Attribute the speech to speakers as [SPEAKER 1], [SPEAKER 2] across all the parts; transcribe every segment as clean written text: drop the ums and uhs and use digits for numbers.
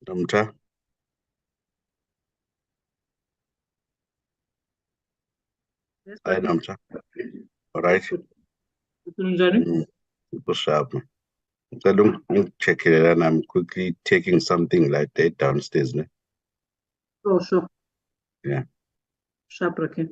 [SPEAKER 1] Namcha.
[SPEAKER 2] Yes,
[SPEAKER 1] Hi,
[SPEAKER 2] Ravi.
[SPEAKER 1] Namcha. All right.
[SPEAKER 2] Good afternoon.
[SPEAKER 1] Mm, Super sharp. So don't check it, and I'm quickly taking something like that downstairs. Ne?
[SPEAKER 2] Oh, sure.
[SPEAKER 1] Yeah.
[SPEAKER 2] Sharp रखें.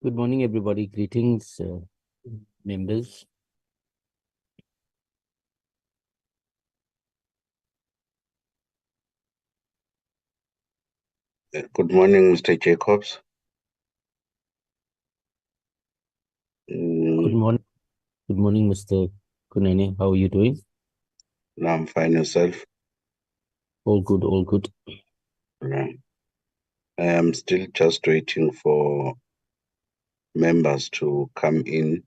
[SPEAKER 3] Good morning, everybody. Greetings, members.
[SPEAKER 1] Good morning, Mr. Jacobs.
[SPEAKER 3] Good morning. Good morning, Mr. Kunene. How are you doing?
[SPEAKER 1] I'm fine, yourself?
[SPEAKER 3] All good, all good.
[SPEAKER 1] I am still just waiting for members to come in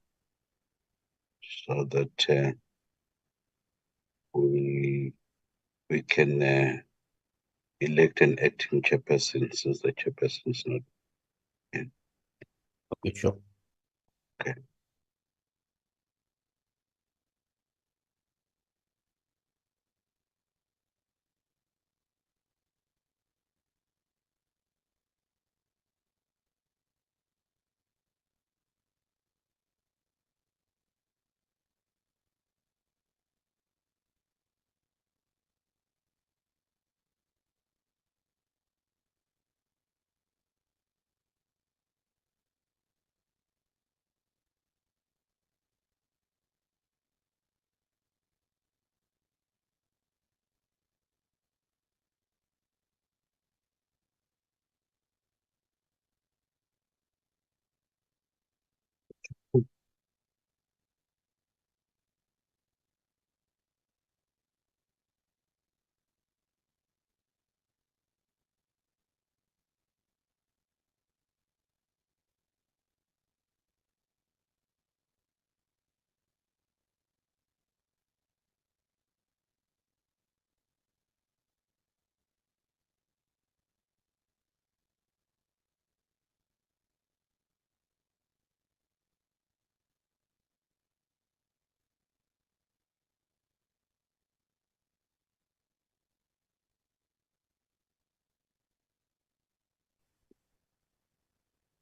[SPEAKER 1] so that we can elect an acting chairperson since the chairperson is not in.
[SPEAKER 3] Okay, sure.
[SPEAKER 1] Okay.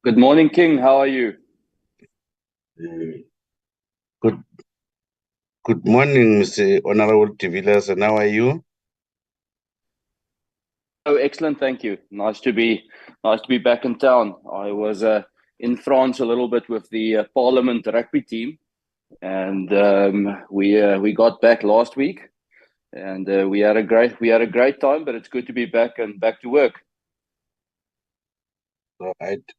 [SPEAKER 4] Good morning, King. How are you?
[SPEAKER 1] Good morning, Mr. Honorable Tivilas, and how are you?
[SPEAKER 4] Oh, excellent. Thank you. Nice to be back in town. I was in France a little bit with the Parliament rugby team, and we got back last week, and we had a great time. But it's good to be back and back to work.
[SPEAKER 1] So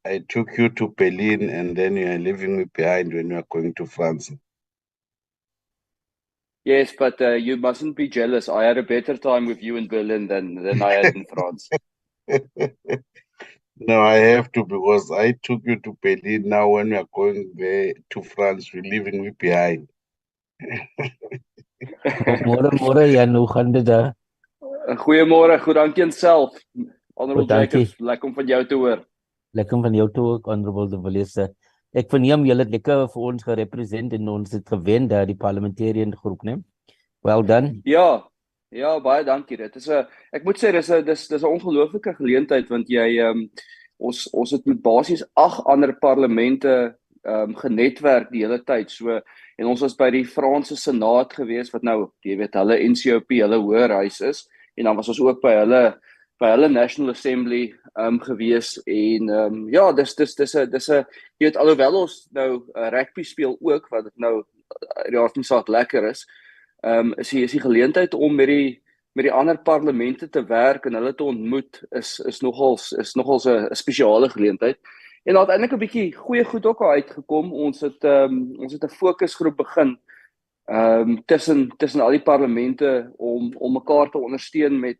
[SPEAKER 1] I took you to Berlin, and then you are leaving me behind when you are going to France.
[SPEAKER 4] Yes, but you mustn't be jealous. I had a better time with you in Berlin than I had in France.
[SPEAKER 1] No, I have to, because I took you to Berlin. Now when we are going there to France, you're leaving me behind.
[SPEAKER 3] Môre, Jan, hoe gaan dit daar?
[SPEAKER 4] Goeiemôre, goed dankie en self. Honorable
[SPEAKER 3] Dankie.
[SPEAKER 4] Jacobs, lekker om van jou te hoor.
[SPEAKER 3] Lekker om van jou te ook, Honorable de Villiers. Ek verneem julle het lekker vir ons gerepresent en ons het gewen daar die parliamentarian groep, né? Well done.
[SPEAKER 4] Ja, baie dankie. Dit is ek moet sê dis 'n ongelooflike geleentheid, want jy ons het met basies 8 ander parlemente genetwerk die hele tyd. So, en ons was by die Franse Senaat gewees wat nou, jy weet, hulle NCOP, hulle hoërhuis is, en dan was ons ook by hulle National Assembly gewees, en ja, dis 'n jy weet, alhoewel ons nou rugby speel ook, wat dit nou die aard van die saak lekker is die geleentheid om met die ander parlemente te werk en hulle te ontmoet is nogals 'n spesiale geleentheid. En daar het eintlik 'n bietjie goeie goed ook al uitgekom. Ons het 'n fokusgroep begin tussen al die parlemente om mekaar te ondersteun met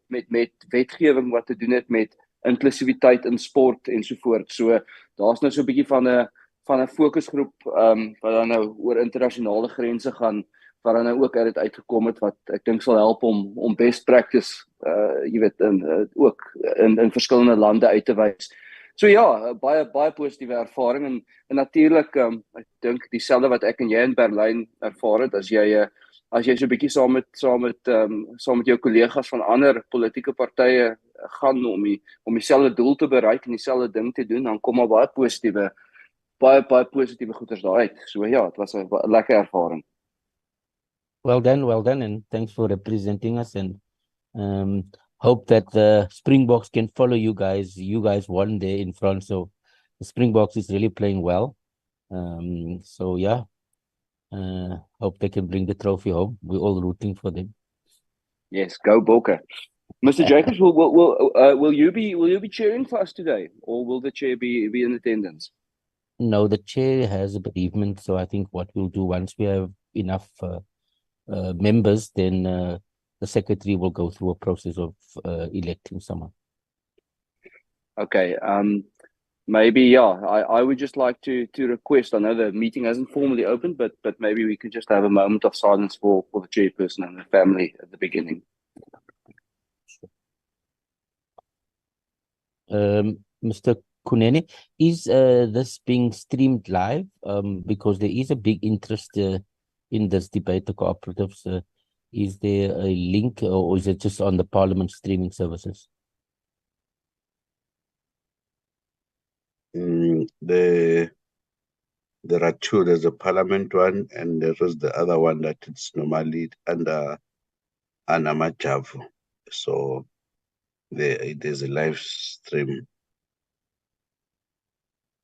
[SPEAKER 4] wetgewing wat te doen het met inklusiwiteit in sport en so voort. So daar's nou so 'n bietjie van 'n fokusgroep wat dan nou oor internasionale grense gaan, wat dan nou ook uit dit uitgekom het, wat ek dink sal help om best practice jy weet ook in verskillende lande uit te wys. So ja, baie positiewe ervaring en natuurlik ek dink dieselfde wat ek en jy in Berlyn ervaar het, as jy so 'n bietjie saam met jou kollegas van ander politieke partye gaan om dieselfde doel te bereik en dieselfde ding te doen, dan kom maar baie positiewe goeders daar uit. So ja, dit was 'n lekker ervaring.
[SPEAKER 3] Well done, and thanks for representing us, and hope that the Springboks can follow you guys. You guys won there in France, so the Springboks is really playing well. So yeah, hope they can bring the trophy home. We're all rooting for them.
[SPEAKER 4] Yes, go Bokke. Mr. Jacobs, will you be cheering for us today, or will the chair be in attendance?
[SPEAKER 3] No, the chair has a bereavement, so I think what we'll do once we have enough members, then the secretary will go through a process of electing someone.
[SPEAKER 4] Okay. Maybe, yeah, I would just like to request, I know the meeting hasn't formally opened, but maybe we could just have a moment of silence for the chairperson and the family at the beginning.
[SPEAKER 3] Mr. Kunene, is this being streamed live? Because there is a big interest in this debate, the cooperatives. Is there a link, or is it just on the Parliament streaming services?
[SPEAKER 1] There are two. There's a Parliament one, and there is the other one that it's normally under Anamajavu. So there's a live stream.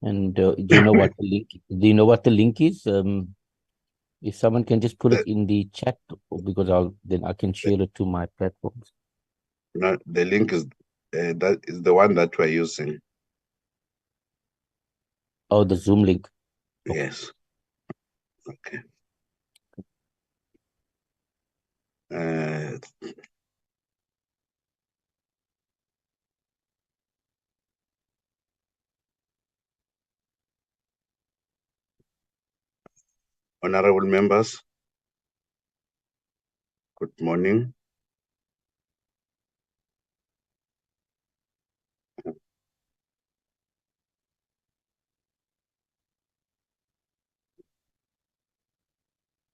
[SPEAKER 3] And do you know what the link? Do you know what the link is? If someone can just put it in the chat, because then I can share it to my platforms.
[SPEAKER 1] No, the link is that is the one that we're using.
[SPEAKER 3] Oh, the Zoom link.
[SPEAKER 1] Okay. Yes. Okay. Honorable members, good morning.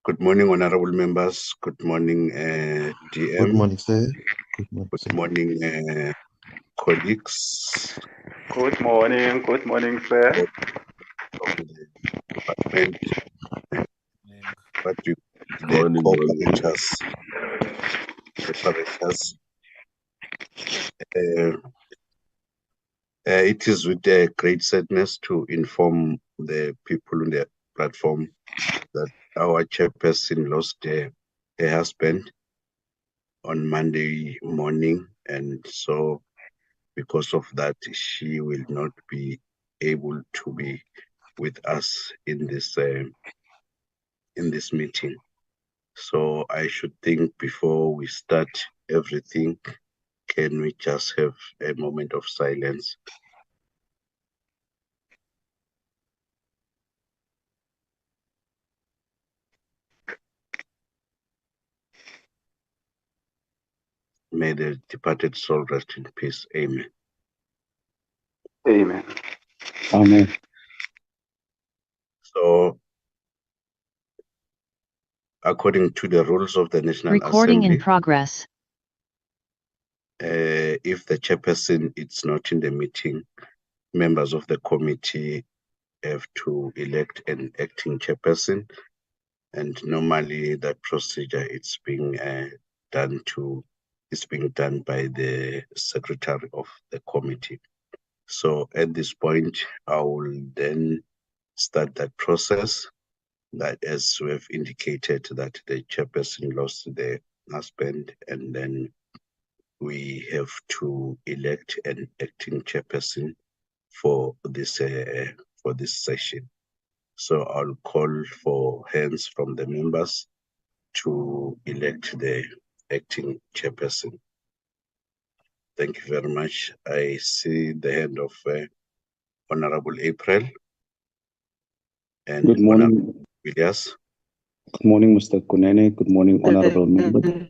[SPEAKER 1] Good morning, honorable members. Good morning, DM.
[SPEAKER 5] Good morning, sir. Good morning,
[SPEAKER 1] Good
[SPEAKER 5] sir.
[SPEAKER 1] morning, colleagues.
[SPEAKER 6] Good morning, sir.
[SPEAKER 1] From the department, what you the
[SPEAKER 6] Morning,
[SPEAKER 1] co-operators. It is with great sadness to inform the people on the platform that our chairperson lost her husband on Monday morning, and so because of that, she will not be able to be with us in this meeting. So I should think before we start everything, can we just have a moment of silence? May the departed soul rest in peace. Amen.
[SPEAKER 6] Amen. Amen.
[SPEAKER 1] So, according to the rules of the National
[SPEAKER 7] Recording
[SPEAKER 1] Assembly,
[SPEAKER 7] in progress.
[SPEAKER 1] If the chairperson is not in the meeting, members of the committee have to elect an acting chairperson, and normally that procedure is being done by the secretary of the committee. So at this point, I will then start that process, that as we have indicated that the chairperson lost the husband, and then we have to elect an acting chairperson for this session. So I'll call for hands from the members to elect the acting chairperson. Thank you very much. I see the hand of Honorable April and
[SPEAKER 6] Good morning.
[SPEAKER 1] Honorable Williams.
[SPEAKER 6] Good morning, Mr. Kunene. Good morning, honorable member.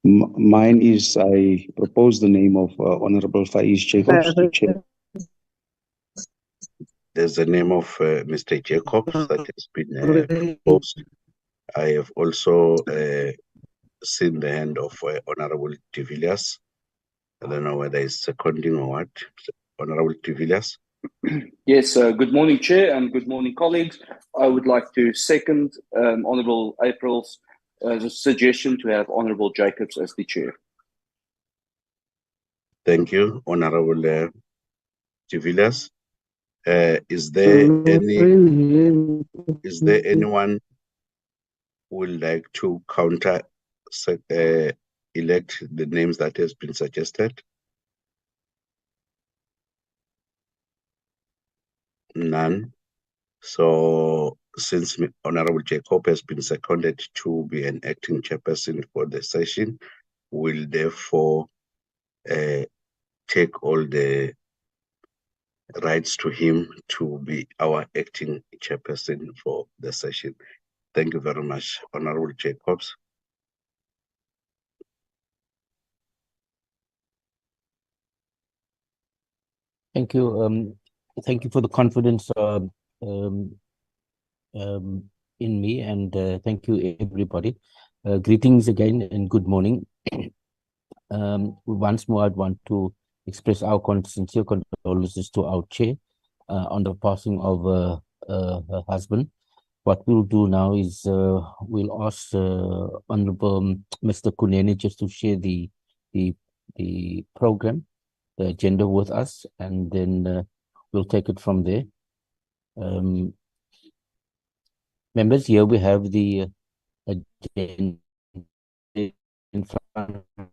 [SPEAKER 6] Mine is, I propose the name of Honorable Faiz Jacobs to chair.
[SPEAKER 1] There's the name of Mr. Jacobs that has been proposed. I have also seen the hand of Honorable de Villiers. I don't know whether it's seconding or what. Honorable de Villiers.
[SPEAKER 4] Yes, good morning, Chair, and good morning, colleagues. I would like to second Honourable April's suggestion to have Honourable Jacobs as the Chair.
[SPEAKER 1] Thank you, Honourable de Villiers. Is there anyone who would like to counter elect the names that has been suggested? None. So since Honorable Jacob has been seconded to be an acting chairperson for the session, we'll therefore take all the rights to him to be our acting chairperson for the session. Thank you very much, Honorable Jacobs.
[SPEAKER 3] Thank you. Thank you for the confidence in me, and thank you, everybody. Greetings again and good morning. Once more, I'd want to express our sincere condolences to our chair on the passing of her husband. What we'll do now is we'll ask Honorable Mr. Kunene just to share the program, the agenda with us, and then we'll take it from there. Members, here we have the agenda in front of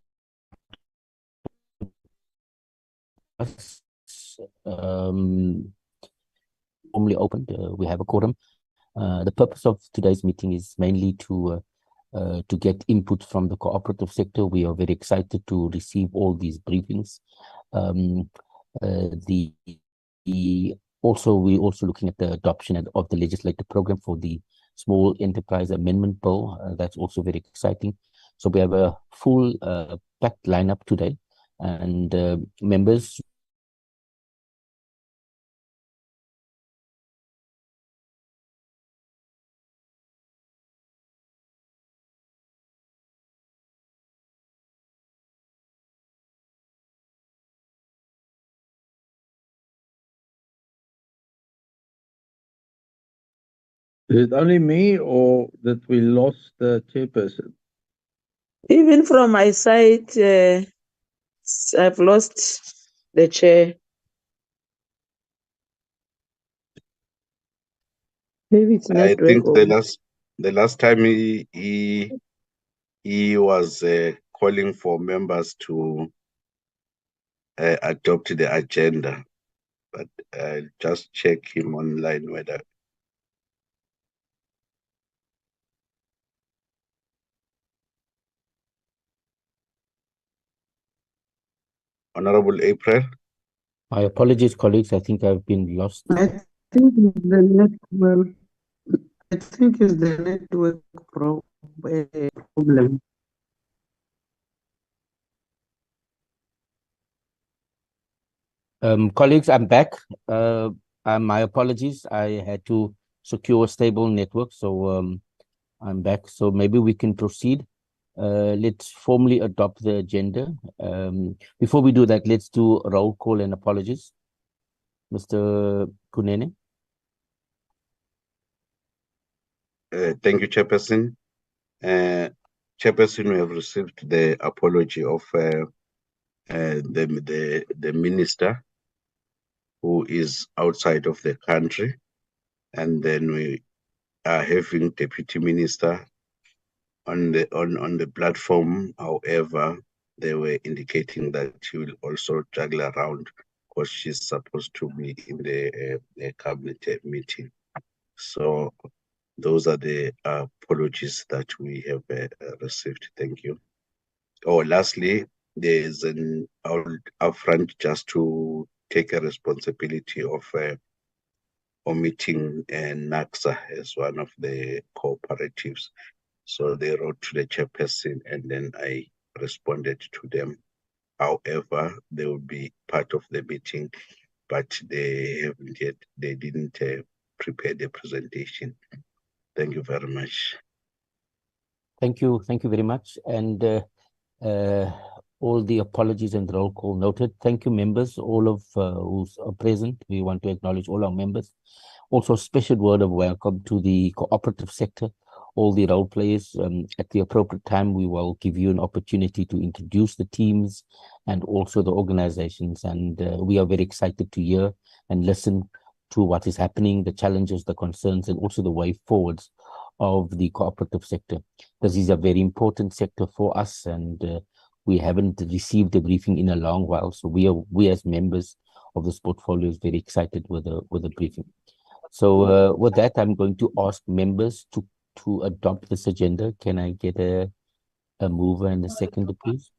[SPEAKER 3] us. Formally opened, we have a quorum. The purpose of today's meeting is mainly to get input from the cooperative sector. We are very excited to receive all these briefings. We're also looking at the adoption of the legislative program for the Small Enterprise Amendment Bill. That's also very exciting. So we have a full packed lineup today, and members,
[SPEAKER 7] Is it only me or that we lost the chairperson?
[SPEAKER 8] Even from my side, I've lost the chair. Maybe it's
[SPEAKER 1] I
[SPEAKER 8] network.
[SPEAKER 1] think the last time he was calling for members to adopt the agenda, but I'll just check him online whether. Honorable April.
[SPEAKER 3] my apologies, colleagues. I think I've been lost.
[SPEAKER 8] I think it's the network. I think it's the network problem.
[SPEAKER 3] Colleagues, I'm back. My apologies. I had to secure a stable network, so I'm back. So maybe we can proceed. Let's formally adopt the agenda. Before we do that, let's do a roll call and apologies. Mr. Kunene.
[SPEAKER 1] Thank you, Chairperson. Chairperson, we have received the apology of the minister who is outside of the country, and then we are having Deputy Minister on the platform. However, they were indicating that she will also juggle around because she's supposed to be in the cabinet meeting. So those are the apologies that we have received. Thank you. Lastly, there is an upfront just to take a responsibility of omitting NACSA as one of the cooperatives. So they wrote to the chairperson and then I responded to them. However, they will be part of the meeting, but they didn't prepare the presentation. Thank you very much.
[SPEAKER 3] Thank you very much. And all the apologies and roll call noted. Thank you, members, all of who are present. We want to acknowledge all our members. Also, a special word of welcome to the cooperative sector, all the role players. At the appropriate time, we will give you an opportunity to introduce the teams and also the organizations. And we are very excited to hear and listen to what is happening, the challenges, the concerns, and also the way forwards of the cooperative sector. This is a very important sector for us, and we haven't received a briefing in a long while. So we as members of this portfolio is very excited with the briefing. So with that, I'm going to ask members to adopt this agenda. Can I get a mover and a seconder, please?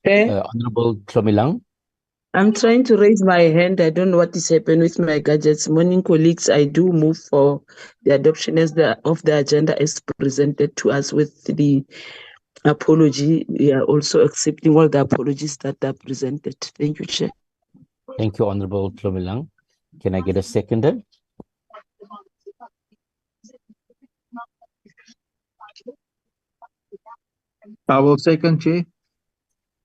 [SPEAKER 3] Honorable Tlomelang.
[SPEAKER 8] I'm trying to raise my hand. I don't know what is happening with my gadgets. Morning, colleagues. I do move for the adoption of the agenda as presented to us with the apology. We are also accepting all the apologies that are presented. Thank you, Chair.
[SPEAKER 3] Thank you, Honorable Tlomelang. Can I get a seconder?
[SPEAKER 7] I will second, Chair.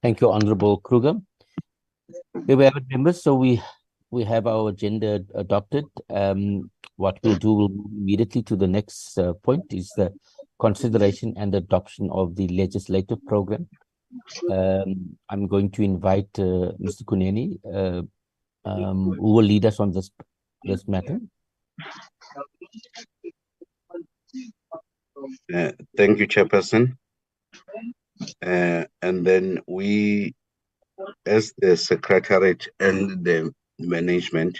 [SPEAKER 3] Thank you, Honorable Kruger. Here we have it, members. So we have our agenda adopted. What we'll do, we'll move immediately to the next point, is the consideration and adoption of the legislative program. I'm going to invite Mr. Kuneni, who will lead us on this matter.
[SPEAKER 1] Thank you, Chairperson. And then we, as the Secretariat and the management,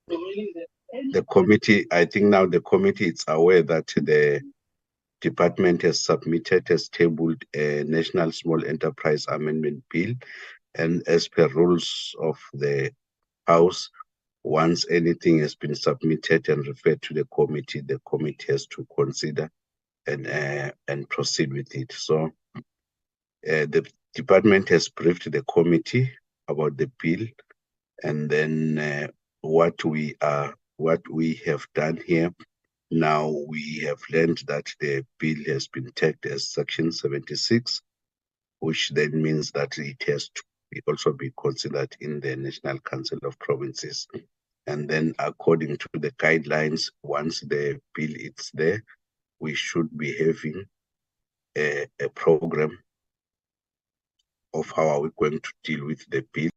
[SPEAKER 1] the committee, I think now the committee is aware that the department has tabled a National Small Enterprise Amendment Bill, and as per rules of the House, once anything has been submitted and referred to the committee has to consider and proceed with it. So the department has briefed the committee about the bill, and then what we have done here. Now we have learned that the bill has been tagged as Section 76, which then means that it has to also be considered in the National Council of Provinces. And then according to the guidelines, once the bill is there, we should be having a program of how are we going to deal with the bill.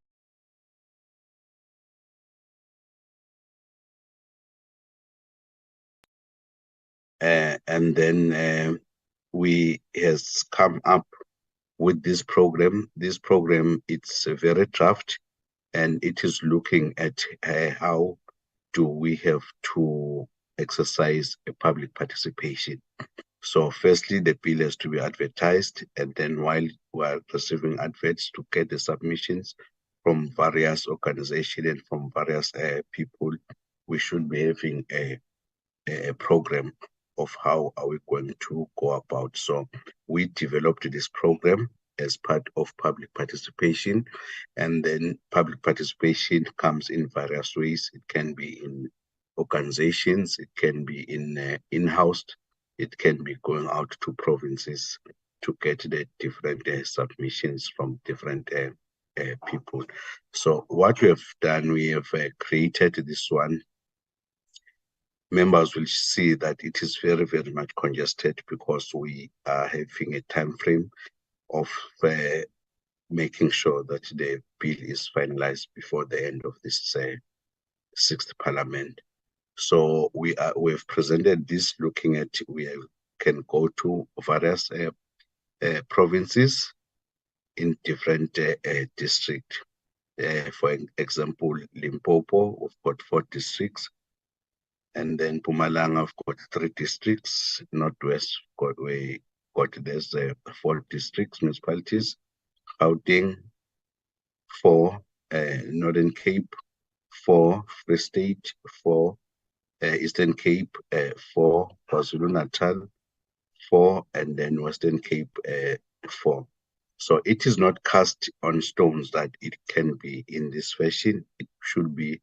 [SPEAKER 1] And then we has come up with this program. This program, it's a very draft, and it is looking at how do we have to exercise a public participation. So firstly, the bill has to be advertised, and then while we are receiving adverts to get the submissions from various organizations and from various people, we should be having a program of how are we going to go about. So we developed this program as part of public participation, and then public participation comes in various ways. It can be in organizations, it can be in-house, it can be going out to provinces to get the different submissions from different people. So what we have done, we have created this one. Members will see that it is very, very much congested because we are having a time frame of making sure that the bill is finalized before the end of this sixth parliament. So we've presented this looking at we can go to various provinces in different districts. For example, Limpopo, we've got 4 districts. And then Mpumalanga, we've got 3 districts. Northwest, there's 4 districts, municipalities. Gauteng, 4. Northern Cape, 4. Free State, 4. Eastern Cape, 4. KwaZulu-Natal, 4. And then Western Cape, 4. So it is not cast on stones that it can be in this fashion. It should be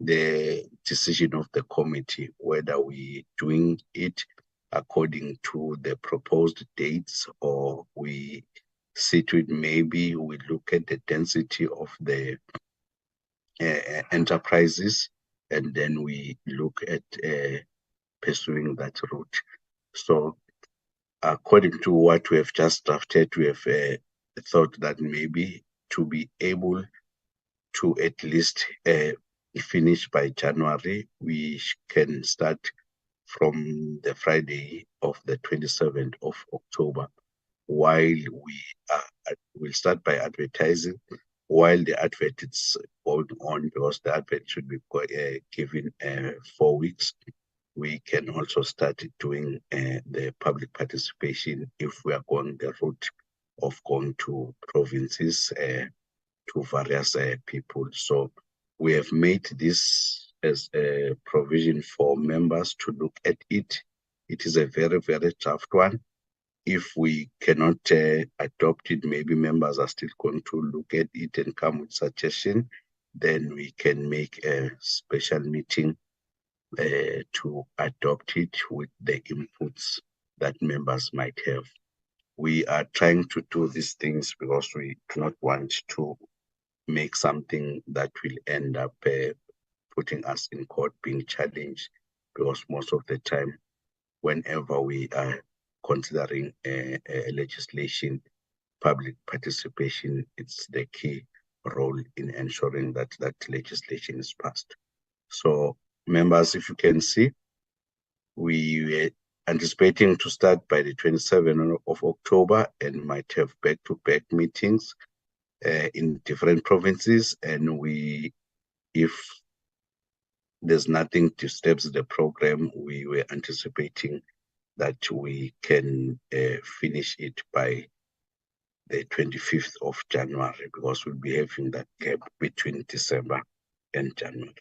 [SPEAKER 1] the decision of the committee whether we doing it according to the proposed dates, or we see to it maybe we look at the density of the enterprises, and then we look at pursuing that route. So according to what we have just drafted, we have thought that maybe to be able to at least finish by January. We can start from the Friday of the 27th of October, while we will start by advertising while the advert is going on, because the advert should be given 4 weeks. We can also start doing the public participation if we are going the route of going to provinces, to various people. So we have made this as a provision for members to look at it. It is a very, very tough one. If we cannot adopt it, maybe members are still going to look at it and come with suggestion. Then we can make a special meeting to adopt it with the inputs that members might have. We are trying to do these things because we do not want to make something that will end up putting us in court, being challenged, because most of the time, whenever we are considering a legislation, public participation, it's the key role in ensuring that that legislation is passed. So members, if you can see, we were anticipating to start by the 27th of October and might have back-to-back meetings in different provinces. And if there's nothing disturbs the program, we were anticipating that we can finish it by the 25th of January, because we'll be having that gap between December and January.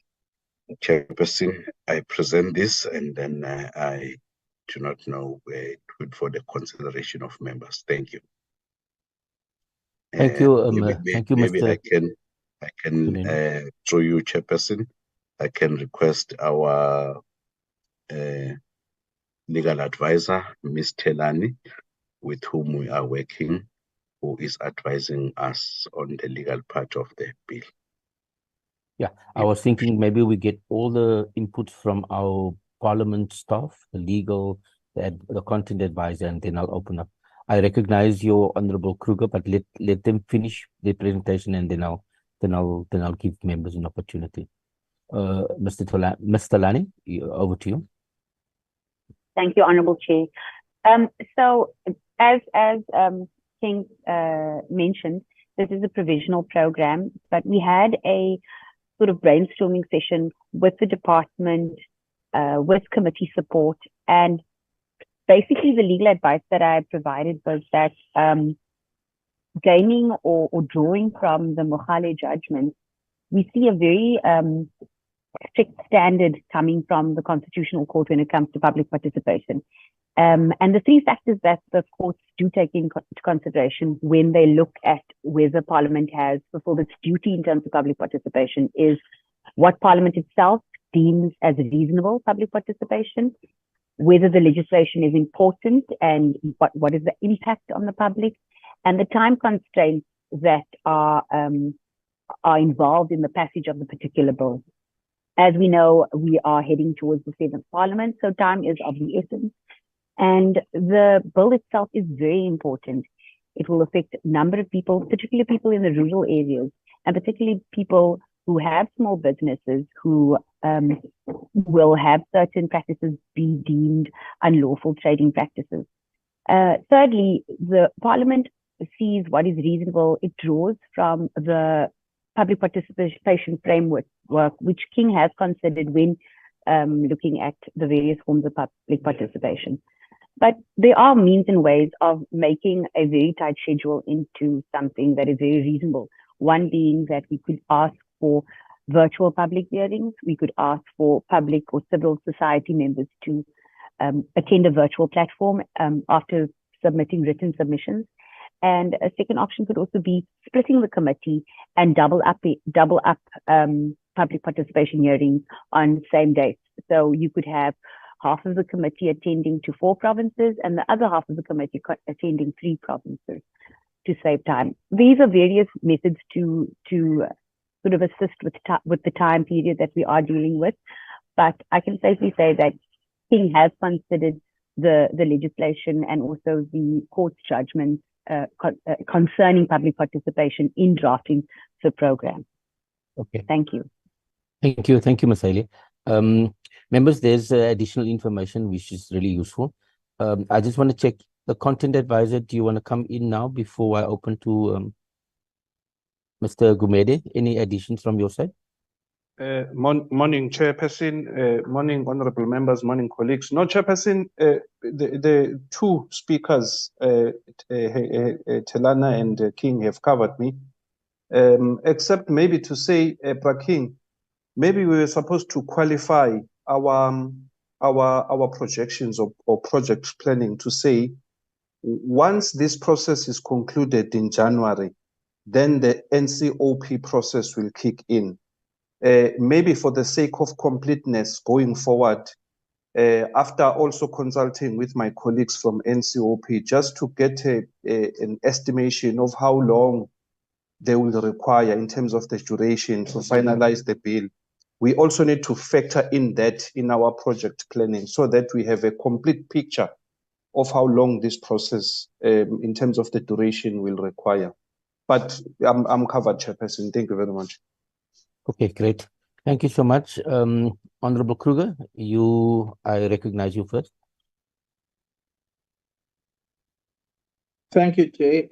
[SPEAKER 1] Chairperson, I present this, and then I do not know for the consideration of members. Thank you.
[SPEAKER 3] Thank you.
[SPEAKER 1] Thank
[SPEAKER 3] you,
[SPEAKER 1] maybe
[SPEAKER 3] Mr.
[SPEAKER 1] I can through you, Chairperson, I can request our legal advisor, Ms. Telani, with whom we are working, who is advising us on the legal part of the bill.
[SPEAKER 3] Yeah, I was thinking maybe we get all the inputs from our parliament staff, the legal, the content advisor, and then I'll open up. I recognize your Honorable Kruger, but let them finish their presentation, and then I'll give members an opportunity. Mr. Talani, over to you.
[SPEAKER 9] Thank you, Honorable Chair. So as King mentioned, this is a provisional program, but we had a sort of brainstorming session with the department, with committee support, and basically the legal advice that I provided was that gaining or drawing from the Mogale judgment, we see a very strict standard coming from the Constitutional Court when it comes to public participation. And the three factors that the courts do take into consideration when they look at whether Parliament has fulfilled its duty in terms of public participation is what Parliament itself deems as reasonable public participation, whether the legislation is important and what is the impact on the public, and the time constraints that are involved in the passage of the particular bill. As we know, we are heading towards the 7th Parliament, so time is of the essence. And the bill itself is very important. It will affect a number of people, particularly people in the rural areas, and particularly people who have small businesses who will have certain practices be deemed unlawful trading practices. Thirdly, the Parliament sees what is reasonable. It draws from the public participation framework, which King has considered when looking at the various forms of public participation. But there are means and ways of making a very tight schedule into something that is very reasonable. One being that we could ask for virtual public hearings. We could ask for public or civil society members to attend a virtual platform after submitting written submissions. And a second option could also be splitting the committee and double up public participation hearings on the same dates. So you could have half of the committee attending to 4 provinces and the other half of the committee attending 3 provinces to save time. These are various methods to sort of assist with the time period that we are dealing with. But I can safely say that King has considered the legislation and also the court's judgments concerning public participation in drafting the program.
[SPEAKER 3] Okay.
[SPEAKER 9] Thank you.
[SPEAKER 3] Thank you, Ms. Hailey. Members, there's additional information which is really useful. I just want to check the content advisor. Do you want to come in now before I open to Mr. Gumede? Any additions from your side?
[SPEAKER 10] Morning, Chairperson. Morning, honorable members. Morning, colleagues. No, Chairperson. The two speakers, Telana and King, have covered me. Except maybe to say, King, maybe we were supposed to qualify our projections or project planning to say, once this process is concluded in January, then the NCOP process will kick in. Maybe for the sake of completeness going forward, after also consulting with my colleagues from NCOP, just to get an estimation of how long they will require in terms of the duration to finalize the bill. We also need to factor in that in our project planning so that we have a complete picture of how long this process, in terms of the duration, will require. But I'm covered, Chairperson. Thank you very much.
[SPEAKER 3] Okay, great. Thank you so much. Honorable Kruger, I recognize you first.
[SPEAKER 7] Thank you, Chair.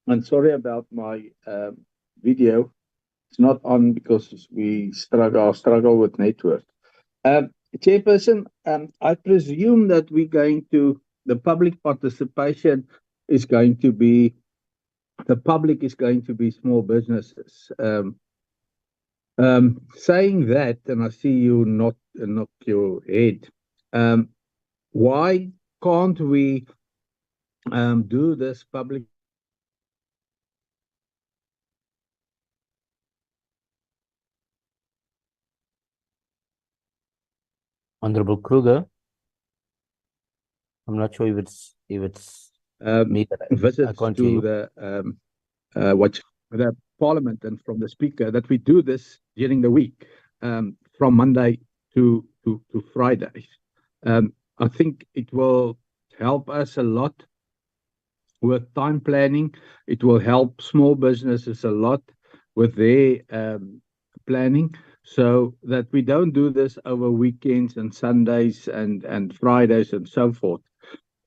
[SPEAKER 7] I'm sorry about my video. It's not on because we struggle with network. Chairperson, I presume that the public participation is going to be, small businesses. Saying that, and I see you knock your head, why can't we do this public?
[SPEAKER 3] Honorable Kruger, I'm not sure if it's me, but
[SPEAKER 7] visits
[SPEAKER 3] I can't
[SPEAKER 7] to
[SPEAKER 3] hear you.
[SPEAKER 7] the Parliament and from the Speaker, that we do this during the week, from Monday to Fridays. I think it will help us a lot with time planning. It will help small businesses a lot with their planning, so that we don't do this over weekends and Sundays and Fridays and so forth.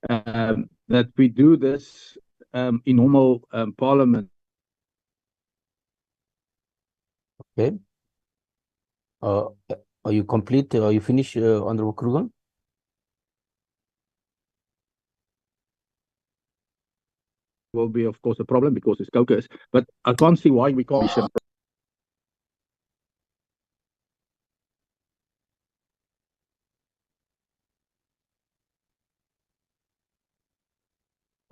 [SPEAKER 7] That we do this in normal Parliament.
[SPEAKER 3] Okay. Are you complete? Are you finished, Honorable Kruger?
[SPEAKER 7] Will be, of course, a problem because it's caucus, but I can't see why we can't.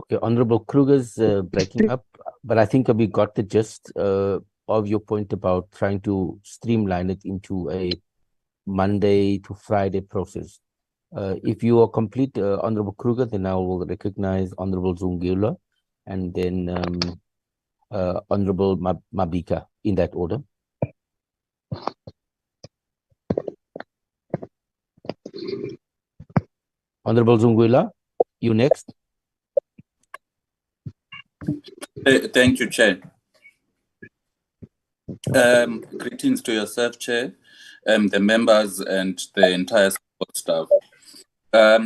[SPEAKER 3] Okay, Honorable Kruger's breaking up, but I think we got the gist of your point about trying to streamline it into a Monday to Friday process. If you are complete, Honorable Kruger, then I will recognize Honorable Zungula and then Honorable Mabika in that order. Honorable Zungula, you next.
[SPEAKER 11] Thank you, Chair. Greetings to yourself, Chair, the members and the entire support staff.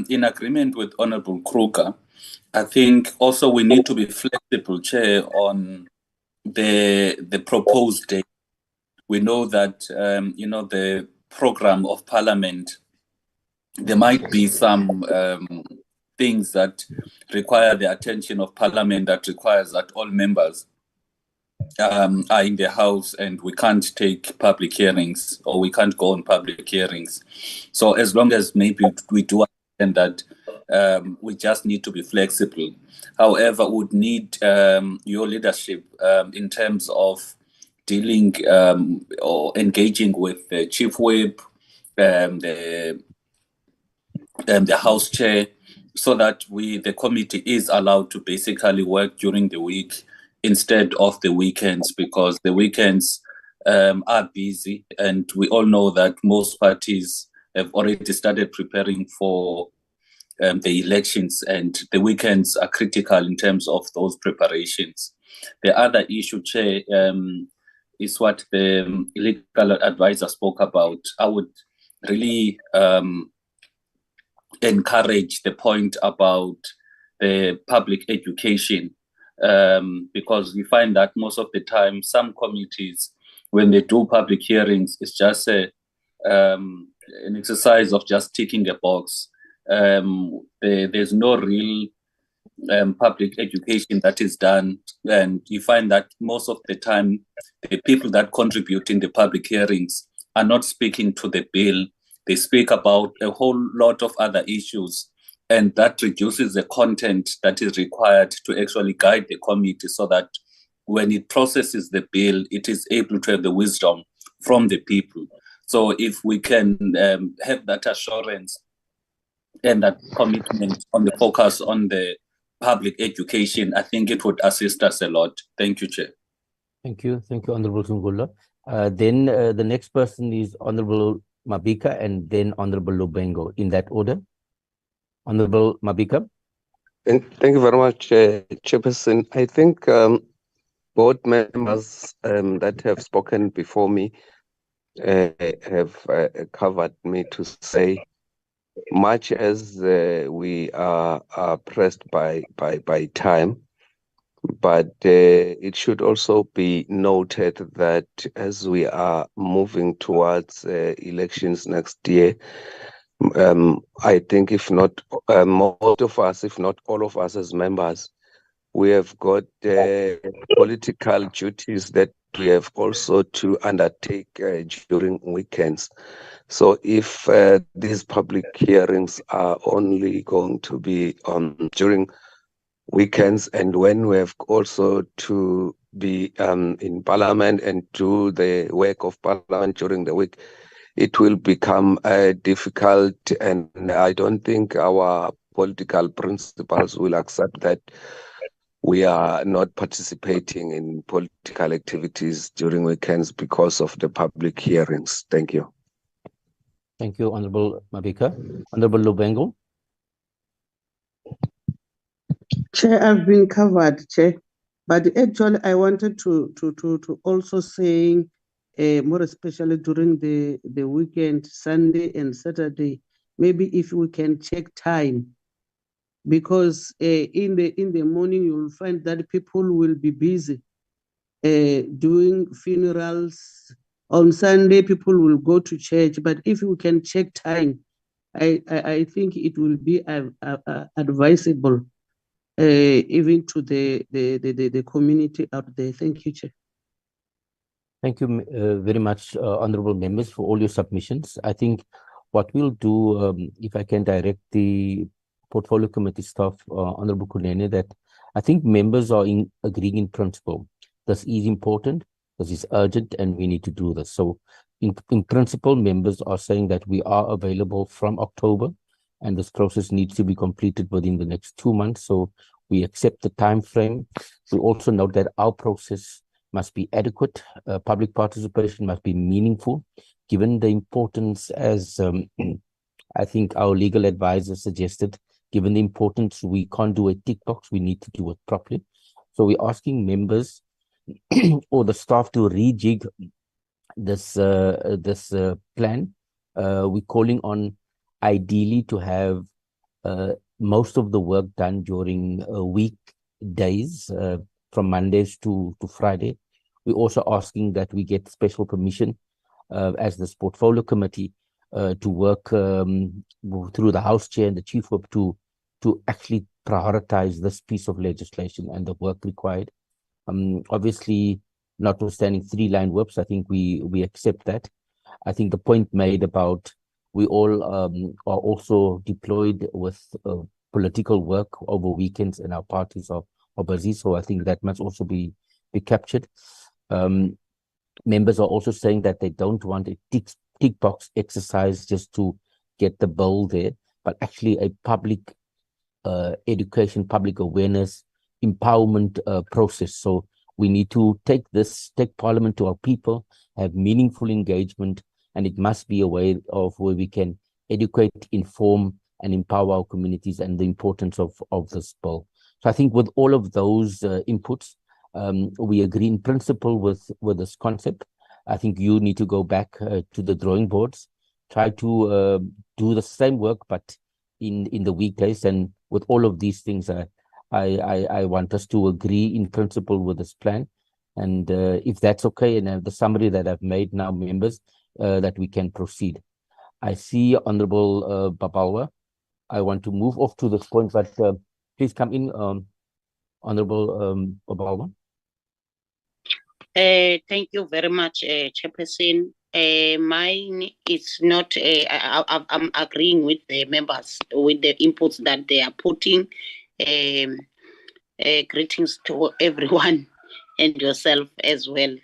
[SPEAKER 11] In agreement with Honorable Kruger, I think also we need to be flexible, Chair, on the proposed date. We know that, the program of Parliament, there might be some things that require the attention of Parliament, that requires that all members are in the House, and we can't take public hearings, or we can't go on public hearings. So as long as maybe we do understand that we just need to be flexible. However, we would need your leadership in terms of dealing or engaging with the Chief Whip, the House Chair, so that the committee is allowed to basically work during the week instead of the weekends, because the weekends are busy, and we all know that most parties have already started preparing for the elections, and the weekends are critical in terms of those preparations. The other issue, Chair, is what the legal advisor spoke about. I would really encourage the point about the public education, because we find that most of the time, some committees, when they do public hearings, it's just an exercise of just ticking a box. There's no real public education that is done, and you find that most of the time, the people that contribute in the public hearings are not speaking to the bill. They speak about a whole lot of other issues, and that reduces the content that is required to actually guide the committee so that when it processes the bill, it is able to have the wisdom from the people. So if we can have that assurance and that commitment on the focus on the public education, I think it would assist us a lot. Thank you, Chair.
[SPEAKER 3] Thank you, Honorable Sungula. Then the next person is Honorable Mabika and then Honorable Lubengo, in that order. Honorable Mabika.
[SPEAKER 12] Thank you very much, Chairperson. I think board members that have spoken before me have covered me to say, much as we are pressed by time, but it should also be noted that as we are moving towards elections next year, I think if not most of us, if not all of us as members, we have got political duties that we have also to undertake during weekends. So if these public hearings are only going to be during weekends, and when we have also to be in Parliament and do the work of Parliament during the week, it will become difficult, and I don't think our political principles will accept that we are not participating in political activities during weekends because of the public hearings. Thank you.
[SPEAKER 3] Thank you, Honorable Mabika. Honorable Lubengo.
[SPEAKER 13] Chair, I've been covered, Chair, but actually I wanted to also say, more especially during the weekend, Sunday and Saturday, maybe if we can check time, because in the morning you will find that people will be busy doing funerals. On Sunday, people will go to church, but if we can check time, I think it will be advisable even to the community out there. Thank you, Chair.
[SPEAKER 3] Thank you very much, honorable members, for all your submissions. I think what we'll do, if I can direct the portfolio committee staff, Honorable Kunene, that I think members are agreeing in principle. This is important, this is urgent, and we need to do this. So in principle, members are saying that we are available from October, and this process needs to be completed within the next 2 months. So we accept the time frame. We also note that our process must be adequate. Public participation must be meaningful, given the importance, as I think our legal advisor suggested, given the importance, we can't do a tick box, we need to do it properly. So we're asking members or the staff to rejig this plan. We're calling on ideally to have most of the work done during weekdays, from Mondays to Friday. We're also asking that we get special permission as this portfolio committee to work through the House Chair and the Chief Whip to actually prioritize this piece of legislation and the work required. Obviously, notwithstanding 3-line whips, I think we accept that. I think the point made about we all are also deployed with political work over weekends, and our parties are busy. So I think that must also be captured. Members are also saying that they don't want a tick box exercise just to get the bill there, but actually a public education, public awareness, empowerment process. So we need to take Parliament to our people, have meaningful engagement, and it must be a way of where we can educate, inform, and empower our communities and the importance of this bill. So I think with all of those inputs, we agree in principle with this concept. I think you need to go back to the drawing boards, try to do the same work, but in the weekdays. And with all of these things, I want us to agree in principle with this plan. And if that's okay, and the summary that I've made now, members, that we can proceed. I see Honorable Babalwa. I want to move off to this point, but please come in, Honorable Babalwa.
[SPEAKER 14] Thank you very much, Chairperson. Mine is not, I'm agreeing with the members, with the inputs that they are putting. Greetings to everyone and yourself as well,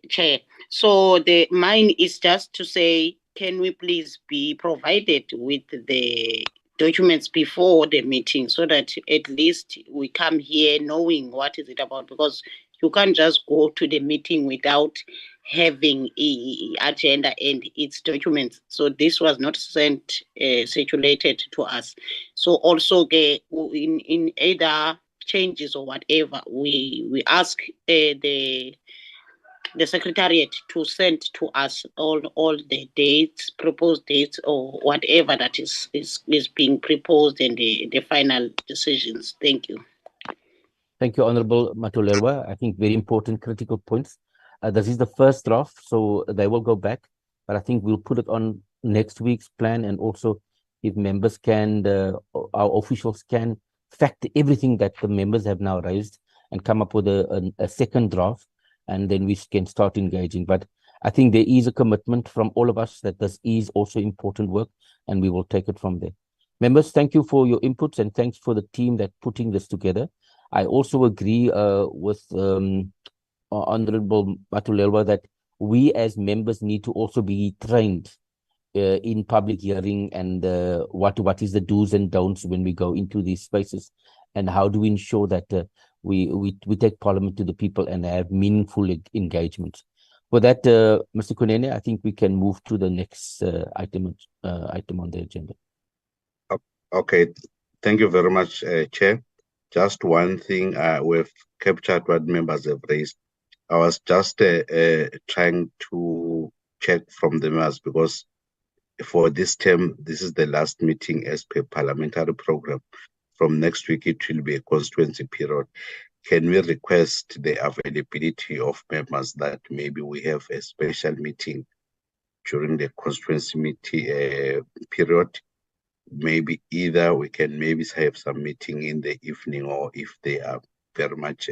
[SPEAKER 14] Chair. So mine is just to say, can we please be provided with the documents before the meeting so that at least we come here knowing what is it about, because you can't just go to the meeting without having an agenda and its documents. So this was not sent, circulated to us. So also in either changes or whatever, we ask the Secretariat to send to us all the dates, proposed dates, or whatever that is being proposed, and the final decisions. Thank you.
[SPEAKER 3] Thank you, Honorable Matulelwa. I think very important critical points. This is the first draft, so they will go back, but I think we'll put it on next week's plan, and also if members can, our officials can factor everything that the members have now raised and come up with a second draft, and then we can start engaging. But I think there is a commitment from all of us that this is also important work, and we will take it from there. Members, thank you for your inputs, and thanks for the team that putting this together. I also agree with Honorable Matulelwa that we as members need to also be trained in public hearing, and what is the do's and don'ts when we go into these spaces, and how do we ensure that we take Parliament to the people and have meaningful engagement. With that, Mr. Kunene, I think we can move to the next item on the agenda.
[SPEAKER 1] Okay, thank you very much, Chair. Just one thing we've captured what members have raised. I was just trying to check from the members, because for this term, this is the last meeting as per parliamentary program. From next week, it will be a constituency period. Can we request the availability of members that maybe we have a special meeting during the constituency meeting period? Maybe either we can maybe have some meeting in the evening, or if they are very much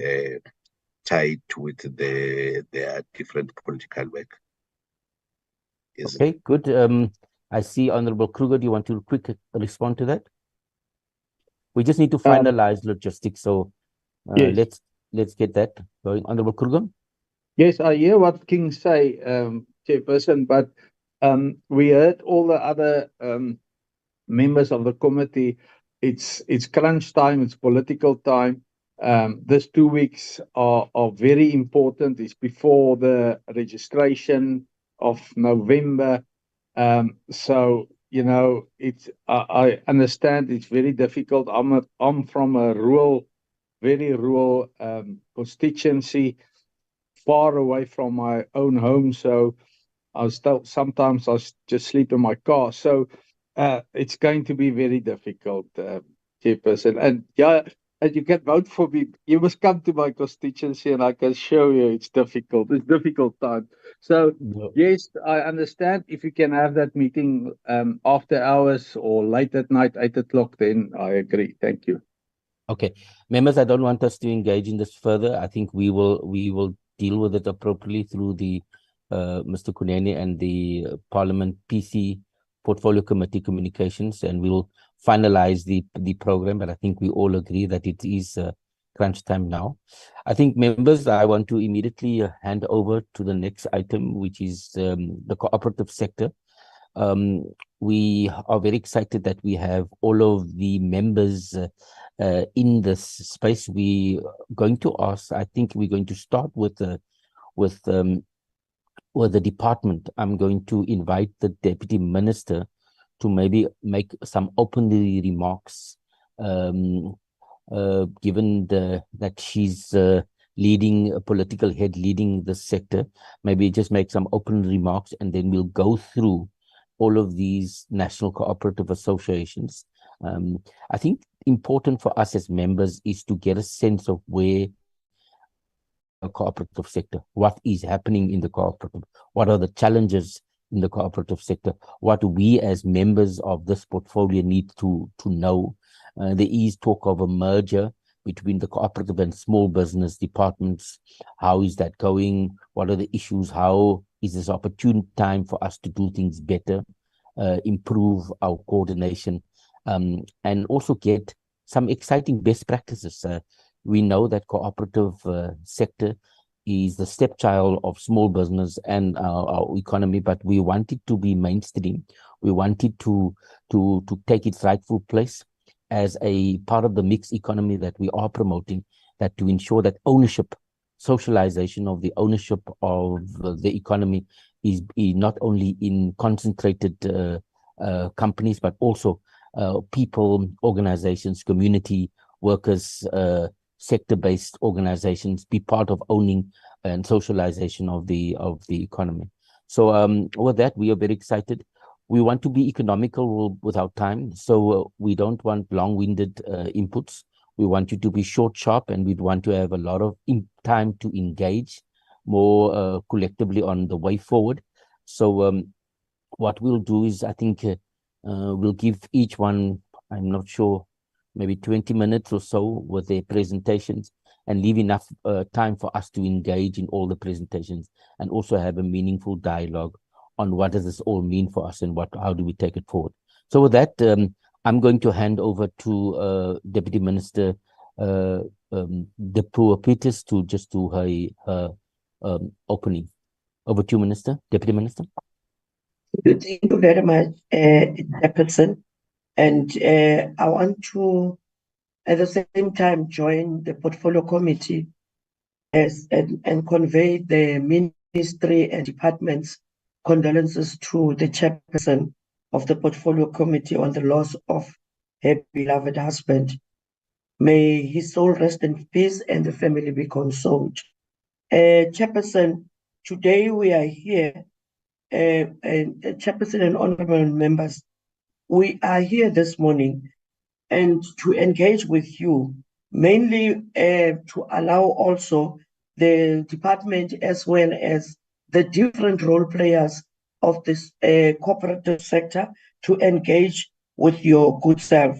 [SPEAKER 1] tied with their different political work.
[SPEAKER 3] Okay, good. I see Honorable Kruger. Do you want to quick respond to that? We just need to finalize logistics, so
[SPEAKER 7] yes.
[SPEAKER 3] let's get that going. Honorable Kruger?
[SPEAKER 7] Yes, I hear what King say, Chairperson, but we heard all the other members of the committee. It's crunch time, it's political time. These 2 weeks are very important. It's before the registration of November. So, you know, I understand it's very difficult. I'm from a very rural constituency, far away from my own home. So sometimes I just sleep in my car. So it's going to be very difficult, Chairperson. And yeah, and you can vote for me. You must come to my constituency, and I can show you it's difficult. It's difficult time. So yes, I understand. If you can have that meeting after hours or late at night, 8 o'clock, then I agree. Thank you.
[SPEAKER 3] Okay, members, I don't want us to engage in this further. I think we will deal with it appropriately through the Mr. Kunene and the Parliament PC Portfolio Committee communications, and we'll finalize the program. But I think we all agree that it is crunch time now. I think, members, I want to immediately hand over to the next item, which is the cooperative sector. We are very excited that we have all of the members in this space. We going to ask, I think we're going to start with the department. I'm going to invite the Deputy Minister to maybe make some opening remarks given that she's leading a political head leading this sector, maybe just make some open remarks, and then we'll go through all of these national cooperative associations. I think important for us as members is to get a sense of where a cooperative sector, what is happening in the cooperative, what are the challenges in the cooperative sector, what we as members of this portfolio need to know. There is talk of a merger between the cooperative and small business departments. How is that going? What are the issues? How is this opportune time for us to do things better, improve our coordination, and also get some exciting best practices? We know that cooperative sector is the stepchild of small business and our economy, but we want it to be mainstream. We want it to take its rightful place as a part of the mixed economy that we are promoting, that to ensure that ownership, socialization of the ownership of the economy is not only in concentrated companies, but also people, organizations, community workers, sector-based organizations be part of owning and socialization of the economy. So with that, we are very excited. We want to be economical with our time, so we don't want long-winded inputs. We want you to be short, sharp, and we'd want to have a lot of time to engage more collectively on the way forward. So what we'll do is, I think we'll give each one, I'm not sure, maybe 20 minutes or so with their presentations, and leave enough time for us to engage in all the presentations and also have a meaningful dialogue on what does this all mean for us and how do we take it forward. So with that, I'm going to hand over to Deputy Minister Co-operatives to just do her opening. Over to you, Minister, Deputy Minister.
[SPEAKER 15] Thank you very much, Jefferson. And I want to, at the same time, join the portfolio committee and convey the ministry and department's condolences to the chairperson of the portfolio committee on the loss of her beloved husband. May his soul rest in peace and the family be consoled. Chairperson, today we are here, Chairperson and honorable members, we are here this morning and to engage with you, mainly to allow also the department as well as the different role players of this cooperative sector to engage with your good self.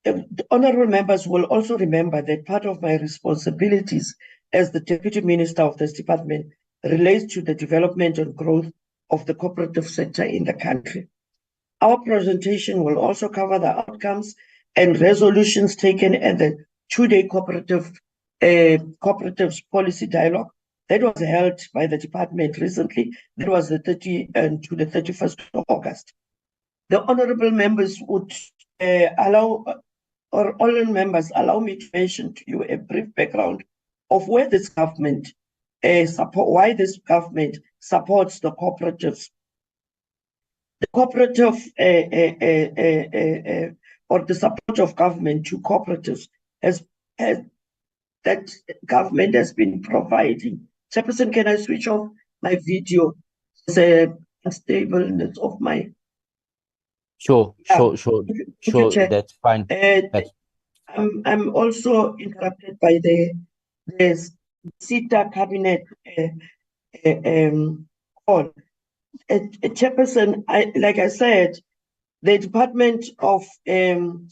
[SPEAKER 15] The honorable members will also remember that part of my responsibilities as the Deputy Minister of this department relates to the development and growth of the cooperative sector in the country. Our presentation will also cover the outcomes and resolutions taken at the two-day cooperatives policy dialogue that was held by the department recently. That was the 30th to the 31st of August. The honorable members would allow me to mention to you a brief background of where this government why this government supports the cooperatives. The cooperative or the support of government to cooperatives that government has been providing. Chairperson, can I switch off my video? There's a unstableness of my.
[SPEAKER 3] Sure. That's fine.
[SPEAKER 15] I'm also interrupted by the CETA cabinet call. Chairperson, like I said, the Department of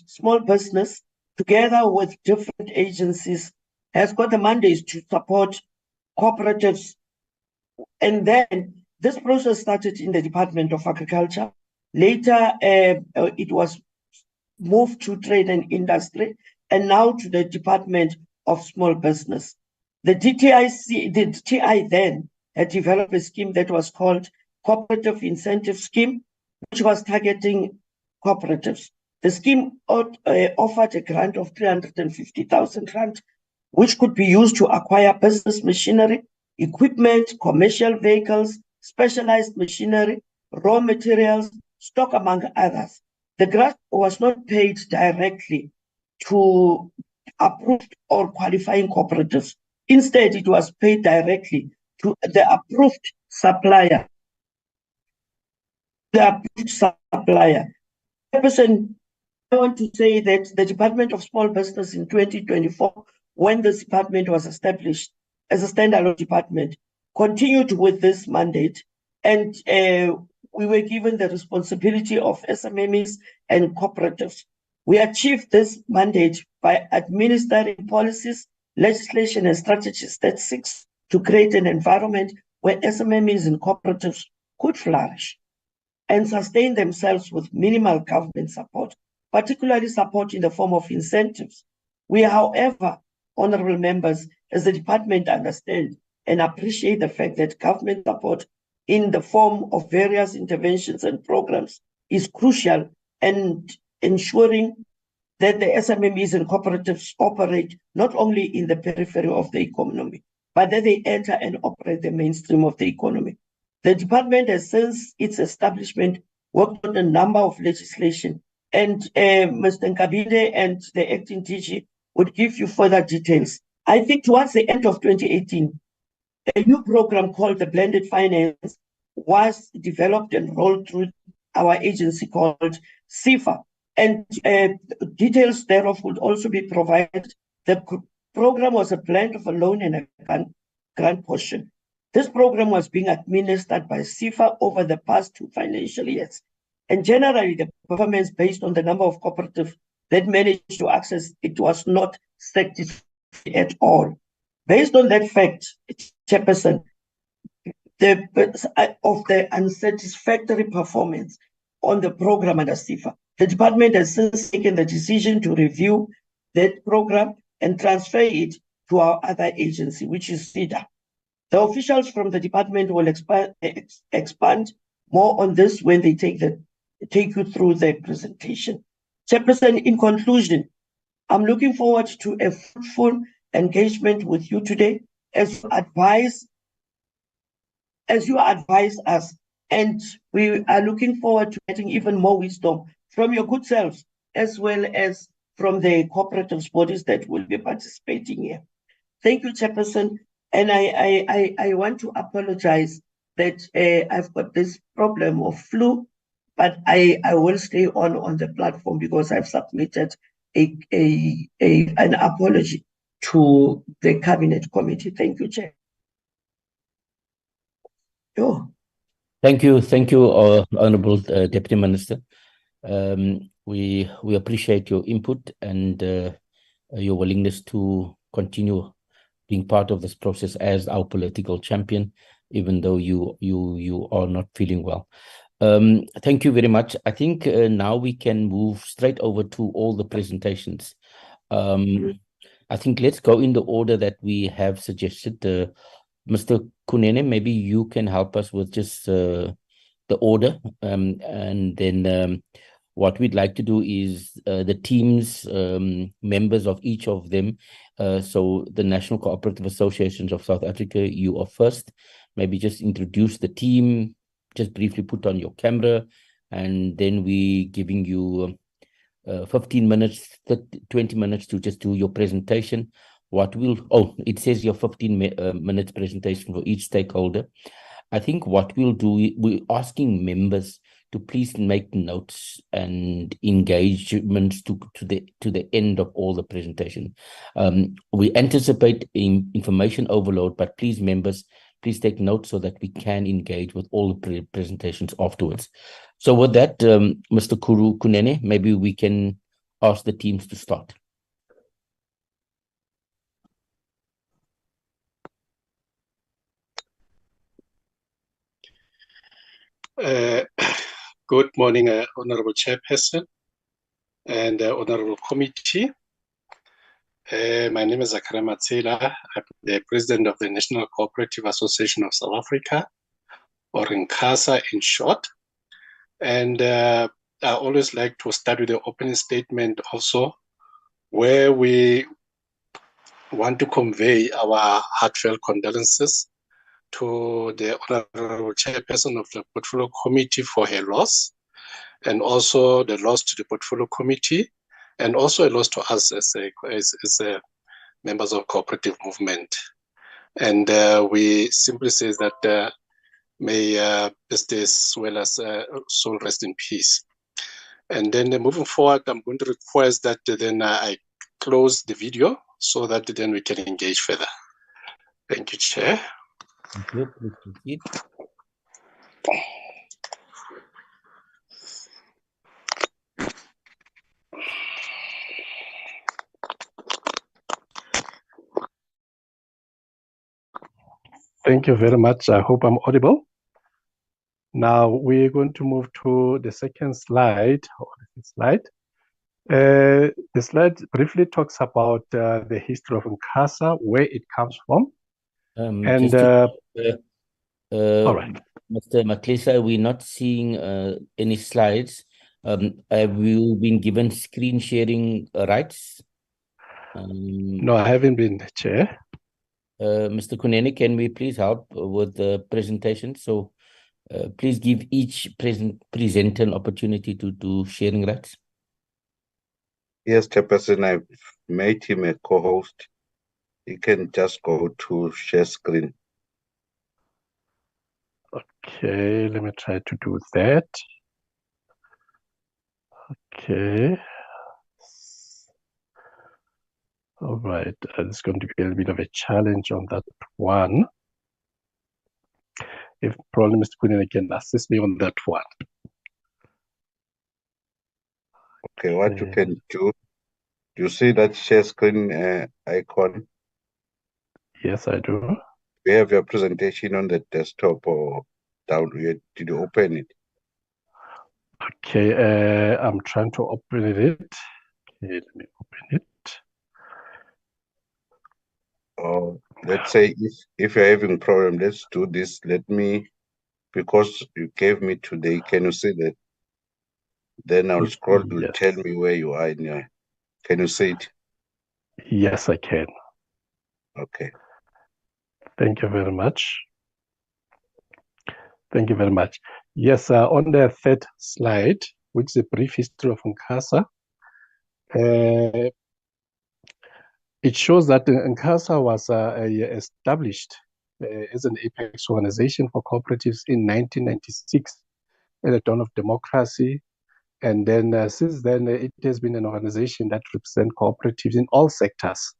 [SPEAKER 15] Small Business, together with different agencies, has got the mandate to support cooperatives. And then this process started in the Department of Agriculture. Later, it was moved to Trade and Industry, and now to the Department of Small Business. The DTI then had developed a scheme that was called Cooperative Incentive Scheme, which was targeting cooperatives. The scheme offered a grant of 350,000 rand, which could be used to acquire business machinery, equipment, commercial vehicles, specialized machinery, raw materials, stock, among others. The grant was not paid directly to approved or qualifying cooperatives. Instead, it was paid directly to the approved supplier. I want to say that the Department of Small Business in 2024, when this department was established as a standalone department, continued with this mandate, and we were given the responsibility of SMMEs and cooperatives. We achieved this mandate by administering policies, legislation, and strategies that seeks to create an environment where SMMEs and cooperatives could flourish and sustain themselves with minimal government support, particularly support in the form of incentives. We, however, honorable members, as the department understand and appreciate the fact that government support in the form of various interventions and programs is crucial and ensuring that the SMMEs and cooperatives operate not only in the periphery of the economy, but that they enter and operate the mainstream of the economy. The department has, since its establishment, worked on a number of legislation, and Mr. Nkabinde and the acting DG would give you further details. I think towards the end of 2018, a new program called the Blended Finance was developed and rolled through our agency called CIFA, and details thereof would also be provided. The program was a blend of a loan and a grant portion. This program was being administered by CIFA over the past 2 financial years. And generally, the performance based on the number of cooperatives that managed to access it was not satisfactory at all. Based on that fact, Chairperson, of the unsatisfactory performance on the program under CIFA, the department has since taken the decision to review that program and transfer it to our other agency, which is SIDA. The officials from the department will expand more on this when they take you through the presentation. Chairperson, in conclusion, I'm looking forward to a fruitful engagement with you today as you advise us, and we are looking forward to getting even more wisdom from your good selves as well as from the cooperatives bodies that will be participating here. Thank you, Chairperson. And I want to apologize that I've got this problem of flu, but I will stay on the platform because I've submitted an apology to the Cabinet Committee. Thank you, Chair.
[SPEAKER 3] Thank you, Honourable Deputy Minister. We appreciate your input and your willingness to continue being part of this process as our political champion, even though you are not feeling well. Thank you very much. I think now we can move straight over to all the presentations. I think let's go in the order that we have suggested. Mr. Kunene, maybe you can help us with just the order, and then what we'd like to do is the teams, members of each of them. So the National Cooperative Associations of South Africa, you are first. Maybe just introduce the team, just briefly put on your camera, and then we giving you 15 minutes, 20 minutes to just do your presentation. It says your 15 minutes presentation for each stakeholder. I think what we'll do, we're asking members to please make notes and engagements to the end of all the presentation. We anticipate information overload, but please, members, please take notes so that we can engage with all the presentations afterwards. So with that, Mr. Kunene, maybe we can ask the teams to start.
[SPEAKER 16] Good morning, Honorable Chairperson and Honorable Committee. My name is Zakaria Matsela. I'm the President of the National Cooperative Association of South Africa, or NCASA in short. And I always like to start with the opening statement also, where we want to convey our heartfelt condolences to the Honorable Chairperson of the Portfolio Committee for her loss, and also the loss to the Portfolio Committee and also a loss to us as members of cooperative movement. And we simply say that may Mr. as well as soul rest in peace. And then moving forward, I'm going to request that then I close the video so that then we can engage further. Thank you, Chair.
[SPEAKER 3] Thank you. Please proceed.
[SPEAKER 16] Thank you very much. I hope I'm audible. Now we're going to move to the second slide. The slide briefly talks about the history of NCASA, where it comes from. And all right.
[SPEAKER 3] Mr. Maklisa, we're not seeing any slides. Have you been given screen sharing rights?
[SPEAKER 16] No, I haven't been, Chair.
[SPEAKER 3] Mr. Kunene, can we please help with the presentation? So please give each presenter an opportunity to do sharing rights.
[SPEAKER 1] Yes, Chairperson, I've made him a co-host. He can just go to share screen.
[SPEAKER 16] Okay, let me try to do that. Okay. All right, it's going to be a bit of a challenge on that one. If probably Mr. Kunene can assist me on that one.
[SPEAKER 1] Okay, what you can do you see that share screen icon?
[SPEAKER 16] Yes, I do.
[SPEAKER 1] Do you have your presentation on the desktop or down? Did you open it?
[SPEAKER 16] Okay, I'm trying to open it. Okay, let me open it.
[SPEAKER 1] Or let's say if you're having problem, let's do this. Let me, because you gave me today, can you see that? Then I'll scroll to
[SPEAKER 16] Yes.
[SPEAKER 1] tell me where you are in your, can you see it?
[SPEAKER 16] Yes, I can.
[SPEAKER 1] Okay.
[SPEAKER 16] Thank you very much. Thank you very much. Yes, on the third slide, which is a brief history of NCASA, it shows that NCASA was established as an apex organization for cooperatives in 1996 at the dawn of democracy. And then since then, it has been an organization that represents cooperatives in all sectors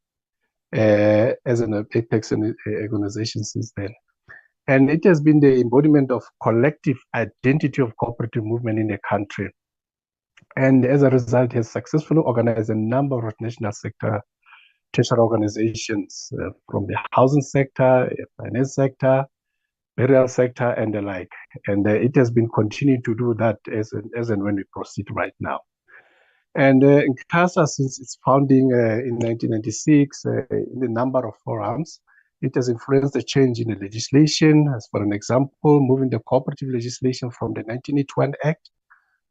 [SPEAKER 16] as an apex organization since then. And it has been the embodiment of collective identity of cooperative movement in the country. And as a result, it has successfully organized a number of national sector tertiary organizations from the housing sector, finance sector, burial sector, and the like. And it has been continuing to do that as and when we proceed right now. And NCASA, since its founding in 1996, in the number of forums, it has influenced the change in the legislation. As for an example, moving the cooperative legislation from the 1981 Act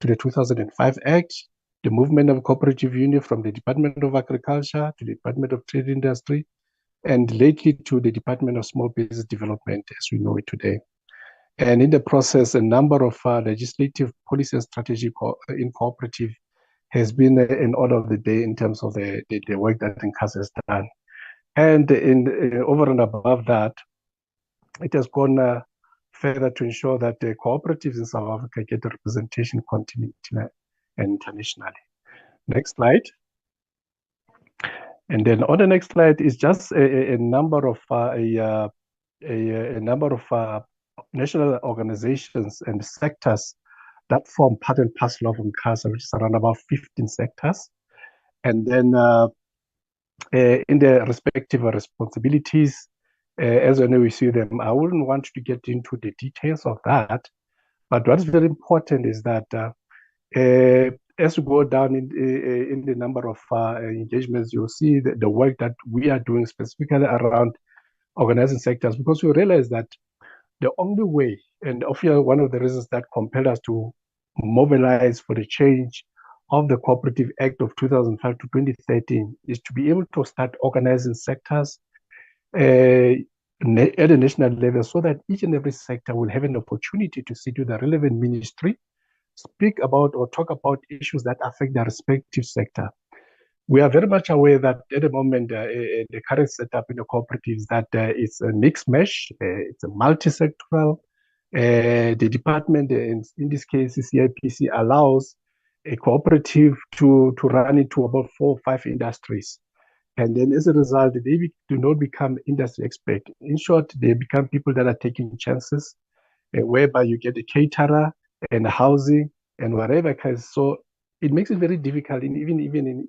[SPEAKER 16] to the 2005 Act, the movement of cooperative union from the Department of Agriculture to the Department of Trade Industry, and lately to the Department of Small Business Development as we know it today. And in the process, a number of legislative policy and strategy in cooperative has been an order of the day in terms of the work that NCASA has done. And over and above that, it has gone further to ensure that the cooperatives in South Africa get representation continentally and internationally. Next slide. And then on the next slide is just a number of national organizations and sectors that form part and parcel of NCASA, which is around about 15 sectors. And then in the respective responsibilities, as I know we see them, I wouldn't want to get into the details of that. But what's very important is that as we go down in the number of engagements, you'll see the work that we are doing specifically around organizing sectors, because we realize that the only way, and one of the reasons that compelled us to mobilize for the change of the Cooperative Act of 2005 to 2013 is to be able to start organizing sectors at a national level so that each and every sector will have an opportunity to sit with the relevant ministry, speak about or talk about issues that affect their respective sector.
[SPEAKER 17] We are very much aware that at the moment, the current setup in the cooperatives that it's a mixed mesh, it's a multi-sectoral. The department, in this case, CIPC, allows a cooperative to run into about 4 or 5 industries. And then as a result, they do not become industry experts. In short, they become people that are taking chances, whereby you get a caterer and housing and whatever. So it makes it very difficult, even in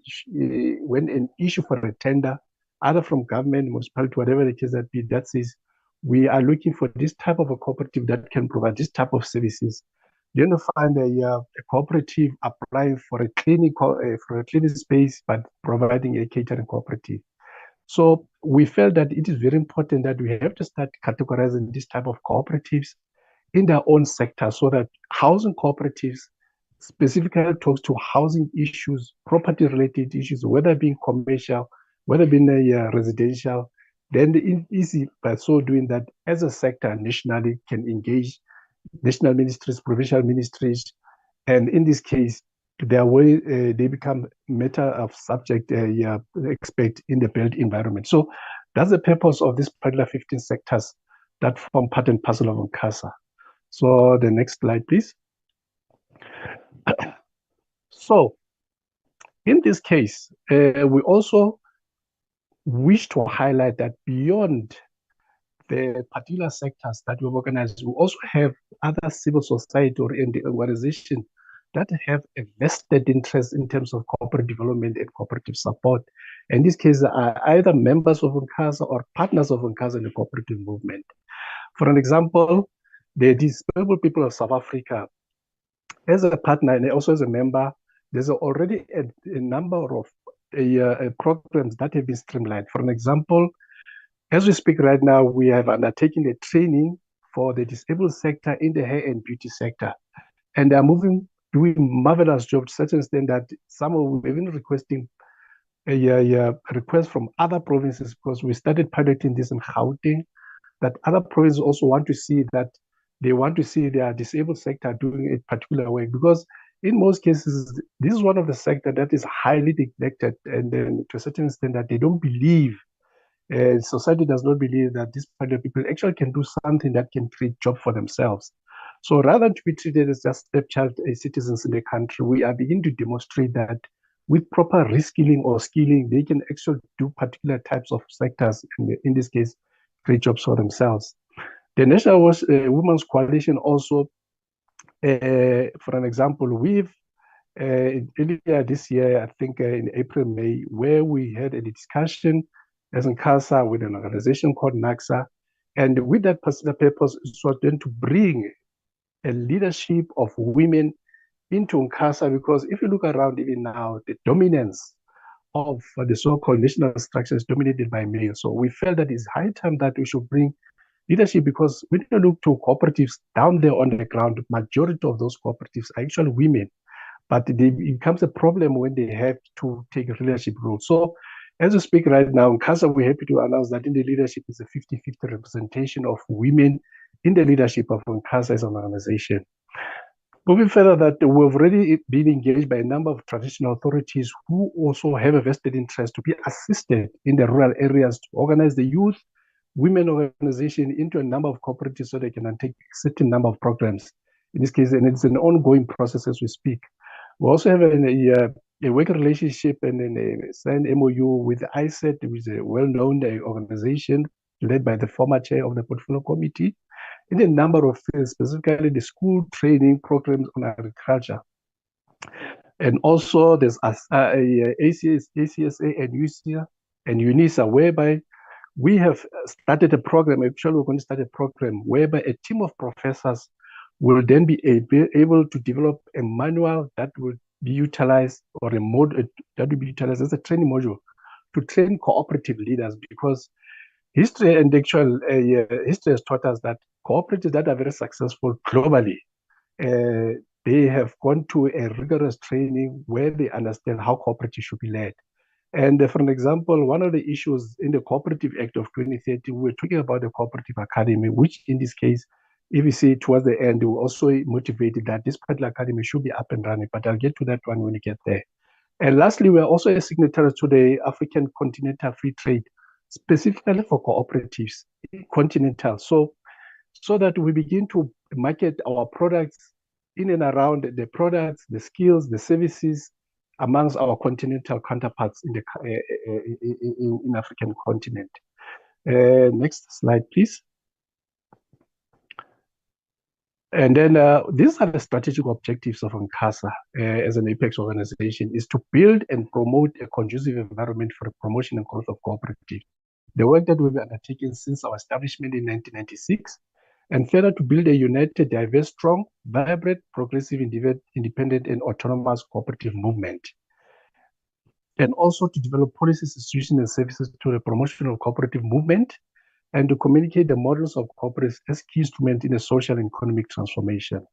[SPEAKER 17] when an issue for a tender, either from government, municipality, whatever it is that says, we are looking for this type of a cooperative that can provide this type of services. You're going to find a cooperative applying for a cleaning space, but providing a catering cooperative. So we felt that it is very important that we have to start categorizing this type of cooperatives in their own sector, so that housing cooperatives specifically talks to housing issues, property-related issues, whether being commercial, whether being residential. Then it's easy by so doing that as a sector nationally can engage national ministries, provincial ministries, and in this case, their way they become matter of subject expert in the built environment. So that's the purpose of this particular 15 sectors that form part and parcel of NCASA. So the next slide, please. So in this case, we also wish to highlight that beyond the particular sectors that we've organized, we also have other civil society or in the organization that have a vested interest in terms of corporate development and cooperative support. In this case, are either members of NCASA or partners of NCASA in the cooperative movement. For an example, the Disabled People of South Africa, as a partner and also as a member, there's already a number of programs that have been streamlined. For an example, as we speak right now, we have undertaken a training for the disabled sector in the hair and beauty sector. And they are doing marvelous job to such an extent that some of even requesting a request from other provinces, because we started piloting this in Gauteng, that other provinces also want to see that they want to see their disabled sector doing a particular way, because in most cases, this is one of the sector that is highly neglected, and then to a certain extent that they don't believe, society does not believe that these particular people actually can do something that can create job for themselves. So rather than to be treated as just stepchild citizens in the country, we are beginning to demonstrate that with proper reskilling or skilling, they can actually do particular types of sectors, in this case, create jobs for themselves. The National Women's Coalition also, for an example, we've earlier this year, I think in April, May, where we had a discussion as NCASA with an organization called NACSA, and with that particular purpose, it was then to bring a leadership of women into NCASA, because if you look around even now, the dominance of the so-called national structure is dominated by males. So we felt that it's high time that we should bring leadership, because when you look to cooperatives down there on the ground, majority of those cooperatives are actually women, but it becomes a problem when they have to take a leadership role. So as we speak right now, in NCASA, we're happy to announce that in the leadership is a 50-50 representation of women in the leadership of NCASA as an organization. Moving further, that we've already been engaged by a number of traditional authorities who also have a vested interest to be assisted in the rural areas to organize the youth women organization into a number of cooperatives so they can undertake a certain number of programs. In this case, and it's an ongoing process as we speak. We also have a working relationship and a signed MOU with ISET, which is a well-known organization led by the former chair of the Portfolio Committee, in a number of fields, specifically the school training programs on agriculture. And also there's ACSA and UNISA, whereby we have started a program. Actually, we're going to start a program whereby a team of professors will then be able to develop a manual that will be utilized, or a mode that will be utilized as a training module to train cooperative leaders, because history and actual history has taught us that cooperatives that are very successful globally, they have gone to a rigorous training where they understand how cooperatives should be led. And for an example, one of the issues in the Cooperative Act of 2030, we're talking about the Cooperative Academy, which in this case, if you see towards the end, we also motivated that this particular academy should be up and running, but I'll get to that one when we get there. And lastly, we are also a signatory to the African Continental Free Trade, specifically for cooperatives, continental. So that we begin to market our products in and around the products, the skills, the services amongst our continental counterparts in the in African continent. Next slide, please. And then these are the strategic objectives of NCASA as an apex organization, is to build and promote a conducive environment for the promotion and growth of cooperatives. The work that we've undertaken since our establishment in 1996, and further to build a united, diverse, strong, vibrant, progressive, independent, and autonomous cooperative movement. And also to develop policies, institutions, and services to the promotion of cooperative movement, and to communicate the models of cooperatives as key instruments in a social and economic transformation.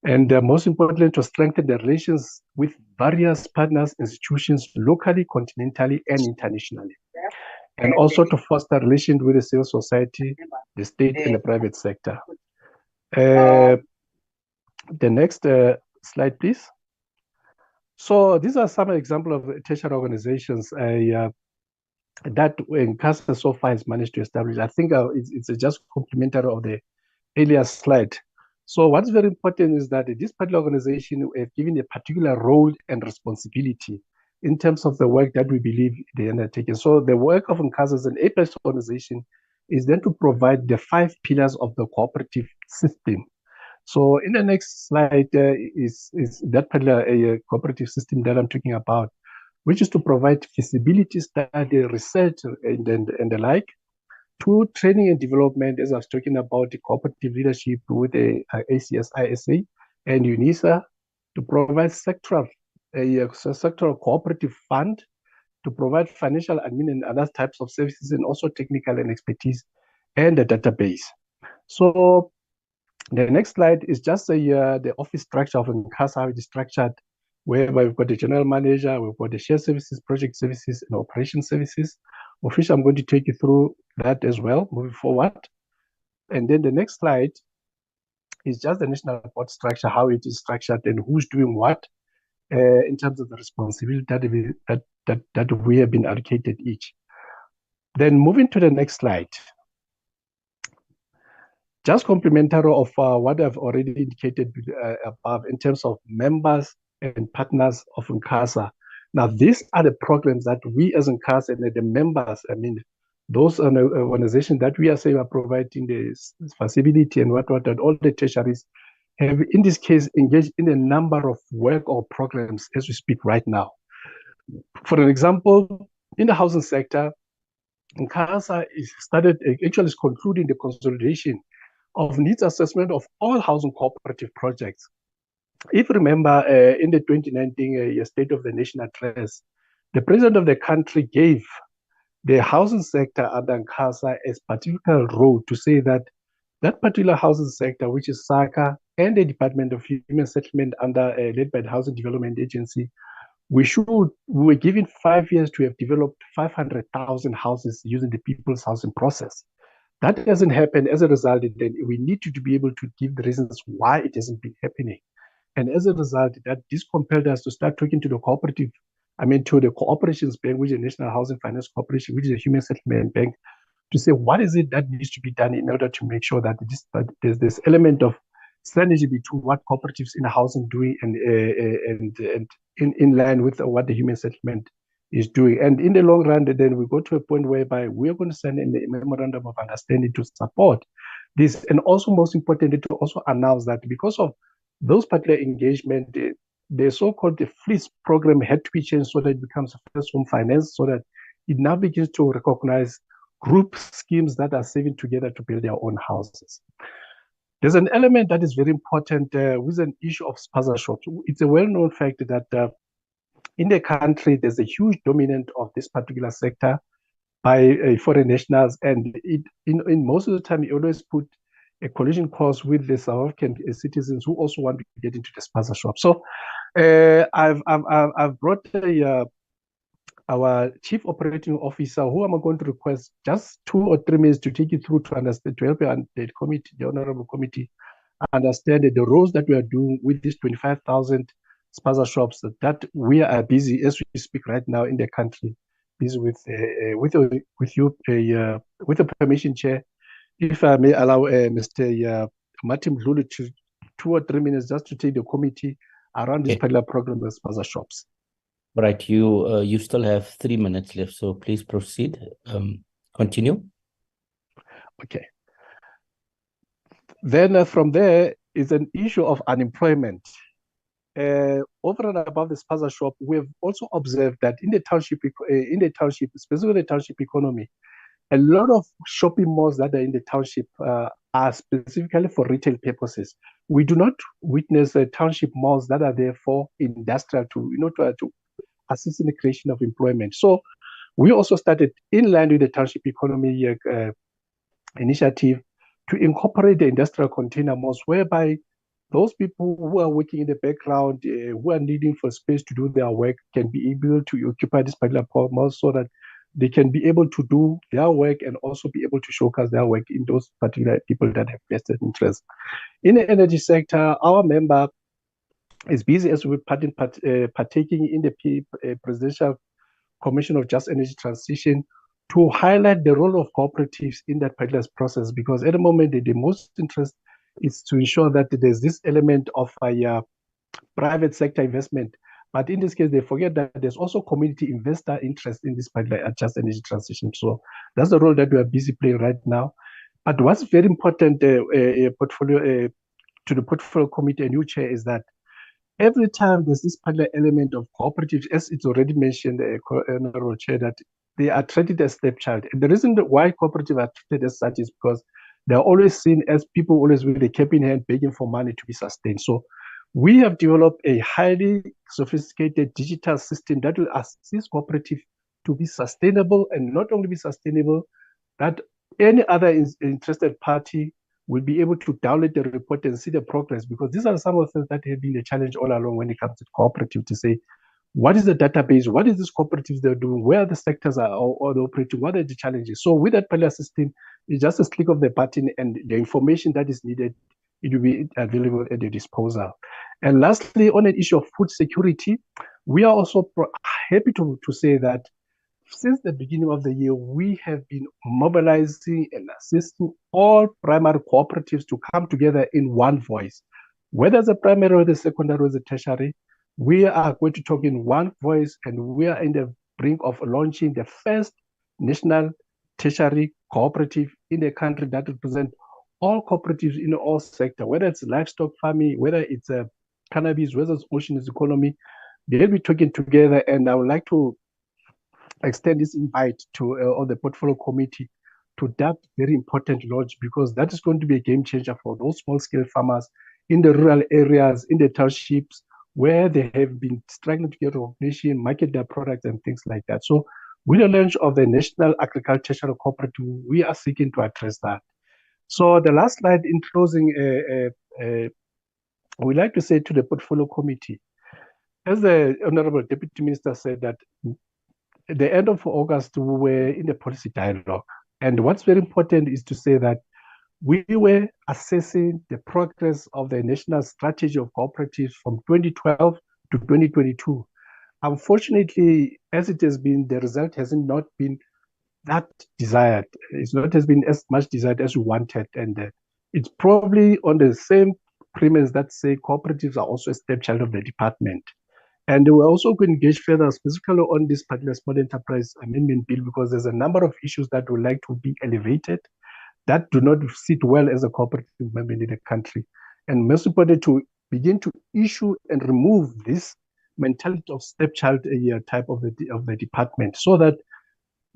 [SPEAKER 17] And most importantly, to strengthen the relations with various partners, institutions, locally, continentally, and internationally. And also to foster relations with the civil society, the state, and the private sector. The next slide, please. So these are some examples of tertiary organizations that NCASA so far has managed to establish. I think it's just complementary of the earlier slide. So what's very important is that this particular organization is given a particular role and responsibility in terms of the work that we believe they undertaking. So the work of NCASA as an apex organization is then to provide the 5 pillars of the cooperative system. So in the next slide is that particular cooperative system that I'm talking about, which is to provide feasibility study, research, and the like. 2, training and development, as I was talking about the cooperative leadership with the ACSISA and UNISA, to provide sectoral cooperative fund, to provide financial admin and other types of services, and also technical and expertise, and the database. So the next slide is just the office structure of NCASA, how it is structured, whereby we've got the general manager, we've got the shared services, project services, and operation services, of which I'm going to take you through that as well, moving forward. And then the next slide is just the national board structure, how it is structured and who's doing what in terms of the responsibility that we have been allocated each. Then moving to the next slide. Just complementary of what I've already indicated above in terms of members and partners of NCASA. Now, these are the programs that we as NCASA and the members, I mean, those organizations that we are saying are providing the facility and what, and all the tertiaries have, in this case, engaged in a number of work or programs as we speak right now. For an example, in the housing sector, NCASA is concluding the consolidation of needs assessment of all housing cooperative projects. If you remember, in the 2019 State of the Nation address, the president of the country gave the housing sector under NCASA as particular role to say that that particular housing sector, which is SACA and the Department of Human Settlement led by the Housing Development Agency, we were given 5 years to have developed 500,000 houses using the People's Housing Process. That doesn't happen. As a result, then we need to be able to give the reasons why it hasn't been happening. And as a result, that this compelled us to start talking to the cooperative, to the cooperations bank, which is the National Housing Finance Corporation, which is a human settlement bank, to say what is it that needs to be done in order to make sure that there's this element of synergy between what cooperatives in the housing doing and in line with what the human settlement is doing. And in the long run, then we go to a point whereby we're going to send in a memorandum of understanding to support this. And also, most importantly, to also announce that because of those particular engagement, the so-called FLEES program had to be changed so that it becomes a first home finance, so that it now begins to recognize group schemes that are saving together to build their own houses. There's an element that is very important with an issue of sponsorship. It's a well-known fact that in the country, there's a huge dominance of this particular sector by foreign nationals, and in most of the time, you always put a collision course with the South African citizens who also want to get into the sponsorship. So I've brought our chief operating officer, who I'm going to request just 2 or 3 minutes to take you through to understand, to help you and the committee, the honorable committee, understand the roles that we are doing with these 25,000 spaza shops that we are busy as we speak right now in the country, busy with the permission, Chair. If I may allow Mr. Martin Mdluli 2 or 3 minutes just to take the committee around this particular program with spaza shops.
[SPEAKER 3] Right, you still have 3 minutes left, so please proceed. Continue.
[SPEAKER 17] Okay. Then from there is an issue of unemployment. Over and above the spaza shop, we have also observed that in the township, specifically the township economy, a lot of shopping malls that are in the township are specifically for retail purposes. We do not witness township malls that are there for industrial to assist in the creation of employment. So we also started in line with the township economy initiative to incorporate the industrial container malls, whereby those people who are working in the background, who are needing for space to do their work, can be able to occupy this particular mall so that they can be able to do their work and also be able to showcase their work in those particular people that have vested interest. In the energy sector, our member is busy as we're partaking in the Presidential Commission of Just Energy Transition to highlight the role of cooperatives in that particular process, because at the moment the most interest is to ensure that there's this element of private sector investment. But in this case, they forget that there's also community investor interest in this particular just energy transition. So that's the role that we are busy playing right now. But what's very important portfolio to the portfolio committee and you, Chair, is that every time there's this particular element of cooperatives, as it's already mentioned, Honorable Chair, that they are treated as stepchild. And the reason why cooperatives are treated as such is because they're always seen as people always with a cap in hand begging for money to be sustained. So we have developed a highly sophisticated digital system that will assist cooperatives to be sustainable, and not only be sustainable, that any other interested party will be able to download the report and see the progress, because these are some of the things that have been a challenge all along when it comes to cooperative, to say, what is the database? What is this cooperatives they're doing? Where the sectors are or operating? What are the challenges? So with that particular system, it's just a click of the button and the information that is needed, it will be available at your disposal. And lastly, on an issue of food security, we are also happy to say that since the beginning of the year, we have been mobilizing and assisting all primary cooperatives to come together in one voice. Whether it's a primary or the secondary or the tertiary, we are going to talk in one voice, and we are in the brink of launching the first national tertiary cooperative in the country that represent all cooperatives in all sectors, whether it's livestock farming, whether it's cannabis, whether it's ocean economy. They'll be talking together, and I would like to extend this invite to all the portfolio committee to that very important launch, because that is going to be a game changer for those small-scale farmers in the rural areas, in the townships, where they have been struggling to get recognition, market their products and things like that. So with the launch of the National Agricultural Cooperative, we are seeking to address that. So the last slide in closing, we'd like to say to the portfolio committee, as the Honorable Deputy Minister said, that at the end of August, we were in the policy dialogue. And what's very important is to say that we were assessing the progress of the national strategy of cooperatives from 2012 to 2022. Unfortunately, as it has been, the result has not been that desired. It's not has been as much desired as we wanted. And it's probably on the same premise that say cooperatives are also a stepchild of the department. And we're also going to engage further, specifically on this particular small enterprise amendment bill, because there's a number of issues that would like to be elevated that do not sit well as a cooperative member in the country. And most important, to begin to issue and remove this mentality of stepchild type of the department, so that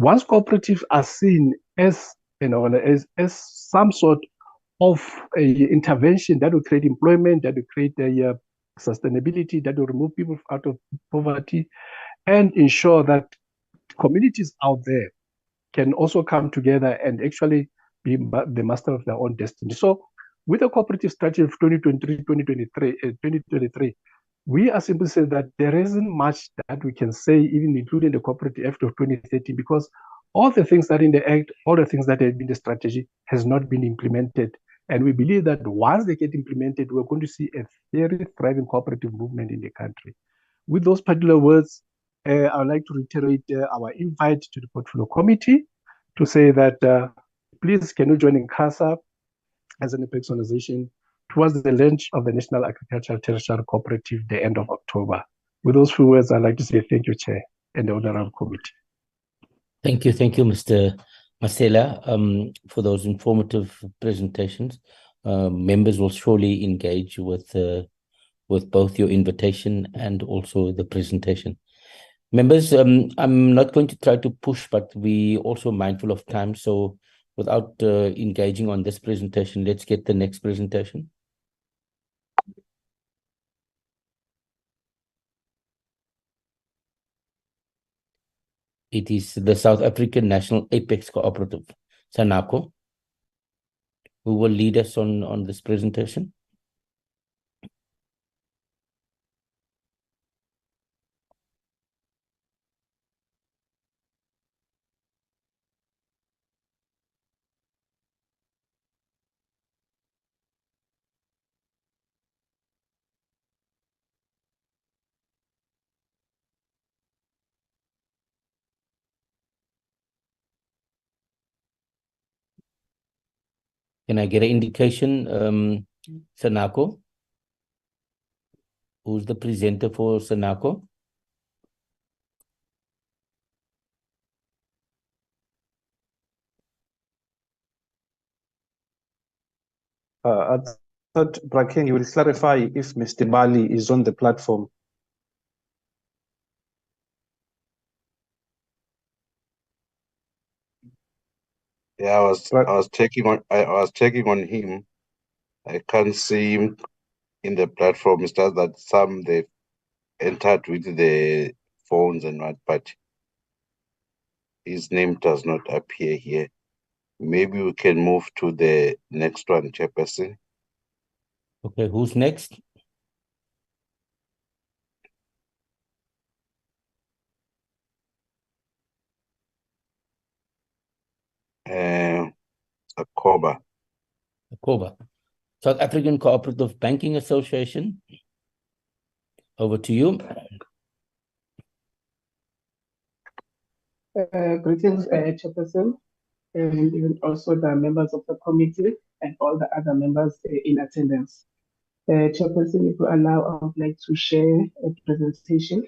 [SPEAKER 17] once cooperatives are seen as, as some sort of intervention that will create employment, that will create sustainability, that will remove people out of poverty, and ensure that communities out there can also come together and actually be the master of their own destiny. So with the cooperative strategy of 2023, we are simply saying that there isn't much that we can say, even including the Cooperative Act of 2013, because all the things that in the Act, all the things that have been the strategy has not been implemented. And we believe that once they get implemented, we're going to see a very thriving cooperative movement in the country. With those particular words, I would like to reiterate our invite to the Portfolio Committee to say that please can you join NCASA as an apex organization towards the launch of the National Agricultural Tertiary Cooperative the end of October. With those few words, I'd like to say thank you, Chair, and the Honorable Committee.
[SPEAKER 3] Thank you, Mr. Masela, for those informative presentations. Members will surely engage with both your invitation and also the presentation. Members, I'm not going to try to push, but we also mindful of time. So without engaging on this presentation, let's get the next presentation. It is the South African National Apex Cooperative, SANACO, who will lead us on this presentation. Can I get an indication, SANACO? Who's the presenter for SANACO?
[SPEAKER 10] I thought, Braken, you will clarify if Mr. Bali is on the platform.
[SPEAKER 1] Yeah, I was checking on him. I can't see him in the platform. It's just that some they've entered with the phones and what, but his name does not appear here. Maybe we can move to the next one, Chairperson.
[SPEAKER 3] Okay, who's next?
[SPEAKER 1] SACOBA.
[SPEAKER 3] SACOBA. South African Cooperative Banking Association. Over to you.
[SPEAKER 18] Greetings, Chairperson, and even also the members of the committee and all the other members in attendance. Chairperson, if you allow, I would like to share a presentation.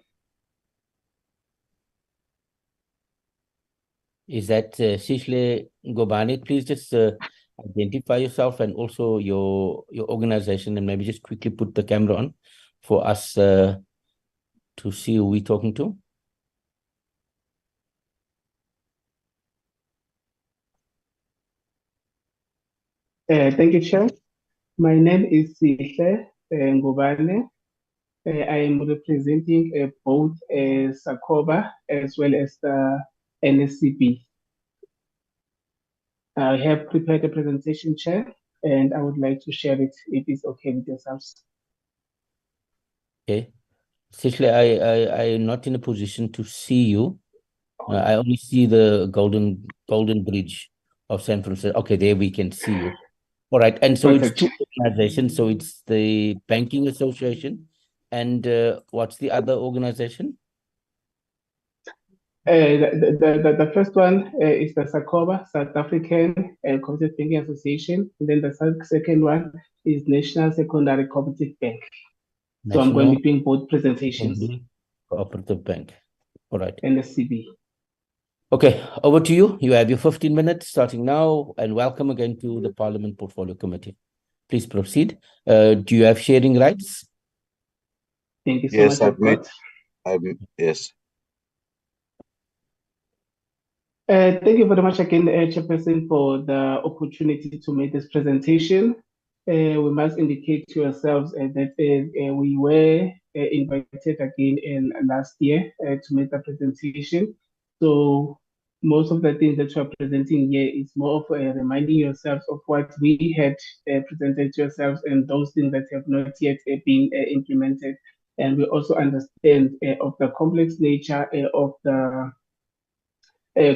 [SPEAKER 3] Is that Sishle Ngobane? Please just identify yourself and also your organization, and maybe just quickly put the camera on for us to see who we're talking to.
[SPEAKER 18] Thank you, Chair. My name is Sishle Ngobane. I am representing both SACOBA as well as the NSCB. I have prepared a presentation, Chair, and I would like to share it if it's okay with yourselves.
[SPEAKER 3] Okay. Sishle, I'm not in a position to see you. I only see the golden bridge of San Francisco. Okay, there we can see you. All right, and so
[SPEAKER 18] Perfect.
[SPEAKER 3] It's two organizations. So it's the Banking Association, and what's the other organization?
[SPEAKER 18] The first one is the SACOBA, South African Cooperative Banking Association. And then the second one is National Secondary Cooperative Bank. So I'm going to be doing both presentations.
[SPEAKER 3] Cooperative Bank. All right.
[SPEAKER 18] NSCB.
[SPEAKER 3] Okay, over to you. You have your 15 minutes starting now, and welcome again to the Parliament Portfolio Committee. Please proceed. Do you have sharing rights?
[SPEAKER 18] Thank you so
[SPEAKER 1] Yes,
[SPEAKER 18] much.
[SPEAKER 1] Yes.
[SPEAKER 18] Thank you very much again, Chairperson, for the opportunity to make this presentation. We must indicate to ourselves that we were invited again in last year to make the presentation. So most of the things that you are presenting here is more of reminding yourselves of what we had presented to yourselves and those things that have not yet been implemented. And we also understand of the complex nature of the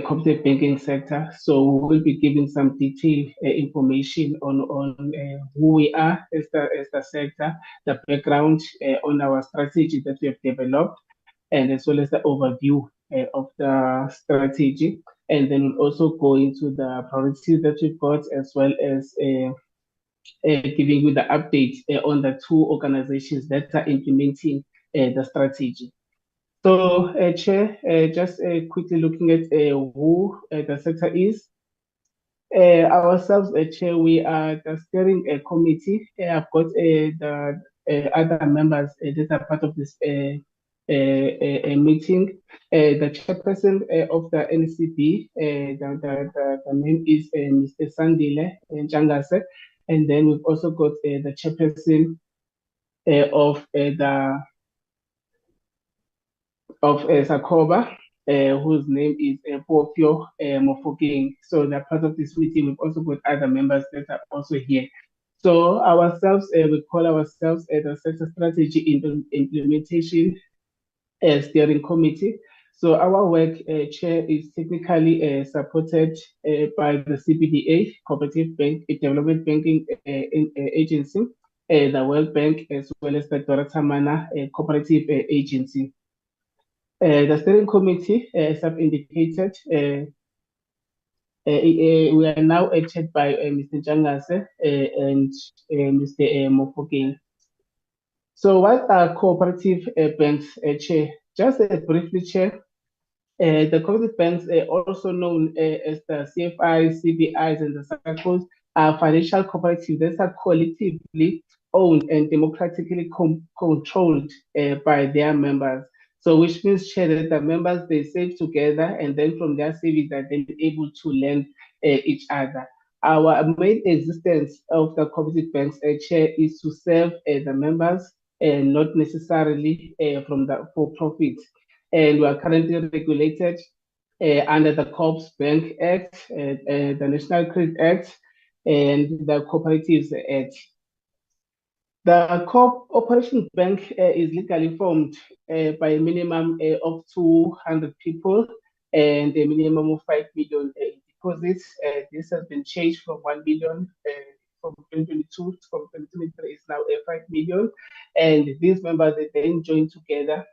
[SPEAKER 18] cooperative banking sector. So we will be giving some detailed information on who we are as the sector, the background on our strategy that we have developed, and as well as the overview of the strategy. And then we'll also go into the priorities that we've got, as well as giving you the update on the two organizations that are implementing the strategy. So, Chair, just quickly looking at who the sector is. Ourselves, Chair, we are the steering committee. I've got the other members that are part of this meeting. The chairperson of the NCB, the name is Mr. Sandile Njangase. And then we've also got the chairperson of SACOBA, whose name is Popio Mofokeng. So they're part of this meeting. We've also got other members that are also here. So ourselves, we call ourselves the Sector Strategy Implementation Steering Committee. So our work, Chair, is technically supported by the CBDA, Cooperative Bank Development Banking Agency, the World Bank, as well as the Doratamana Cooperative Agency. The steering committee, as I've indicated, we are now chaired by Mr. Njangase and Mr. Mofokeng. So what are cooperative banks, Chair? Just briefly, Chair, the cooperative banks, also known as the CFIs, CBIs, and the SACOs, are financial cooperatives that are collectively owned and democratically controlled by their members. So which means, Chair, that the members, they save together, and then from their savings are then able to lend each other. Our main existence of the cooperative banks, Chair, is to serve the members and not necessarily from the for-profit. And we are currently regulated under the Corps Bank Act, the National Credit Act, and the Cooperatives Act. The Cooperation Bank is legally formed by a minimum of 200 people and a minimum of 5 million deposits. This has been changed from 1 million from 2022, from 2023 is now 5 million. And these members, they then join together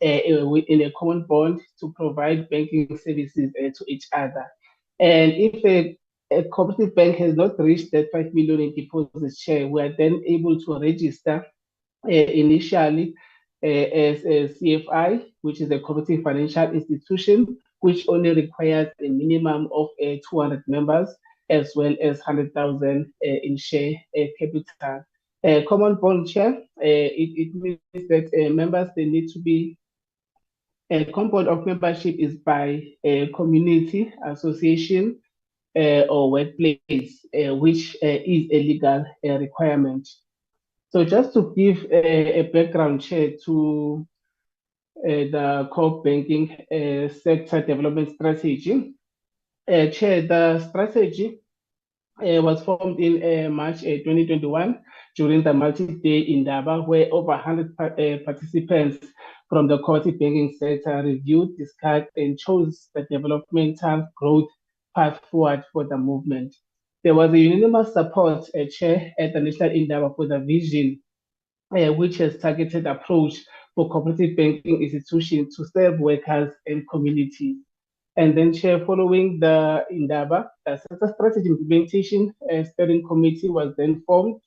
[SPEAKER 18] in a common bond to provide banking services to each other. And if a cooperative bank has not reached that 5 million in deposits, share, we are then able to register initially as a CFI, which is a cooperative financial institution, which only requires a minimum of 200 members, as well as 100,000 in share capital. Common bond share, it means that members, they need to be a component of membership is by a community, association, or workplace, which is a legal requirement. So just to give a background, Chair, to the core banking sector development strategy. Chair, the strategy was formed in March 2021 during the multi-day in Indaba, where over 100 participants from the cooperative banking sector reviewed, discussed, and chose the developmental growth path forward for the movement. There was a unanimous support, Chair, at the National Indaba for the vision, which has targeted approach for cooperative banking institutions to serve workers and communities. And then, Chair, following the Indaba, the sector strategy implementation steering committee was then formed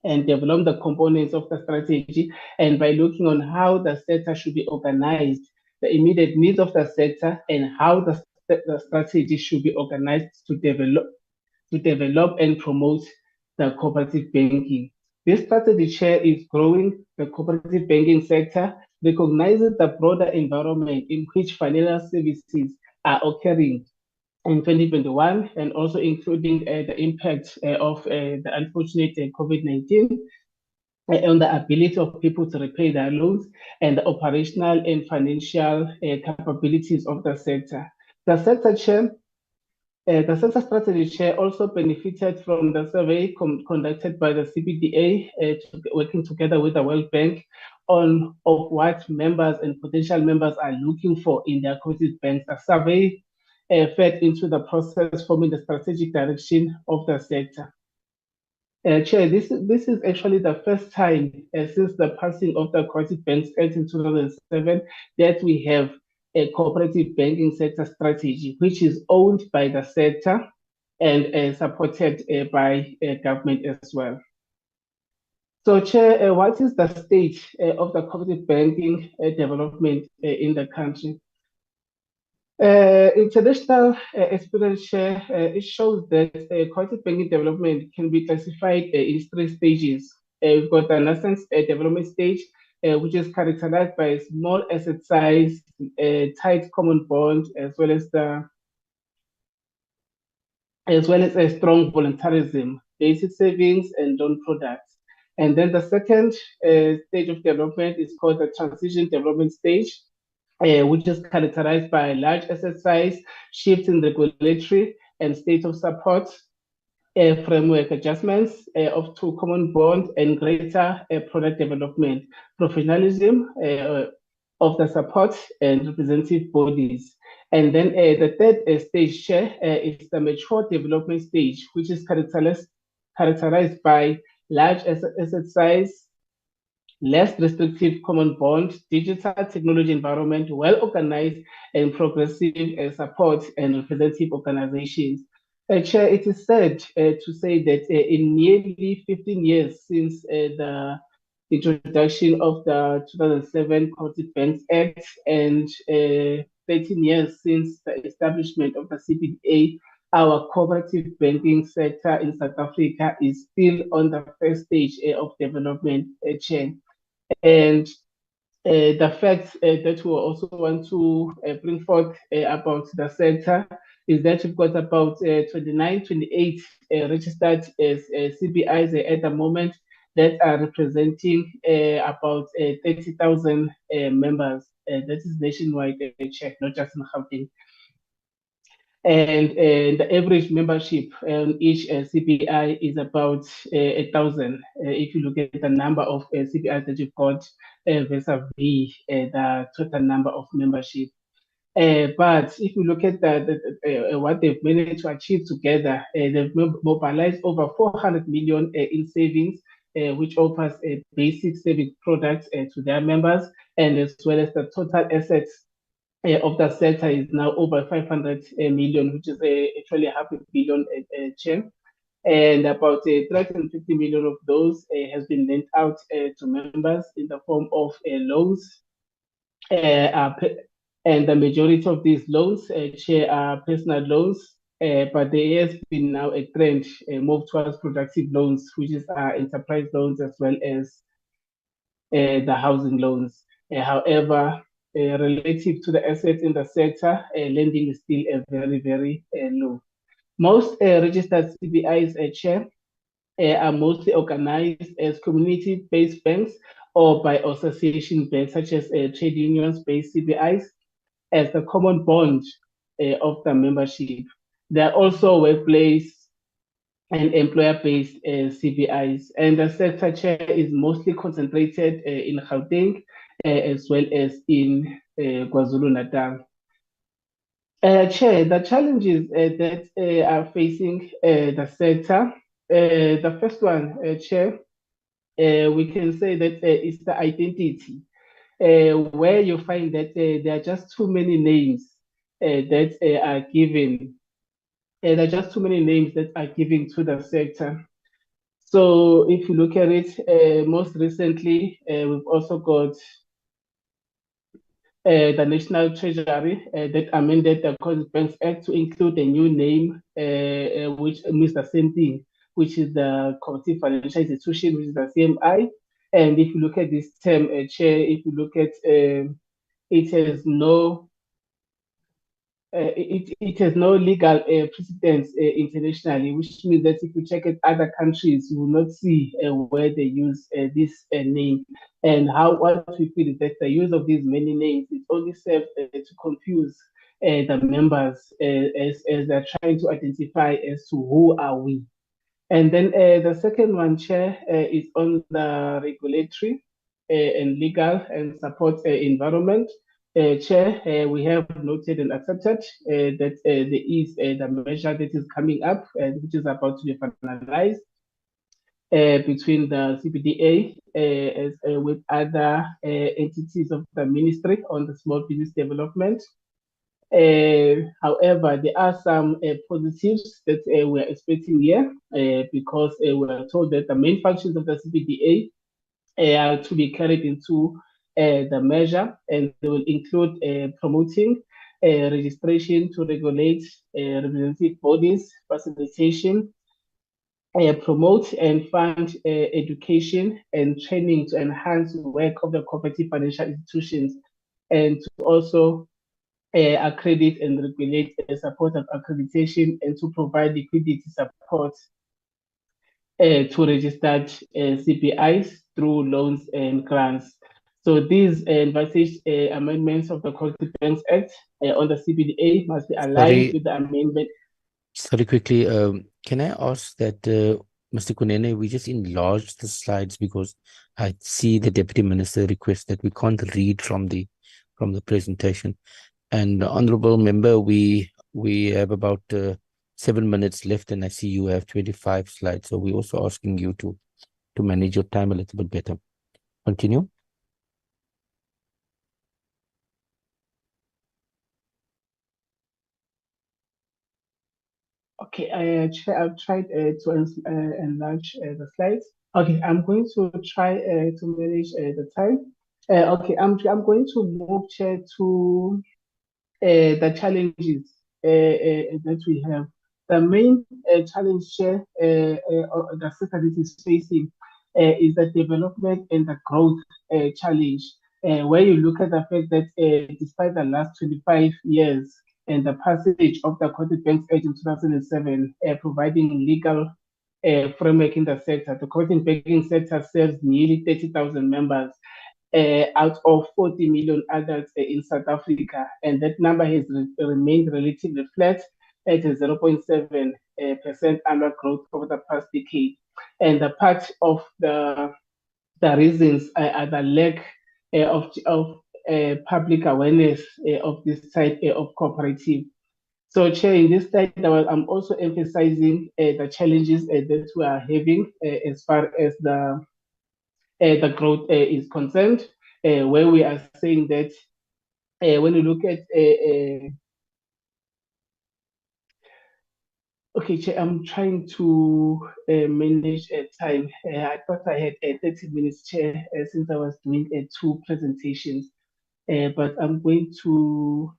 [SPEAKER 18] and developed the components of the strategy. And by looking on how the sector should be organized, the immediate needs of the sector, and how the strategy should be organized to develop and promote the cooperative banking. This strategy, Chair, is growing the cooperative banking sector, recognizes the broader environment in which financial services are occurring in 2021, and also including the impact of the unfortunate COVID-19 on the ability of people to repay their loans and the operational and financial capabilities of the sector. The sector, Chair, the sector strategy, Chair, also benefited from the survey conducted by the CBDA, working together with the World Bank, of what members and potential members are looking for in their cooperative banks. A survey fed into the process, forming the strategic direction of the sector. Chair, this is actually the first time since the passing of the Cooperative Banks Act in 2007 that we have a cooperative banking sector strategy, which is owned by the sector and supported by government as well. So, Chair, what is the state of the cooperative banking development in the country? International experience, Chair, it shows that cooperative banking development can be classified in 3 stages. We've got the nascent development stage, which is characterized by small asset size, tight common bond, as well as a strong voluntarism, basic savings, and loan products. And then the second stage of development is called the transition development stage, which is characterized by large asset size, shift in regulatory and state of support, framework adjustments of to common bond, and greater product development, professionalism of the support and representative bodies. And then the third stage, Chair, is the mature development stage, which is characterized by large asset size, less restrictive common bond, digital technology environment, well-organized and progressive support and representative organizations. Chair, it is sad to say that in nearly 15 years since the introduction of the 2007 Cooperative Banks Act and 13 years since the establishment of the CBDA, our cooperative banking sector in South Africa is still on the first stage of development, Chair. And the fact that we also want to bring forth about the sector is that we've got about 29, 28 registered CBIs at the moment that are representing about 30,000 members. That is nationwide, Chair, not just in Gauteng. And the average membership each CBI is about 1,000. If you look at the number of CBIs that you've got vis-a-vis the total number of membership. But if you look at what they've managed to achieve together, they've mobilized over 400 million in savings, which offers a basic savings products to their members, and as well as the total assets of the sector is now over 500 million, which is actually $500 million chain. And about 350 million of those has been lent out to members in the form of loans. And the majority of these loans are personal loans, but there has been now a trend move towards productive loans, which is enterprise loans as well as the housing loans. However, relative to the assets in the sector, lending is still very, very low. Most registered CBIs, Chair, are mostly organized as community-based banks or by association banks, such as trade unions-based CBIs, as the common bond of the membership. There are also workplace and employer-based CBIs, and the sector, Chair, is mostly concentrated in Gauteng as well as in KwaZulu-Natal. Chair, the challenges that are facing the sector, the first one, Chair, we can say that is the identity, where you find that there are just too many names that are given. There are just too many names that are given to the sector. So if you look at it, most recently, we've also got the National Treasury that amended the Cooperative Banks Act to include a new name, which means the same thing, which is the Cooperative Financial Institution, which is the CMI. And if you look at this term, Chair, if you look at it has no it has no legal precedence internationally, which means that if you check at other countries, you will not see where they use this name. And what we feel is that the use of these many names is only serves to confuse the members as they're trying to identify as to who are we. And then the second one, Chair, is on the regulatory and legal and support environment. Chair, we have noted and accepted that there is the measure that is coming up, which is about to be finalized between the CBDA with other entities of the ministry on the small business development. However, there are some positives that we're expecting here because we are told that the main functions of the CBDA are to be carried into the measure, and they will include promoting registration to regulate representative bodies, facilitation, promote and fund education and training to enhance the work of the cooperative financial institutions, and to also accredit and regulate support of accreditation, and to provide liquidity support to registered CPIs through loans and grants. So these envisaged amendments of the Cooperative Banks Act on the CBDA must be aligned with the amendment.
[SPEAKER 3] Sorry, quickly, can I ask that Mr. Kunene, we just enlarge the slides because I see the Deputy Minister request that we can't read from the presentation. And Honourable Member, we have about 7 minutes left, and I see you have 25 slides. So we're also asking you to manage your time a little bit better. Continue.
[SPEAKER 18] Okay, I've tried to enlarge the slides. Okay, I'm going to try to manage the time. Okay, I'm going to move, Chair, to the challenges that we have. The main challenge, Chair, the sector that is facing is the development and the growth challenge, where you look at the fact that despite the last 25 years and the passage of the Cooperative Banks Act in 2007, providing legal framework in the sector, the cooperative banking sector serves nearly 30,000 members out of 40 million adults in South Africa, and that number has remained relatively flat at a 0.7% annual growth over the past decade. And the part of the reasons are the lack of public awareness of this type of cooperative. So, Chair, in this slide, I'm also emphasizing the challenges that we are having as far as the growth is concerned, where we are saying that when you look at okay, Chair, I'm trying to manage time. I thought I had 30 minutes, Chair, since I was doing 2 presentations, but I'm going to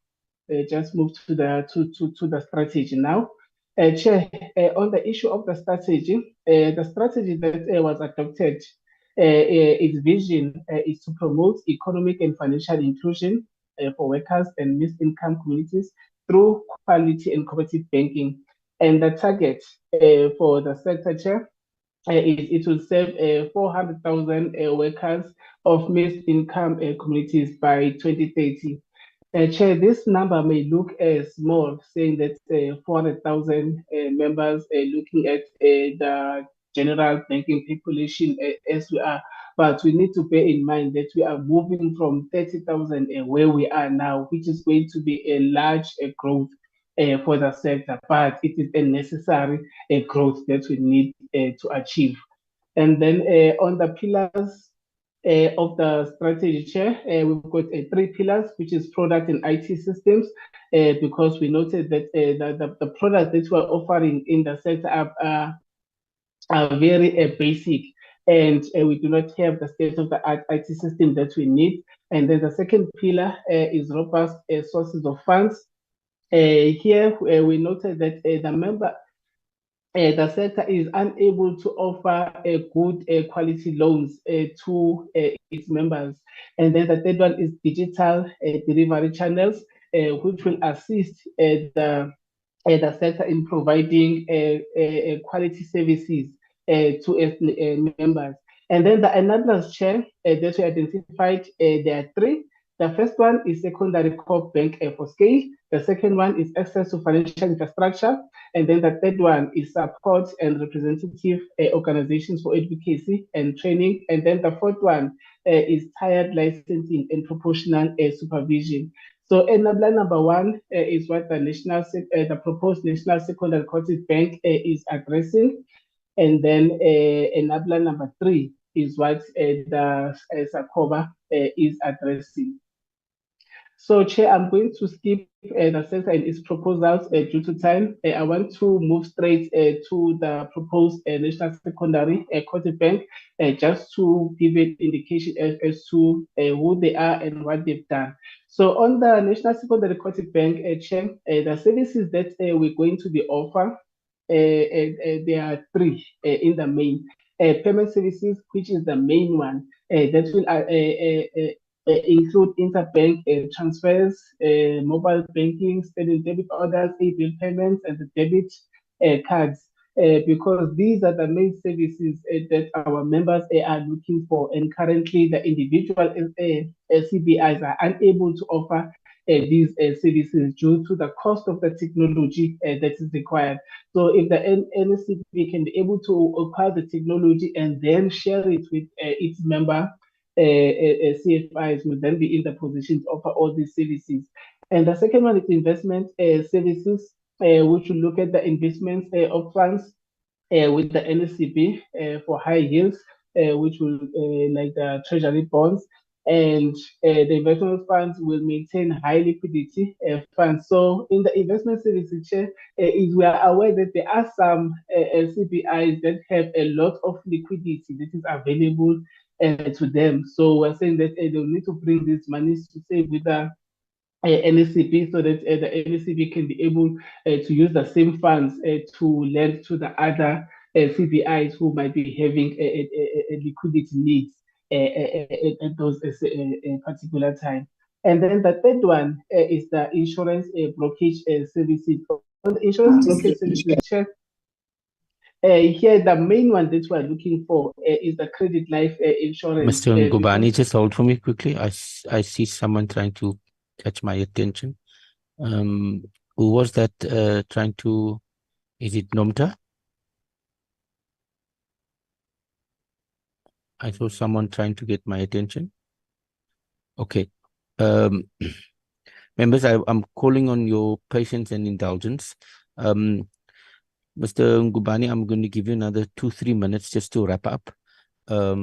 [SPEAKER 18] just move to the strategy now. Chair, on the issue of the strategy that was adopted, its vision is to promote economic and financial inclusion for workers and mixed income communities through quality and cooperative banking. And the target for the sector, Chair, it will serve 400,000 workers of mixed income communities by 2030. Chair, this number may look small, saying that 400,000 members looking at the general banking population as we are, but we need to bear in mind that we are moving from 30,000 where we are now, which is going to be a large growth for the sector, but it is a necessary growth that we need to achieve. And then on the pillars of the strategy, Chair, we've got 3 pillars, which is product and IT systems, because we noted that the products that we're offering in the sector are very basic, and we do not have the state-of-the-art IT system that we need. And then the second pillar is robust sources of funds. Here we noted that the sector is unable to offer good quality loans to its members. And then the third one is digital delivery channels, which will assist the sector in providing quality services to its members. And then the enablers, Chair, that we identified, there are 3. The first one is secondary core bank for scale. The second one is access to financial infrastructure. And then the third one is support and representative organizations for advocacy and training. And then the fourth one is tiered licensing and proportional supervision. So enabler number one is what the proposed National Secondary Cooperative Bank is addressing. And then enabler number three is what the SACOBA is addressing. So, Chair, I'm going to skip the sector and its proposals due to time. I want to move straight to the proposed National Secondary Cooperative Bank, just to give an indication as to who they are and what they've done. So, on the National Secondary Cooperative Bank, Chair, the services that we're going to be offered, there are three in the main. Payment services, which is the main one, that will include interbank transfers, mobile banking, spending debit orders, e-bill payments, and the debit cards, because these are the main services that our members are looking for, and currently the individual CBIs are unable to offer these services due to the cost of the technology that is required. So if the NSCB can be able to acquire the technology and then share it with its member CFIs, will then be in the position to offer all these services. And the second one is investment services, which will look at the investments of funds with the NSCB for high yields, which will like the treasury bonds, and the investment funds will maintain high liquidity funds. So in the investment services, is we are aware that there are some CBIs that have a lot of liquidity that is available to them. So we're saying that they will need to bring these monies to save with the NSCB, so that the NSCB can be able to use the same funds to lend to the other CBIs who might be having a liquidity needs at those particular time. And then the third one is the insurance brokerage services. On the insurance brokerage services, check. Here, the main one that we're looking for is the credit life insurance.
[SPEAKER 3] Mr. Ngubani, just hold for me quickly. I see someone trying to catch my attention. Who was that trying to, is it Nomta? I saw someone trying to get my attention. Okay. Members, I'm calling on your patience and indulgence. Mr. Ngubani, I'm going to give you another 2-3 minutes just to wrap up. So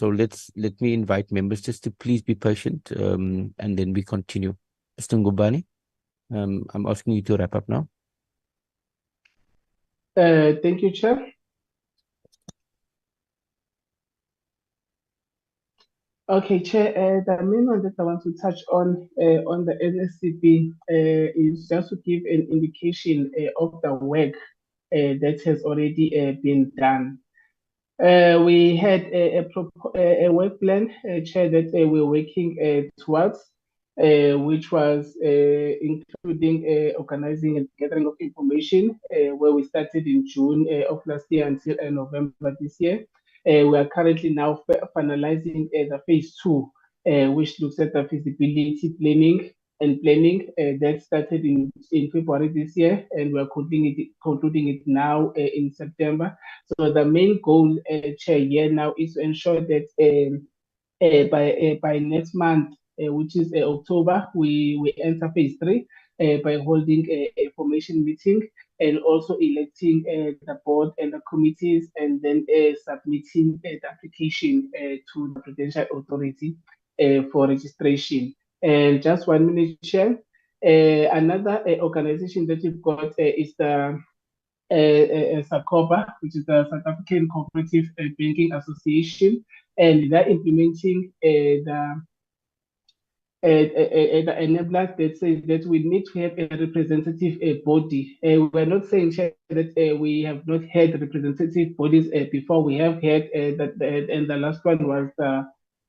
[SPEAKER 3] let me invite members just to please be patient, and then we continue. Mr. Ngubani, I'm asking you to wrap up now.
[SPEAKER 18] Thank you, Chair. Okay, Chair, the main one that I want to touch on the NSCB is just to give an indication of the work that has already been done. We had a work plan, Chair, that we're working towards, which was including organizing and gathering of information, where we started in June of last year until November this year. We are currently now finalizing the phase 2, which looks at the feasibility planning that started in February this year, and we are concluding it now in September. So the main goal, Chair, here now is to ensure that by next month, which is October, we enter phase 3 by holding a formation meeting and also electing the board and the committees, and then submitting the application to the Prudential Authority for registration. And just 1 minute, Chair. Another organization that you've got is the SACOBA, which is the South African Cooperative Banking Association, and they're implementing the enabler that says that we need to have a representative body. We're not saying that we have not had representative bodies before. We have had that, and the last one was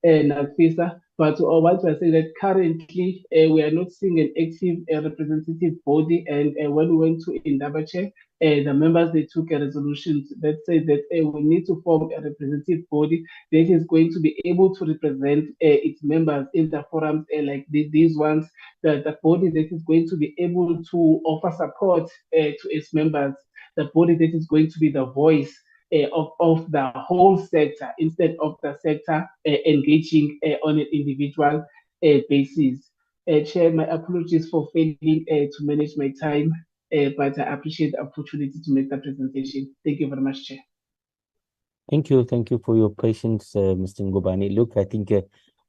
[SPEAKER 18] NCASA, But what we are saying that currently we are not seeing an active representative body, and when we went to Indabache, the members, they took a resolution that said that we need to form a representative body that is going to be able to represent its members in the forums like these ones, the body that is going to be able to offer support to its members, the body that is going to be the voice of the whole sector instead of the sector engaging on an individual basis. Chair, my apologies for failing to manage my time, but I appreciate the opportunity to make the presentation. Thank you very much, Chair.
[SPEAKER 3] Thank you for your patience, Mr. Ngobani. Look, I think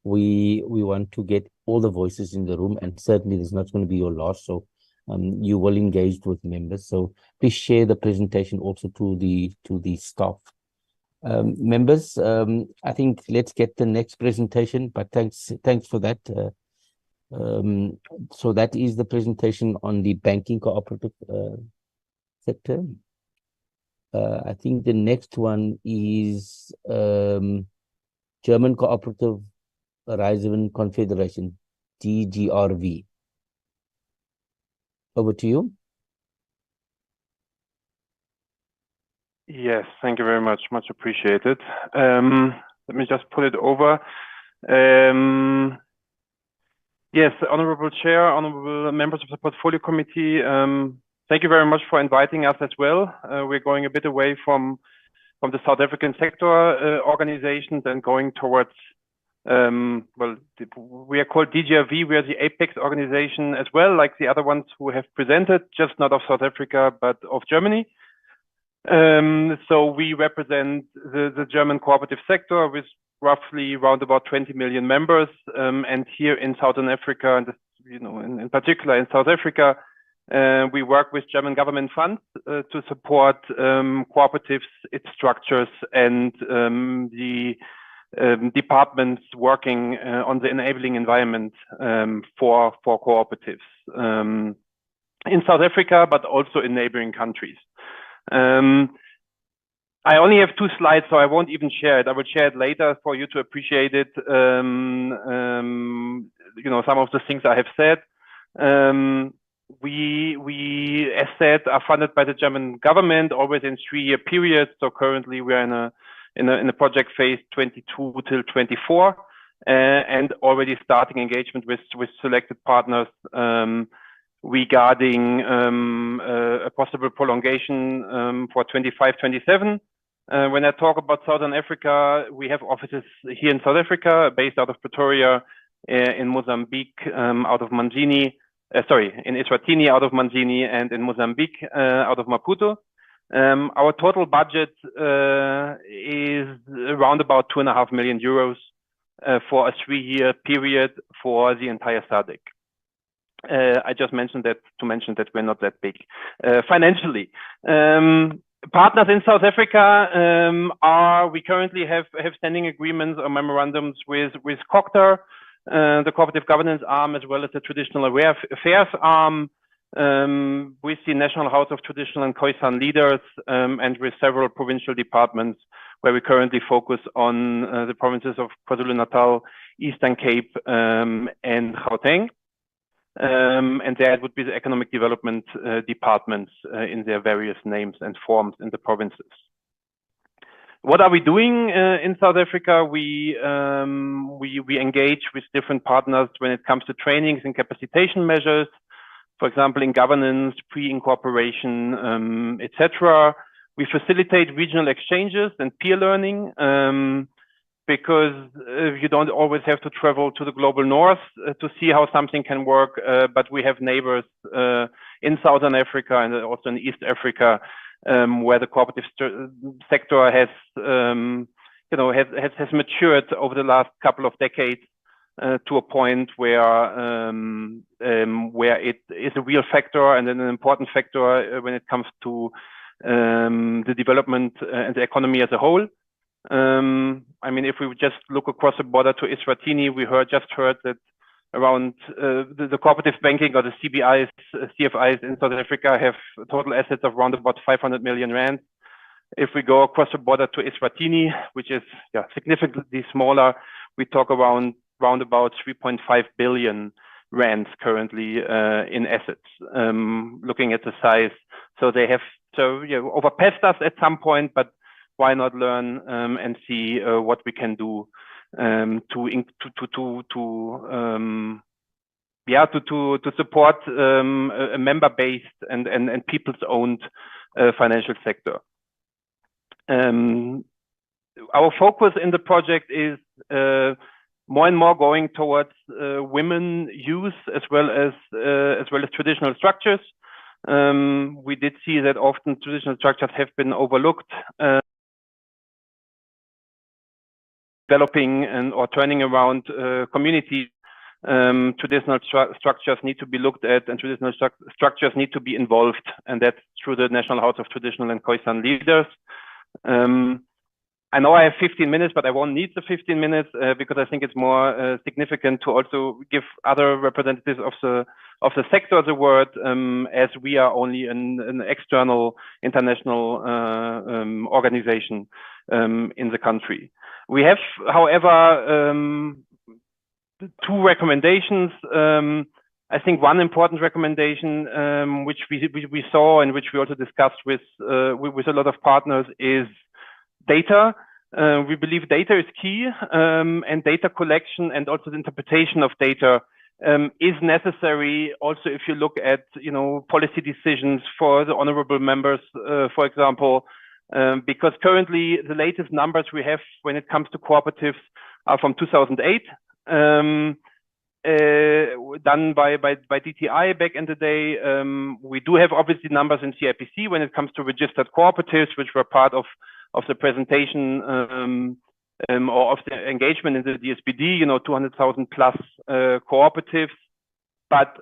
[SPEAKER 3] we want to get all the voices in the room, and certainly this is not going to be your last, so you will engage with members. So please share the presentation also to the staff. Members, I think let's get the next presentation, but thanks for that. So that is the presentation on the banking cooperative sector. I think the next one is German Cooperative Reisenden Confederation, GGRV. Over to you.
[SPEAKER 19] Yes, thank you very much. Much appreciated. Let me just put it over. Yes, Honorable Chair, honorable members of the Portfolio Committee, thank you very much for inviting us as well. We're going a bit away from the South African sector organizations and going towards, well, we are called DGRV. We are the Apex organization as well, like the other ones who have presented, just not of South Africa, but of Germany. So we represent the German cooperative sector with roughly around about 20 million members. And here in Southern Africa, and you know, in particular in South Africa, we work with German government funds to support cooperatives, its structures, and the departments working on the enabling environment for cooperatives in South Africa, but also in neighboring countries. I only have 2 slides, so I won't even share it. I will share it later for you to appreciate it. You know, some of the things I have said. We, as said, are funded by the German government, always in 3-year periods. So currently we are in a project phase 22 till 24, and already starting engagement with selected partners regarding a possible prolongation for 25-27. When I talk about Southern Africa, we have offices here in South Africa, based out of Pretoria, in Mozambique, out of Manzini, in Eswatini, out of Manzini, and in Mozambique, out of Maputo. Our total budget is around about 2.5 million euros for a 3-year period for the entire SADC. I just mentioned that to mention that we're not that big financially. Partners in South Africa we currently have standing agreements or memorandums with COCTA, the cooperative governance arm, as well as the traditional affairs arm, with the National House of Traditional and Khoisan Leaders, and with several provincial departments where we currently focus on the provinces of KwaZulu-Natal, Eastern Cape, and Gauteng. And there would be the economic development departments in their various names and forms in the provinces. What are we doing in South Africa? We engage with different partners when it comes to trainings and capacitation measures, for example, in governance, pre-incorporation, etc. We facilitate regional exchanges and peer learning, because you don't always have to travel to the global north to see how something can work, but we have neighbors in Southern Africa and also in East Africa, where the cooperative sector has, you know, has matured over the last couple of decades to a point where it is a real factor and an important factor when it comes to the development and the economy as a whole. I mean, if we just look across the border to Eswatini, we just heard that around the cooperative banking or the CFIs in South Africa have total assets of around about 500 million rand. If we go across the border to Eswatini, which is significantly smaller, we talk around round about 3.5 billion rands currently in assets, looking at the size. So they have overpassed us at some point, but why not learn and see what we can do to support a member-based and people's-owned financial sector. Our focus in the project is more and more going towards women use as well as traditional structures. We did see that often traditional structures have been overlooked. Developing or turning around communities, traditional structures need to be looked at, and traditional structures need to be involved, and that's through the National House of Traditional and Khoisan Leaders. I know I have 15 minutes, but I won't need the 15 minutes because I think it's more significant to also give other representatives of the sector the word, as we are only an external international organization in the country. We have, however, two recommendations. I think one important recommendation, which we saw and which we also discussed with a lot of partners, is data. We believe data is key, and data collection and also the interpretation of data is necessary. Also, if you look at policy decisions for the honorable members, for example, because currently the latest numbers we have when it comes to cooperatives are from 2008, done by DTI back in the day. We do have obviously numbers in CIPC when it comes to registered cooperatives, which were part of the presentation or of the engagement in the DSBD, 200,000 plus cooperatives. But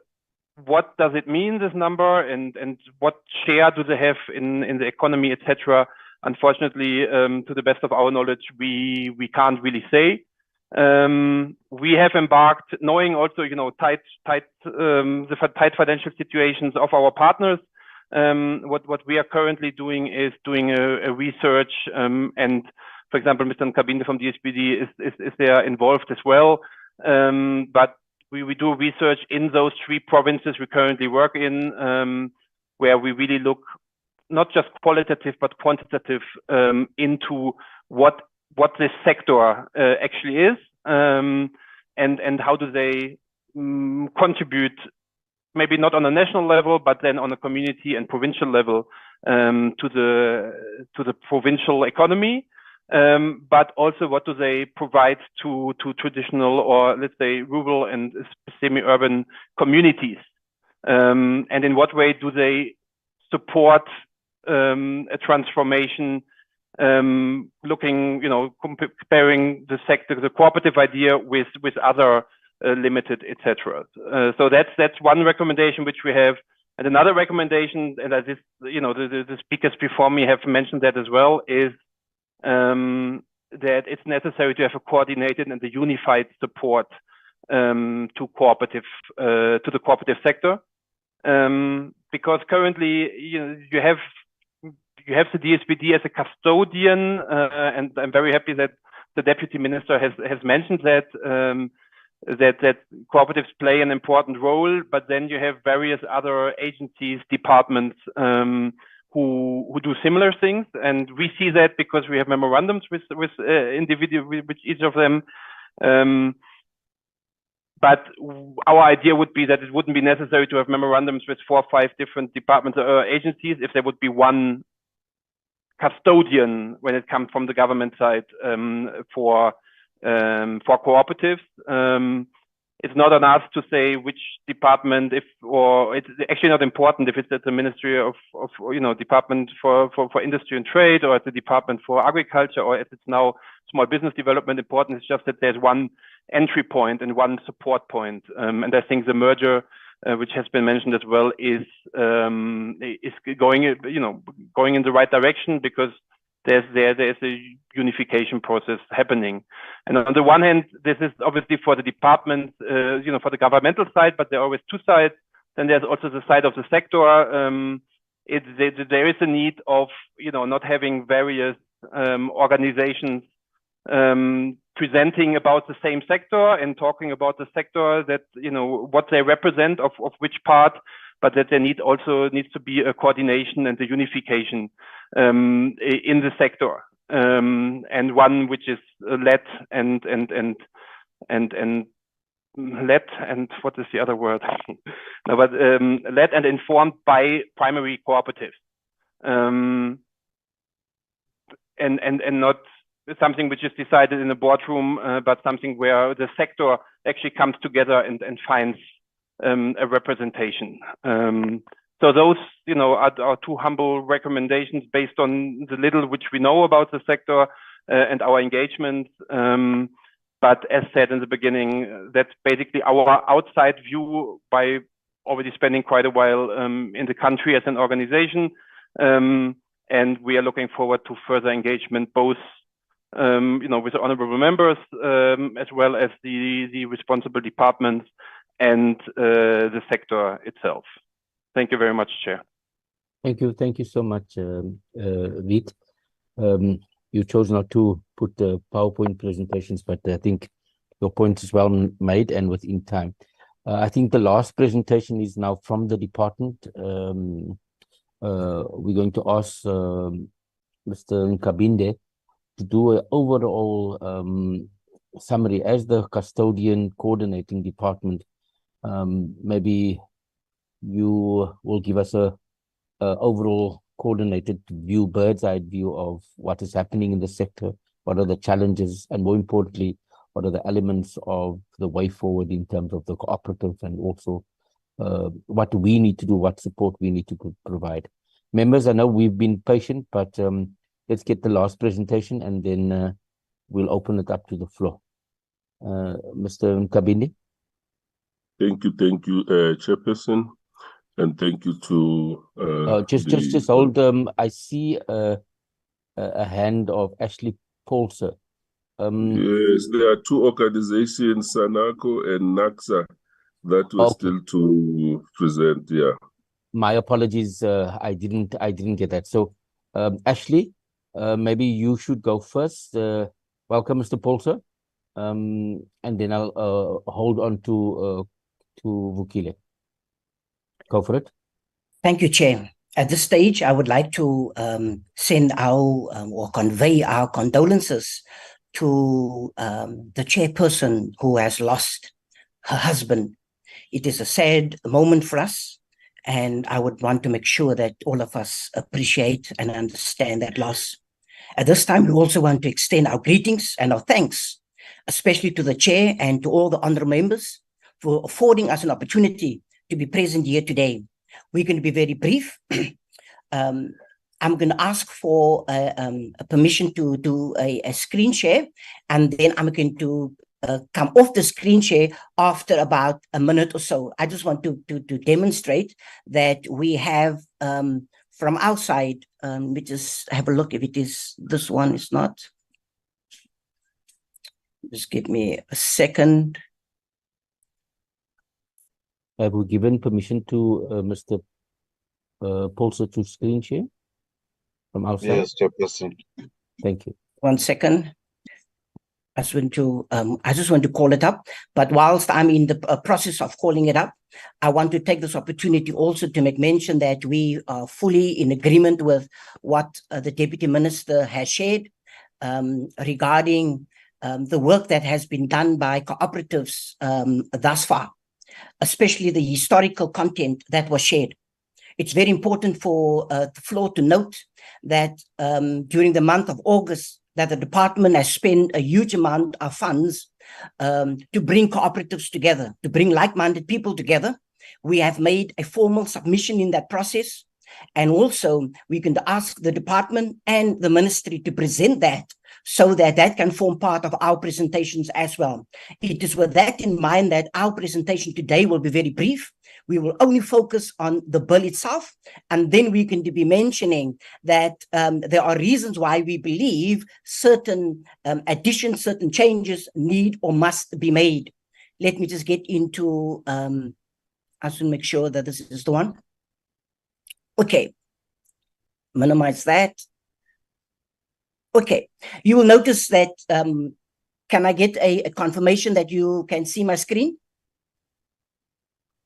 [SPEAKER 19] what does it mean, this number, and what share do they have in the economy, etc.? Unfortunately, to the best of our knowledge, we can't really say. We have embarked, knowing also the tight financial situations of our partners. What we are currently doing is doing a research, and for example, Mr. Nkabinde from DSBD is there involved as well. But we do research in those three provinces we currently work in, where we really look not just qualitative but quantitative into what this sector actually is, and how do they contribute, maybe not on a national level, but then on a community and provincial level, to the provincial economy, but also what do they provide to traditional, or let's say rural and semi-urban communities, and in what way do they support a transformation, looking, comparing the sector, the cooperative idea with other limited, etc. So that's one recommendation which we have. And another recommendation, and as the speakers before me have mentioned that as well, is that it's necessary to have a coordinated and a unified support to the cooperative sector, because currently you have the DSBD as a custodian, and I'm very happy that the Deputy Minister has mentioned that that cooperatives play an important role, but then you have various other agencies, departments who do similar things, and we see that because we have memorandums with each of them. But our idea would be that it wouldn't be necessary to have memorandums with 4 or 5 different departments or agencies if there would be one custodian when it comes from the government side for cooperatives. It's not on us to say which department, or it's actually not important if it's at the Ministry of Department for Industry and Trade, or at the Department for Agriculture, or if it's now Small Business Development. Important is just that there's one entry point and one support point, and I think the merger, which has been mentioned as well, is going in the right direction, because there's a unification process happening. And on the one hand, this is obviously for the department, for the governmental side, but there are always two sides. Then there's also the side of the sector. There is a need of not having various organizations presenting about the same sector and talking about the sector that, what they represent of which part, but that there needs to be a coordination and a unification in the sector, and one which is led and what is the other word? No, but led and informed by primary cooperatives, and not something which is decided in a boardroom, but something where the sector actually comes together and finds a representation. So those, are two humble recommendations based on the little which we know about the sector and our engagement. But as said in the beginning, that's basically our outside view by already spending quite a while in the country as an organization. And we are looking forward to further engagement, both with the honorable members, as well as the responsible departments and the sector itself. Thank you very much, Chair.
[SPEAKER 3] Thank you so much, Reed. You chose not to put the PowerPoint presentations, but I think your point is well made and within time. I think the last presentation is now from the department. We're going to ask Mr. Nkabinde to do an overall summary as the custodian coordinating department. Maybe you will give us a overall coordinated view, bird's eye view of what is happening in the sector, what are the challenges, and more importantly, what are the elements of the way forward in terms of the cooperatives, and also what do we need to do, what support we need to provide. Members, I know we've been patient, but let's get the last presentation and then we'll open it up to the floor. Mr. Nkabinde.
[SPEAKER 20] Thank you, Chairperson, and thank you to
[SPEAKER 3] just hold. I see a hand of Ashley Paulser.
[SPEAKER 20] Yes, there are two organizations, SANACO and NACSA, that were still to present. Yeah.
[SPEAKER 3] My apologies. I didn't get that. So, Ashley, maybe you should go first. Welcome, Mr. Paulser, and then I'll hold on to Vukile. Go for it.
[SPEAKER 21] Thank you, Chair. At this stage, I would like to send our or convey our condolences to the chairperson who has lost her husband. It is a sad moment for us, and I would want to make sure that all of us appreciate and understand that loss. At this time, we also want to extend our greetings and our thanks, especially to the chair and to all the honorable members for affording us an opportunity to be present here today. We're going to be very brief. I'm going to ask for permission to do a screen share, and then I'm going to come off the screen share after about a minute or so. I just want to demonstrate that we have from our side, we just have a look if it is, this one is not. Just give me a second.
[SPEAKER 3] Have we given permission to Mr. Paulser to screen share from outside?
[SPEAKER 1] Yes, Chairperson.
[SPEAKER 3] Thank you.
[SPEAKER 21] 1 second. I just want to call it up. But whilst I'm in the process of calling it up, I want to take this opportunity also to make mention that we are fully in agreement with what the Deputy Minister has shared regarding the work that has been done by cooperatives thus far, especially the historical content that was shared. It's very important for the floor to note that during the month of August, that the department has spent a huge amount of funds to bring cooperatives together, to bring like-minded people together. We have made a formal submission in that process. And also, we can ask the department and the ministry to present that so that that can form part of our presentations as well. It is with that in mind that our presentation today will be very brief. We will only focus on the bill itself, and then we can be mentioning that there are reasons why we believe certain additions, certain changes need or must be made. Let me just get into, I should make sure that this is the one. Okay, minimize that. Okay, you will notice that Can I get a confirmation that you can see my screen?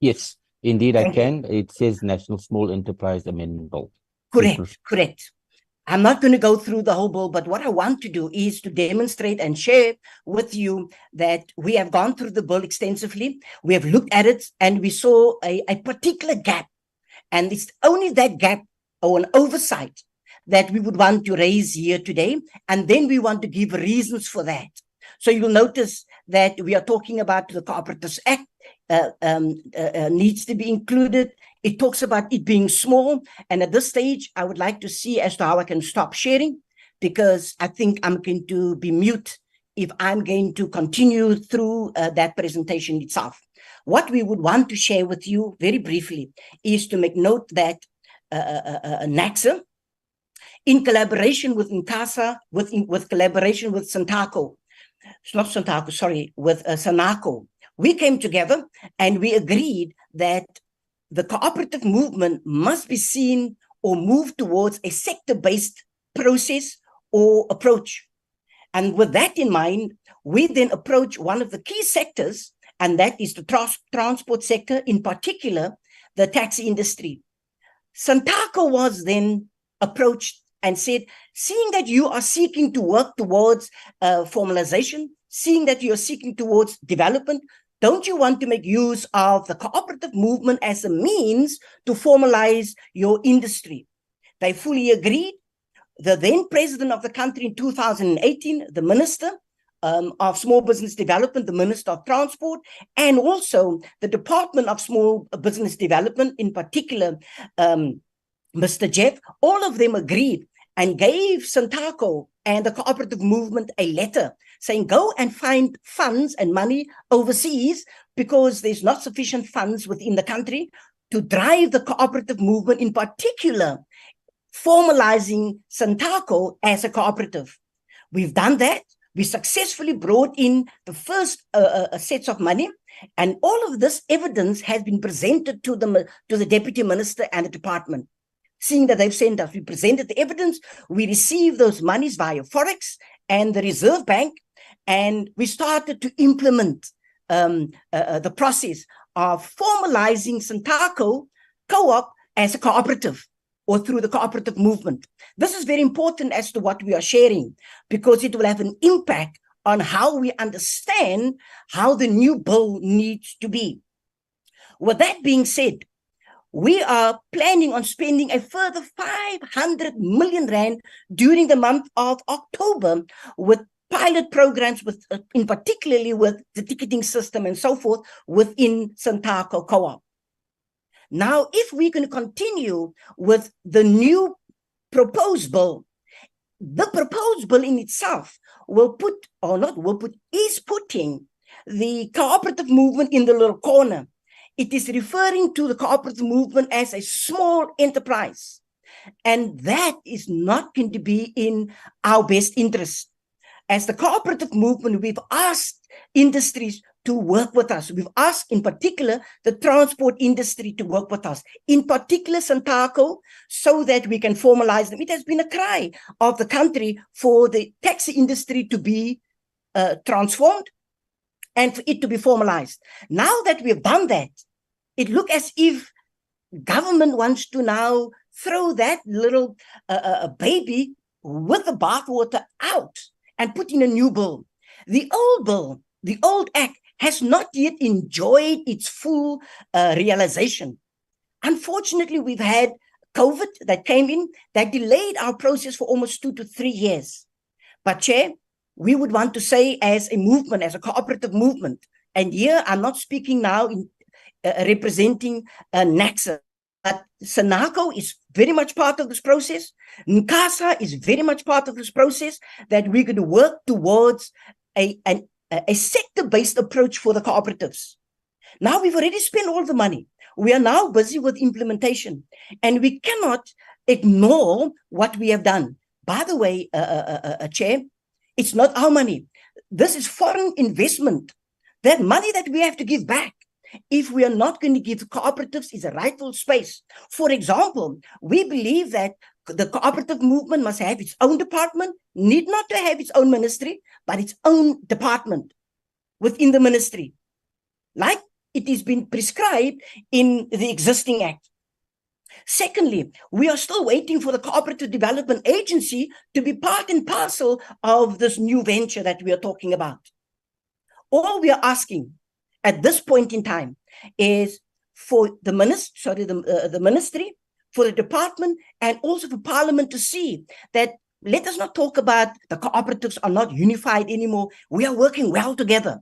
[SPEAKER 3] Yes, indeed I
[SPEAKER 21] Thank you.
[SPEAKER 3] can. It says National Small Enterprise Amendment Bill.
[SPEAKER 21] Correct, correct. I'm not going to go through the whole bill, but what I want to do is to demonstrate and share with you that we have gone through the bill extensively. We have looked at it and we saw a particular gap. And it's only that gap or an oversight that we would want to raise here today. And then we want to give reasons for that. So you'll notice that we are talking about the Co-operatives Act needs to be included. It talks about it being small. And at this stage, I would like to see as to how I can stop sharing, because I think I'm going to be mute if I'm going to continue through that presentation itself. What we would want to share with you very briefly is to make note that NACSA, in collaboration with NCASA, with collaboration with SANACO, not SANACO, sorry, with SANACO, we came together and we agreed that the cooperative movement must be seen or move towards a sector-based process or approach. And with that in mind, we then approach one of the key sectors, and that is the transport sector, in particular, the taxi industry. SANACO was then approached and said, seeing that you are seeking to work towards formalization, seeing that you are seeking towards development, don't you want to make use of the cooperative movement as a means to formalize your industry? They fully agreed. The then president of the country in 2018, the minister of Small Business Development, the Minister of Transport, and also the Department of Small Business Development, in particular, Mr. Jeff, all of them agreed and gave SANACO and the cooperative movement a letter saying, go and find funds and money overseas because there's not sufficient funds within the country to drive the cooperative movement, in particular, formalizing SANACO as a cooperative. We've done that. We successfully brought in the first sets of money, and all of this evidence has been presented to the Deputy Minister and the department. Seeing that they've sent us, we presented the evidence, we received those monies via Forex and the Reserve Bank, and we started to implement the process of formalizing SANACO Co-op as a cooperative, or through the cooperative movement. This is very important as to what we are sharing, because it will have an impact on how we understand how the new bill needs to be. With that being said, we are planning on spending a further 500 million rand during the month of October with pilot programs, with in particularly with the ticketing system and so forth within SANACO Co-op. Now, if we're going to continue with the new proposed bill, the proposed bill in itself will put, or not will put, is putting the cooperative movement in the little corner. It is referring to the cooperative movement as a small enterprise. And that is not going to be in our best interest. As the cooperative movement, we've asked industries to work with us. We've asked, in particular, the transport industry to work with us, in particular SANACO, so that we can formalize them. It has been a cry of the country for the taxi industry to be transformed and for it to be formalized. Now that we've done that, it looks as if government wants to now throw that little baby with the bathwater out and put in a new bill. The old bill, the old act, has not yet enjoyed its full realization. Unfortunately, we've had COVID that came in that delayed our process for almost 2 to 3 years. But Chair, we would want to say as a movement, as a cooperative movement, and here I'm not speaking now in representing NACSA, but SANACO is very much part of this process. NCASA is very much part of this process, that we're going to work towards a sector-based approach for the cooperatives. Now we've already spent all the money. We are now busy with implementation, and we cannot ignore what we have done. By the way, Chair, it's not our money. This is foreign investment. That money that we have to give back, if we are not going to give cooperatives, is a rightful space. For example, we believe that the cooperative movement must have its own department, need not to have its own ministry, but its own department within the ministry, like it is been prescribed in the existing act. Secondly, we are still waiting for the Cooperative Development Agency to be part and parcel of this new venture that we are talking about. All we are asking at this point in time is for the ministry, for the department, and also for Parliament to see that let us not talk about the cooperatives are not unified anymore. We are working well together.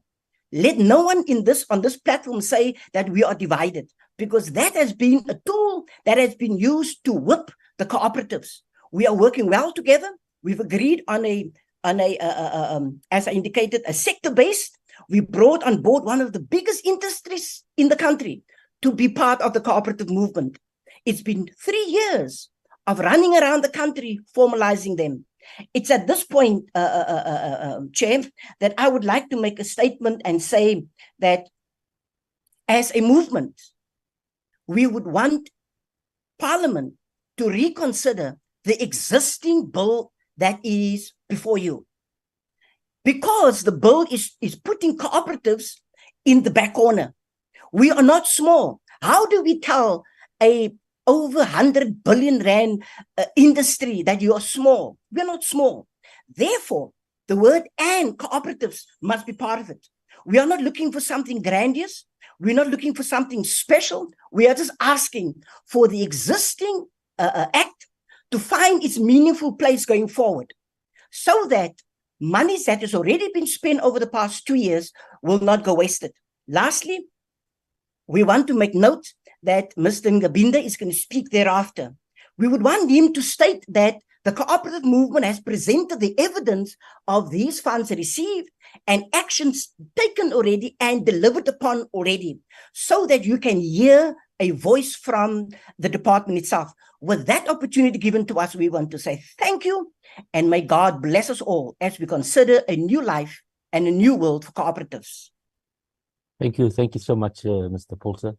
[SPEAKER 21] Let no one on this platform say that we are divided, because that has been a tool that has been used to whip the cooperatives. We are working well together. We've agreed on as I indicated, a sector-based. We brought on board one of the biggest industries in the country to be part of the cooperative movement. It's been 3 years of running around the country, formalizing them. It's at this point, Chair, that I would like to make a statement and say that as a movement, we would want Parliament to reconsider the existing bill that is before you. Because the bill is putting cooperatives in the back corner. We are not small. How do we tell a over 100 billion rand industry that you are small? We're not small. Therefore, the word "and" cooperatives must be part of it. We are not looking for something grandiose. We're not looking for something special. We are just asking for the existing act to find its meaningful place going forward, so that monies that has already been spent over the past 2 years will not go wasted. Lastly, we want to make note that Mr. Ngabinda is going to speak thereafter. We would want him to state that the cooperative movement has presented the evidence of these funds received and actions taken already and delivered upon already, so that you can hear a voice from the department itself. With that opportunity given to us, we want to say thank you, and may God bless us all as we consider a new life and a new world for cooperatives.
[SPEAKER 3] Thank you so much, Mr. Paulsen,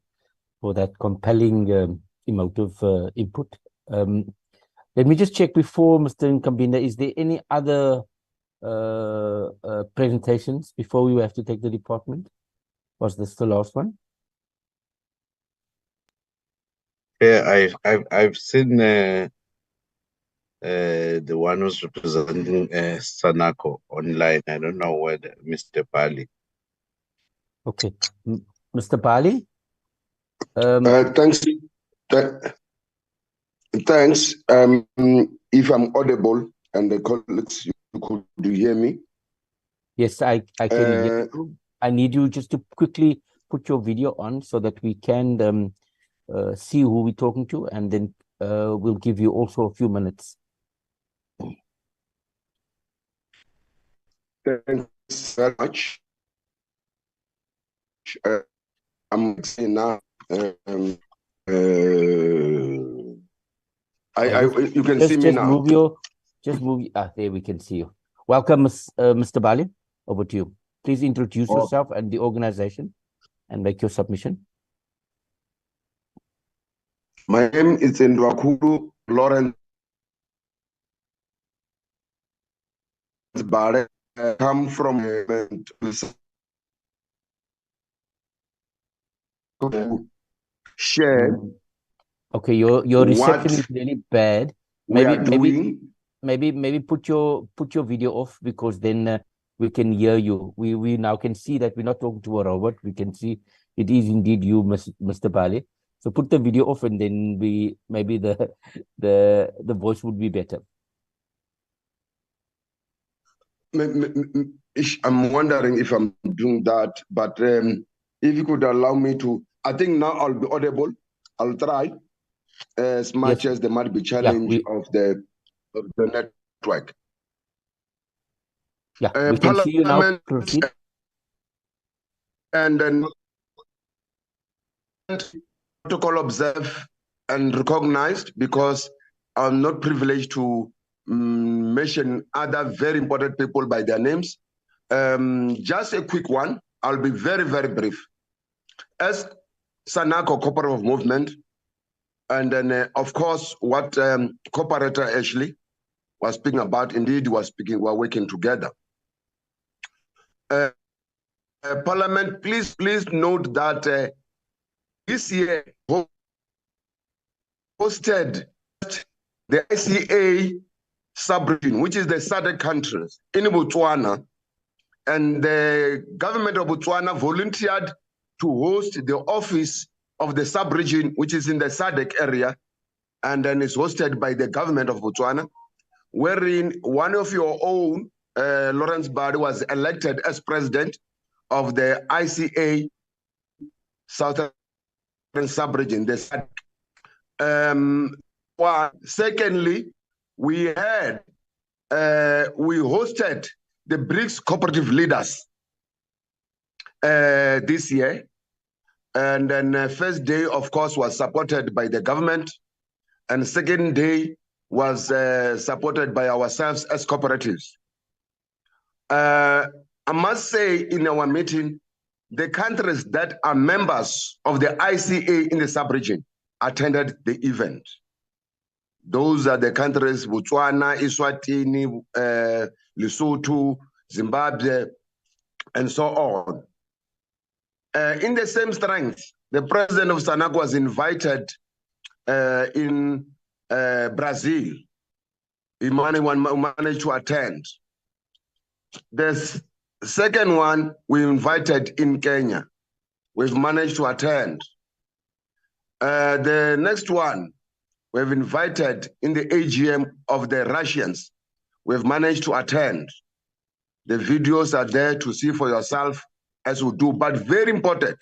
[SPEAKER 3] for that compelling, emotive input. Let me just check before Mr. Nkambinda, is there any other presentations before we have to take the department? Was this the last one?
[SPEAKER 1] Yeah, I've seen the one who's representing SANACO online. I don't know whether Mr. Bali.
[SPEAKER 3] Okay, Mr. Bali.
[SPEAKER 2] Thanks. Thanks. If I'm audible and the colleagues, could you hear me?
[SPEAKER 3] Yes, I can hear you. I need you just to quickly put your video on so that we can see who we're talking to, and then we'll give you also a few minutes.
[SPEAKER 2] Thanks very much. I'm saying now. You can see me now.
[SPEAKER 3] There we can see you. Welcome, Mr. Bali. Over to you. Please introduce yourself and the organization and make your submission.
[SPEAKER 2] My name is Ndwakulu Lawrence Bare. I come from share.
[SPEAKER 3] Okay, your reception is really bad. Maybe put your video off, because then we can hear you. We now can see that we're not talking to a robot. We can see it is indeed you, Mr. Bali. So put the video off, and then maybe the voice would be better.
[SPEAKER 2] I'm wondering if I'm doing that, but if you could allow me to, I think now I'll be audible. I'll try as much as there might be challenge of the network.
[SPEAKER 3] Yeah, we can see you now. Proceed.
[SPEAKER 2] And then protocol observed and recognized, because I'm not privileged to mention other very important people by their names. Just a quick one. I'll be very, very brief. As SANACO Cooperative Movement, And then, of course, what co-operator Ashley was speaking about, indeed, we're working together. Parliament, please note that this year hosted the ICA sub-region, which is the SADC countries in Botswana, and the government of Botswana volunteered to host the office of the sub-region, which is in the SADC area, and then is hosted by the government of Botswana, wherein one of your own, Lawrence Bard, was elected as president of the ICA Southern Sub-region, the SADC. Secondly, we hosted the BRICS cooperative leaders this year. And then first day, of course, was supported by the government. And second day was supported by ourselves as cooperatives. I must say in our meeting, the countries that are members of the ICA in the sub-region attended the event. Those are the countries: Botswana, Eswatini, Lesotho, Zimbabwe, and so on. In the same strength, the president of SANACO was invited in Brazil. He managed to attend. The second one we invited in Kenya. We've managed to attend. The next one we've invited in the AGM of the Russians. We've managed to attend. The videos are there to see for yourself as we do, but very important.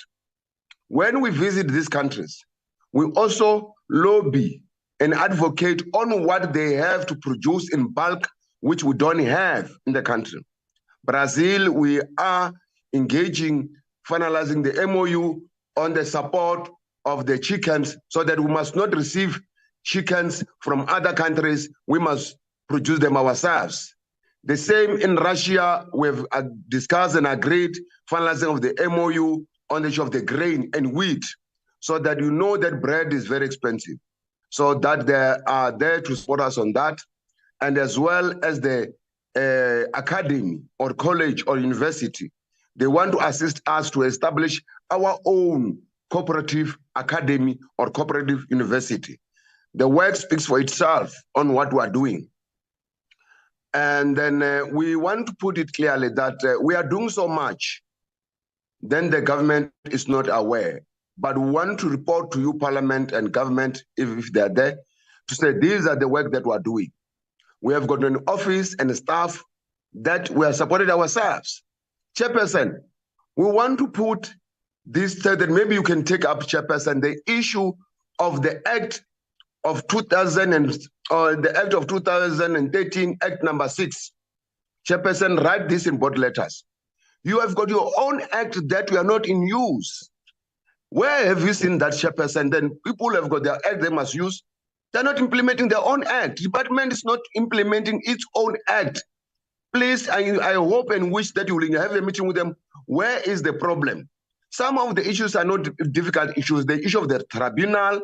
[SPEAKER 2] When we visit these countries, we also lobby and advocate on what they have to produce in bulk, which we don't have in the country. Brazil, we are engaging, finalizing the MOU on the support of the chickens so that we must not receive chickens from other countries, we must produce them ourselves. The same in Russia, we've discussed and agreed finalizing of the MOU on the issue of the grain and wheat, so that you know that bread is very expensive. So that they are there to support us on that, and as well as the academy or college or university, they want to assist us to establish our own cooperative academy or cooperative university. The work speaks for itself on what we are doing. And then we want to put it clearly that we are doing so much, then the government is not aware. But we want to report to you, Parliament and government, if they're there, to say these are the work that we're doing. We have got an office and staff that we are supported ourselves. Chairperson, we want to put this, that maybe you can take up, Chairperson, the issue of the Act of 2013, Act number 6. Chairperson, write this in bold letters. You have got your own act that we are not in use. Where have you seen that, Chairperson? Then people have got their act they must use. They're not implementing their own act. Department is not implementing its own act. Please, I hope and wish that you will have a meeting with them. Where is the problem? Some of the issues are not difficult issues. The issue of the tribunal,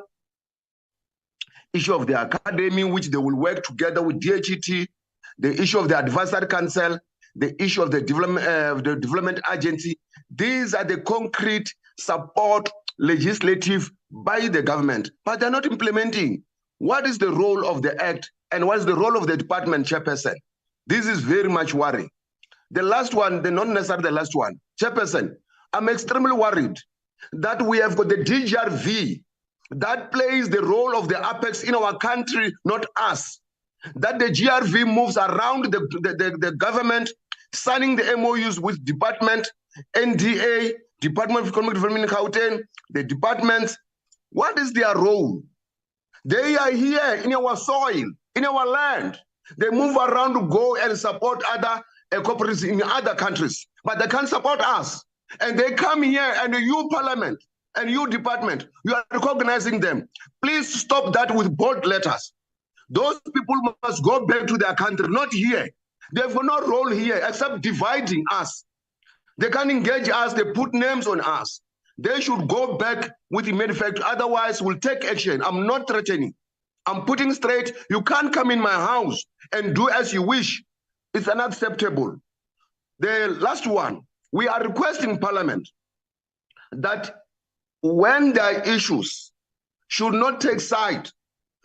[SPEAKER 2] issue of the academy, which they will work together with DHET, the issue of the advisory council, the issue of the development agency. These are the concrete support legislative by the government, but they're not implementing. What is the role of the act and what is the role of the department, Chairperson? This is very much worrying. The last one, not necessarily the last one, Chairperson, I'm extremely worried that we have got the DGRV that plays the role of the apex in our country, not us. That the GRV moves around the government, signing the MOUs with department, NDA, Department of Economic Development in Gauteng, the departments. What is their role? They are here in our soil, in our land. They move around to go and support other cooperatives in other countries, but they can't support us. And they come here, and you, Parliament, and you, department, you are recognizing them. Please stop that with bold letters. Those people must go back to their country, not here. They have no role here except dividing us. They can engage us, they put names on us. They should go back with immediate effect. Otherwise, we'll take action. I'm not threatening. I'm putting straight. You can't come in my house and do as you wish. It's unacceptable. The last one, we are requesting Parliament that when there are issues, should not take side,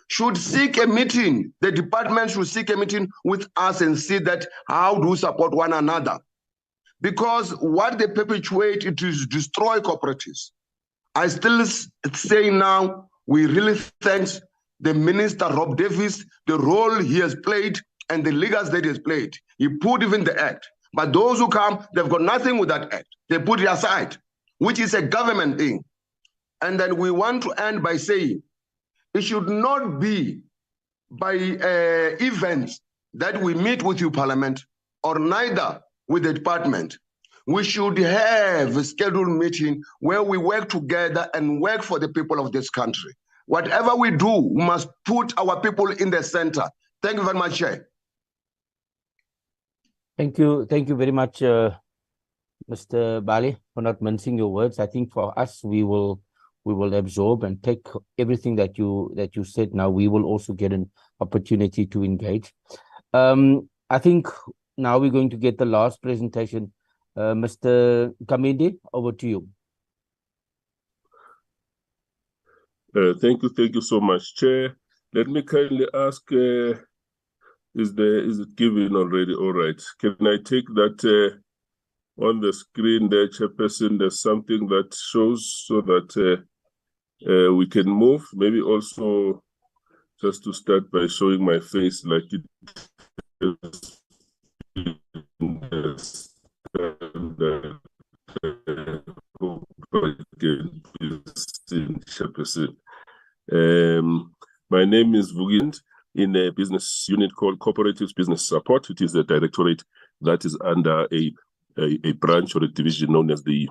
[SPEAKER 2] should seek a meeting. The department should seek a meeting with us and see that how do we support one another. Because what they perpetuate, it is destroy cooperatives. I still say now, we really thank the Minister Rob Davis, the role he has played and the leaders that he has played. He put even the act. But those who come, they've got nothing with that act. They put it aside, which is a government thing. And then we want to end by saying, it should not be by events that we meet with you, Parliament, or neither with the department. We should have a scheduled meeting where we work together and work for the people of this country. Whatever we do, we must put our people in the center. Thank you very much, Chair.
[SPEAKER 3] Thank you very much, Mr. Bali, for not mincing your words. I think for us, we will absorb and take everything that you said. Now we will also get an opportunity to engage. I think now we're going to get the last presentation. Mr. Kamindi, over to you.
[SPEAKER 20] Thank you so much, Chair. Let me kindly ask, is it given already? All right. Can I take that on the screen there, Chairperson? There's something that shows so that we can move. Maybe also just to start by showing my face like it is my name is Vugind in a business unit called Cooperatives Business Support. It is a directorate that is under a branch or a division known as the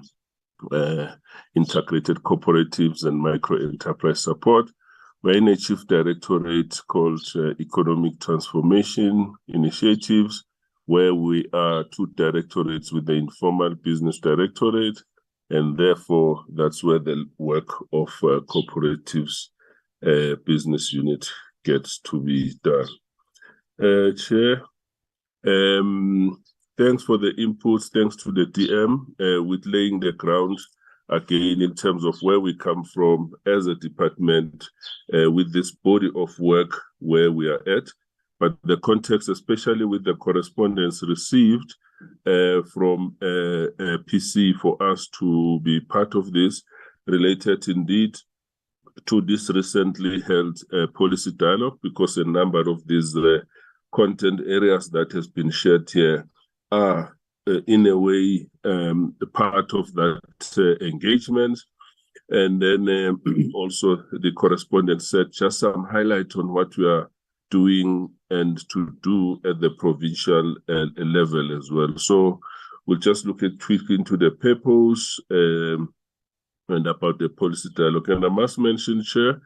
[SPEAKER 20] Integrated Cooperatives and Micro Enterprise Support. We're in a chief directorate called Economic Transformation Initiatives, where we are two directorates with the Informal Business Directorate, and therefore that's where the work of Cooperatives Business Unit gets to be done. Chair, thanks for the inputs, thanks to the DM with laying the ground again in terms of where we come from as a department with this body of work where we are at. But the context, especially with the correspondence received from PC for us to be part of this, related indeed to this recently held policy dialogue, because a number of these content areas that has been shared here are in a way part of that engagement. And then also the correspondent said just some highlight on what we are doing and to do at the provincial level as well. So we'll just look at quick into the purpose and about the policy dialogue. And I must mention, Chair,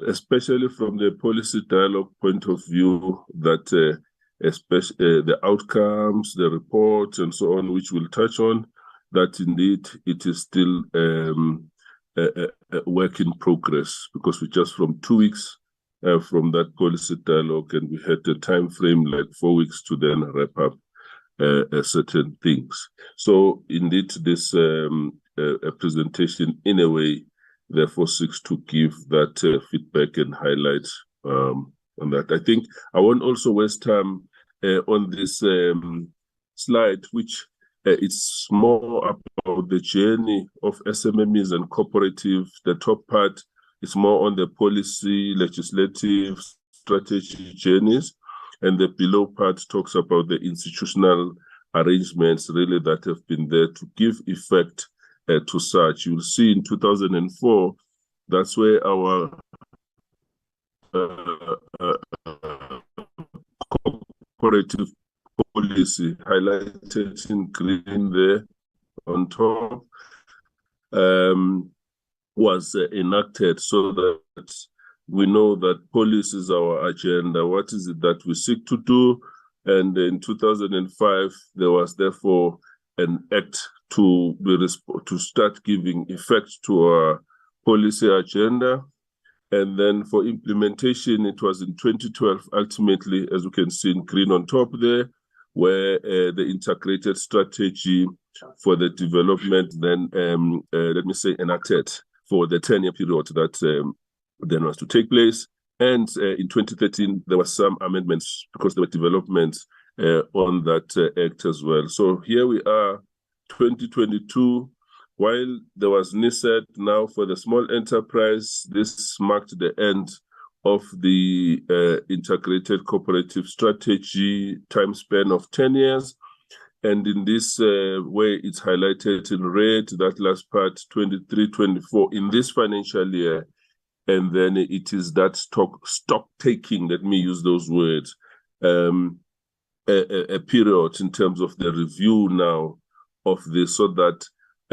[SPEAKER 20] especially from the policy dialogue point of view, that especially the outcomes, the reports, and so on, which we'll touch on, that indeed it is still a work in progress, because we're just from 2 weeks from that policy dialogue, and we had a time frame like 4 weeks to then wrap up certain things. So indeed, this presentation, in a way, therefore seeks to give that feedback and highlight on that. I think I won't also waste time on this slide, which it's more about the journey of SMMEs and cooperatives. The top part is more on the policy, legislative, strategy journeys, and the below part talks about the institutional arrangements really that have been there to give effect to such. You'll see in 2004, that's where our cooperative policy highlighted in green there on top was enacted, so that we know that policy is our agenda. What is it that we seek to do? And in 2005, there was therefore an act to start giving effect to our policy agenda. And then for implementation, it was in 2012, ultimately, as you can see in green on top there, where the integrated strategy for the development then, let me say, enacted for the 10-year period that then was to take place. And in 2013, there were some amendments because there were developments on that act as well. So here we are, 2022. While there was NISET now for the small enterprise, this marked the end of the integrated cooperative strategy time span of 10 years. And in this way, it's highlighted in red, that last part, 23-24, in this financial year. And then it is that stock taking, let me use those words, a period in terms of the review now of this, so that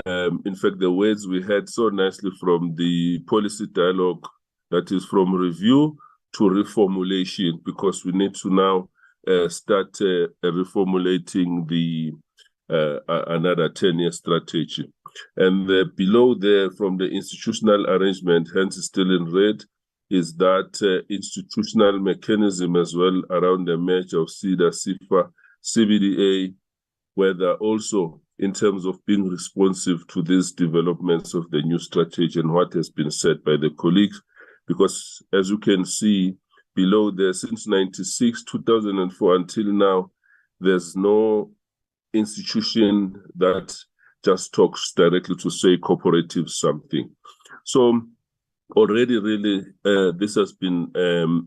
[SPEAKER 20] in fact, the words we had so nicely from the policy dialogue, that is from review to reformulation, because we need to now start reformulating the another 10-year strategy. And below there, from the institutional arrangement, hence still in red, is that institutional mechanism as well around the merger of SIDA, CIFA, CBDA, where they're also in terms of being responsive to these developments of the new strategy and what has been said by the colleagues. Because as you can see below there, since 96, 2004 until now, there's no institution that just talks directly to say cooperative something. So already really this has been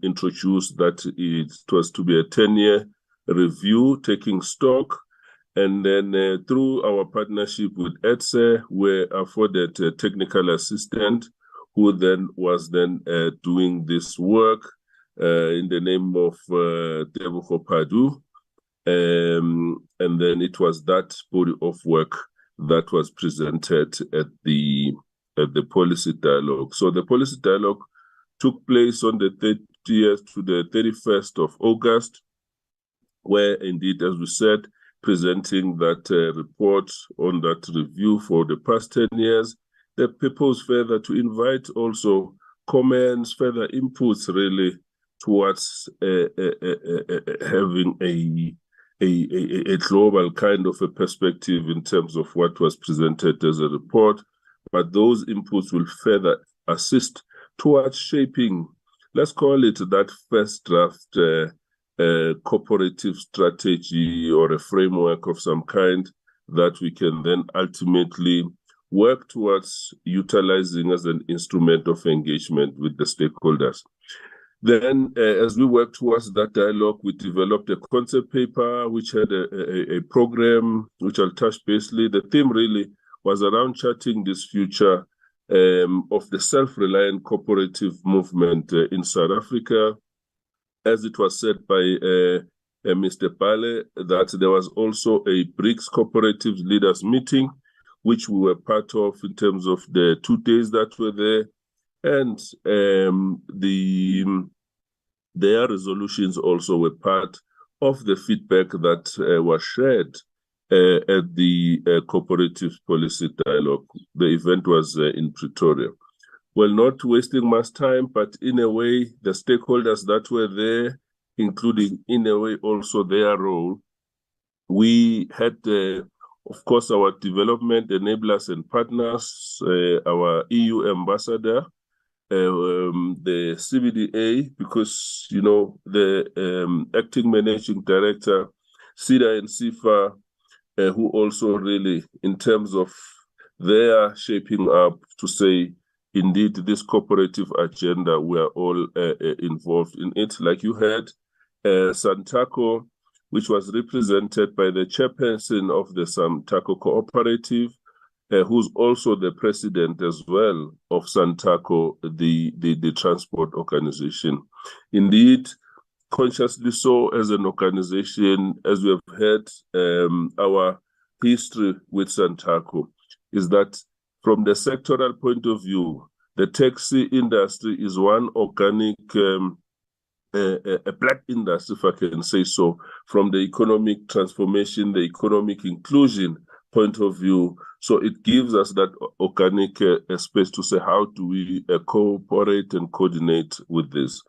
[SPEAKER 20] introduced, that it was to be a 10-year review, taking stock. And then through our partnership with NCASA, we're afforded a technical assistant who then was doing this work in the name of Tebogo Padu. And then it was that body of work that was presented at the policy dialogue. So the policy dialogue took place on the 30th to the 31st of August, where indeed, as we said, presenting that report on that review for the past 10 years. The purpose further to invite also comments, further inputs really towards having a global kind of a perspective in terms of what was presented as a report. But those inputs will further assist towards shaping, let's call it that first draft cooperative strategy or a framework of some kind that we can then ultimately work towards utilizing as an instrument of engagement with the stakeholders. Then, as we work towards that dialogue, we developed a concept paper which had a program which I'll touch basically. The theme really was around charting this future of the self-reliant cooperative movement in South Africa. As it was said by Mr. Pale, that there was also a BRICS Cooperatives Leaders Meeting, which we were part of in terms of the 2 days that were there. And their resolutions also were part of the feedback that was shared at the Cooperative Policy Dialogue. The event was in Pretoria. Well, not wasting much time, but in a way, the stakeholders that were there, including in a way also their role, we had, of course, our development enablers and partners, our EU ambassador, the CBDA, because, you know, the acting managing director, SIDA and CIFA, who also really, in terms of their shaping up to say, indeed, this cooperative agenda, we are all involved in it. Like you heard, SANACO, which was represented by the chairperson of the SANACO cooperative, who's also the president as well of SANACO, the transport organization. Indeed, consciously so as an organization, as we have heard, our history with SANACO is that from the sectoral point of view, the taxi industry is one organic, a black industry, if I can say so, from the economic transformation, the economic inclusion point of view. So it gives us that organic space to say, how do we cooperate and coordinate with this?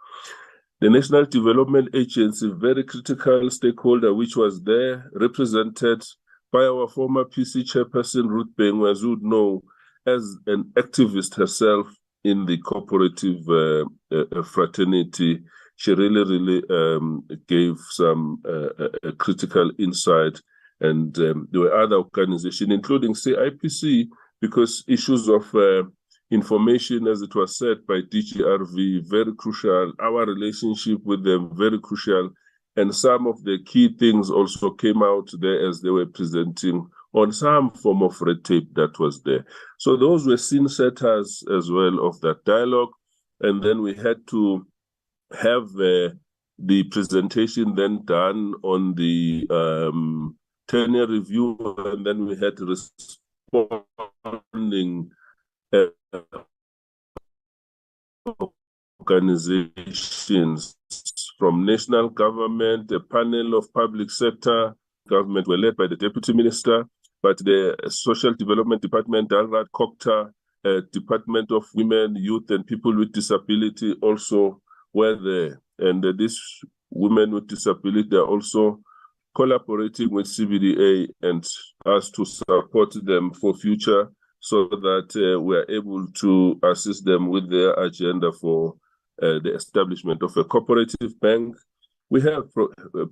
[SPEAKER 20] The National Development Agency, very critical stakeholder, which was there, represented by our former PC chairperson, Ruth Bengwa, as you would know, as an activist herself in the cooperative fraternity. She really gave some critical insight. And there were other organizations, including CIPC, because issues of information, as it was said by DGRV, very crucial. Our relationship with them, very crucial. And some of the key things also came out there as they were presenting on some form of red tape that was there. So those were scene setters as well of that dialogue. And then we had to have the presentation then done on the 10-year review, and then we had responding organizations from national government, a panel of public sector government were led by the Deputy Minister, but the Social Development Department, Alrad Kokta, Department of Women, Youth and People with Disability also were there. And these women with disability are also collaborating with CBDA and us to support them for future, so that we are able to assist them with their agenda for the establishment of a cooperative bank. We have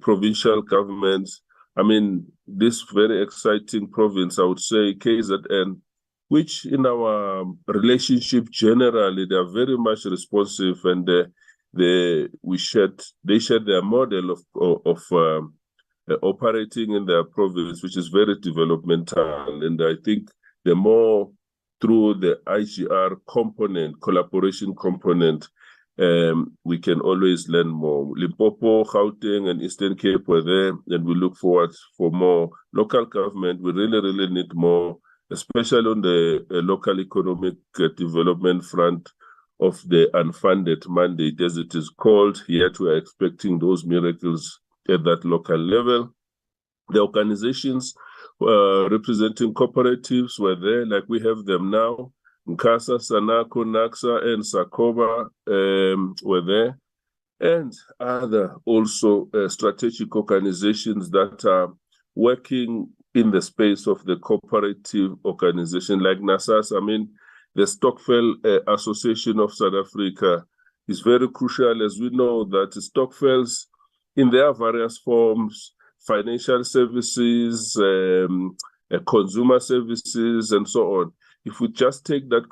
[SPEAKER 20] provincial governments. I mean, this very exciting province, I would say, KZN, which in our relationship generally, they are very much responsive, and they shared their model of operating in their province, which is very developmental. And I think the more through the IGR component, collaboration component, we can always learn more. Limpopo, Gauteng, and Eastern Cape were there, and we look forward for more. Local government, we really need more, especially on the local economic development front of the unfunded mandate, as it is called. Yet we are expecting those miracles at that local level. The organizations representing cooperatives were there, like we have them now. NCASA, SANACO, NACSA, and SACOBA were there. And other also strategic organizations that are working in the space of the cooperative organization, like NSCASA. I mean, the Stokvel Association of South Africa is very crucial, as we know that Stokvels, in their various forms, financial services, consumer services, and so on. If we just take that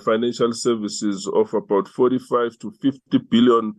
[SPEAKER 20] financial services of about 45 to 50 billion,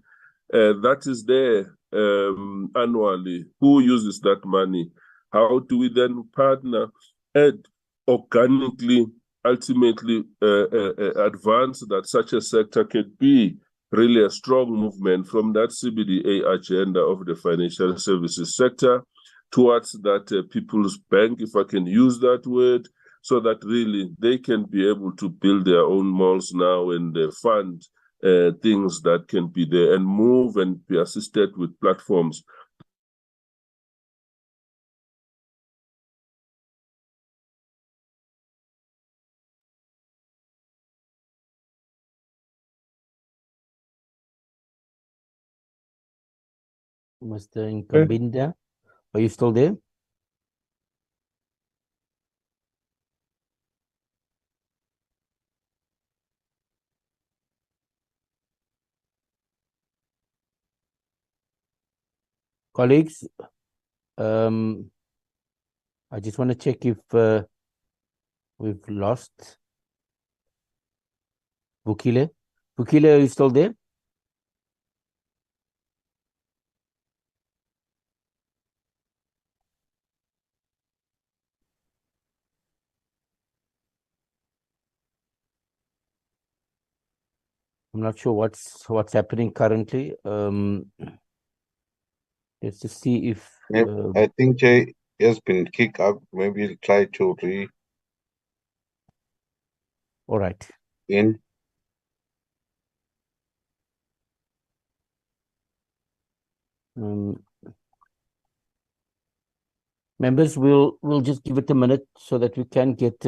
[SPEAKER 20] that is there annually. Who uses that money? How do we then partner and organically, ultimately advance that such a sector can be really a strong movement from that CBDA agenda of the financial services sector towards that people's bank, if I can use that word, so that really they can be able to build their own malls now and fund things that can be there and move and be assisted with platforms.
[SPEAKER 3] Mr. Nkambinda, are you still there? Colleagues, I just want to check if we've lost Vukile. Vukile, are you still there? I'm not sure what's happening currently. Let's just see if
[SPEAKER 1] I think Jay has been kicked up. Maybe he'll try to
[SPEAKER 3] all right.
[SPEAKER 1] In.
[SPEAKER 3] Members, we'll just give it a minute so that we can get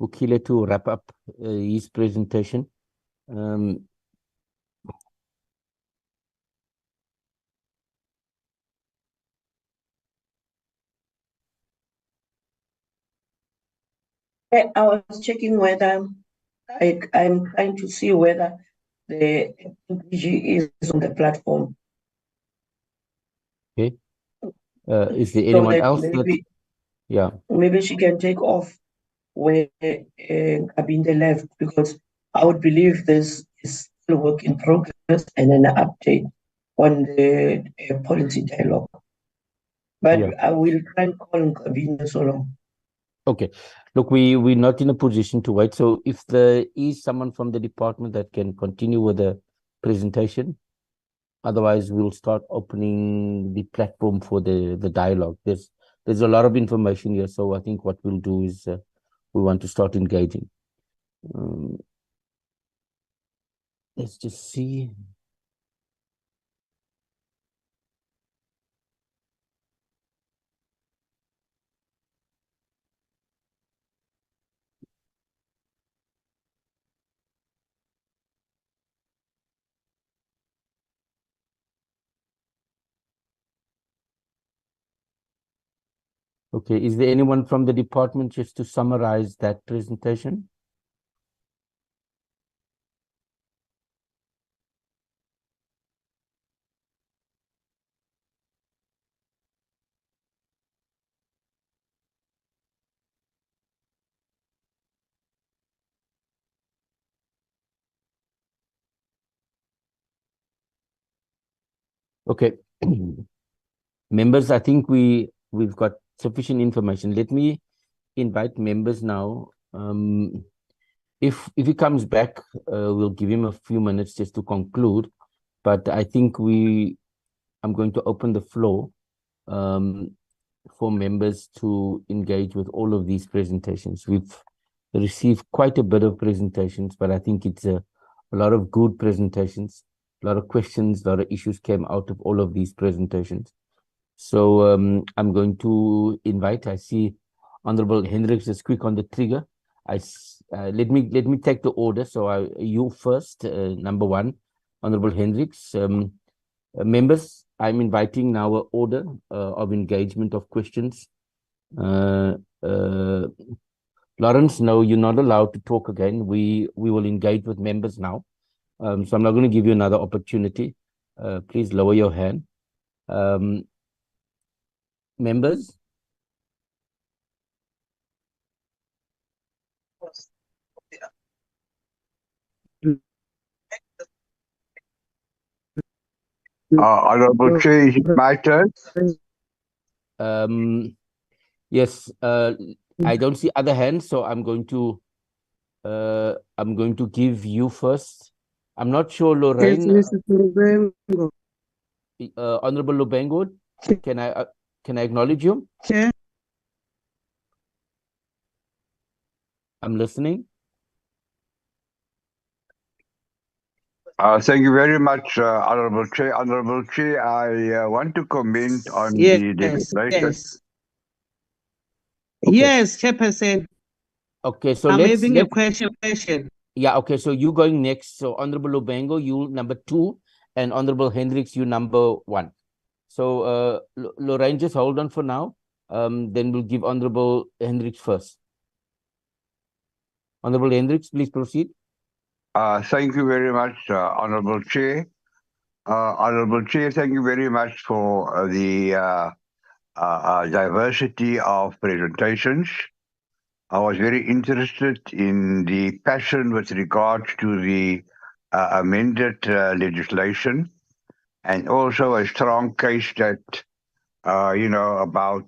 [SPEAKER 3] Bukile to wrap up his presentation.
[SPEAKER 15] I was checking whether I'm trying to see whether the PG is on the platform.
[SPEAKER 3] Okay. Is there
[SPEAKER 15] So
[SPEAKER 3] anyone
[SPEAKER 15] that
[SPEAKER 3] else
[SPEAKER 15] maybe,
[SPEAKER 3] yeah.
[SPEAKER 15] maybe she can take off where Kabinde left, because I would believe this is still work in progress and an update on the policy dialogue. But
[SPEAKER 3] Yeah.
[SPEAKER 15] I will try and call Kabinde so long.
[SPEAKER 3] Okay. Look, we're not in a position to wait. So if there is someone from the department that can continue with the presentation, otherwise we'll start opening the platform for the dialogue. There's a lot of information here, so I think what we'll do is we want to start engaging. Let's just see. Okay, is there anyone from the department just to summarize that presentation? Okay. Members, I think we've got sufficient information. Let me invite members now. If he comes back, we'll give him a few minutes just to conclude. But I think I'm going to open the floor for members to engage with all of these presentations. We've received quite a bit of presentations, but I think it's a lot of good presentations, a lot of questions, a lot of issues came out of all of these presentations. So I'm going to invite, I see Honorable Hendricks is quick on the trigger. Let me take the order. So you first, number one, Honorable Hendricks. Members, I'm inviting now an order of engagement of questions. Lawrence, no, you're not allowed to talk again. We will engage with members now. So I'm not going to give you another opportunity. Please lower your hand. Members?
[SPEAKER 2] Honorable Chair, is it my turn?
[SPEAKER 3] Yes, I don't see other hands, so I'm going to give you first. I'm not sure, Lorraine.
[SPEAKER 13] Yes, Mr.
[SPEAKER 3] Honorable Lubengo, can I acknowledge you?
[SPEAKER 13] Chair.
[SPEAKER 3] I'm listening.
[SPEAKER 2] Thank you very much, Honorable Chair. Honorable Chair, I want to comment on the declaration.
[SPEAKER 13] Yes. Okay. Yes, Chairperson.
[SPEAKER 3] Okay, so
[SPEAKER 13] I'm having a question.
[SPEAKER 3] Yeah, okay, so you going next. So Honorable Lubengo, you number 2, and Honorable Hendricks, you number 1. So Lorraine, just hold on for now. Then we'll give Honorable Hendricks first. Honorable Hendricks, please proceed.
[SPEAKER 2] Thank you very much, Honorable Chair. Honorable Chair, thank you very much for the diversity of presentations. I was very interested in the passion with regards to the amended legislation, and also a strong case that, about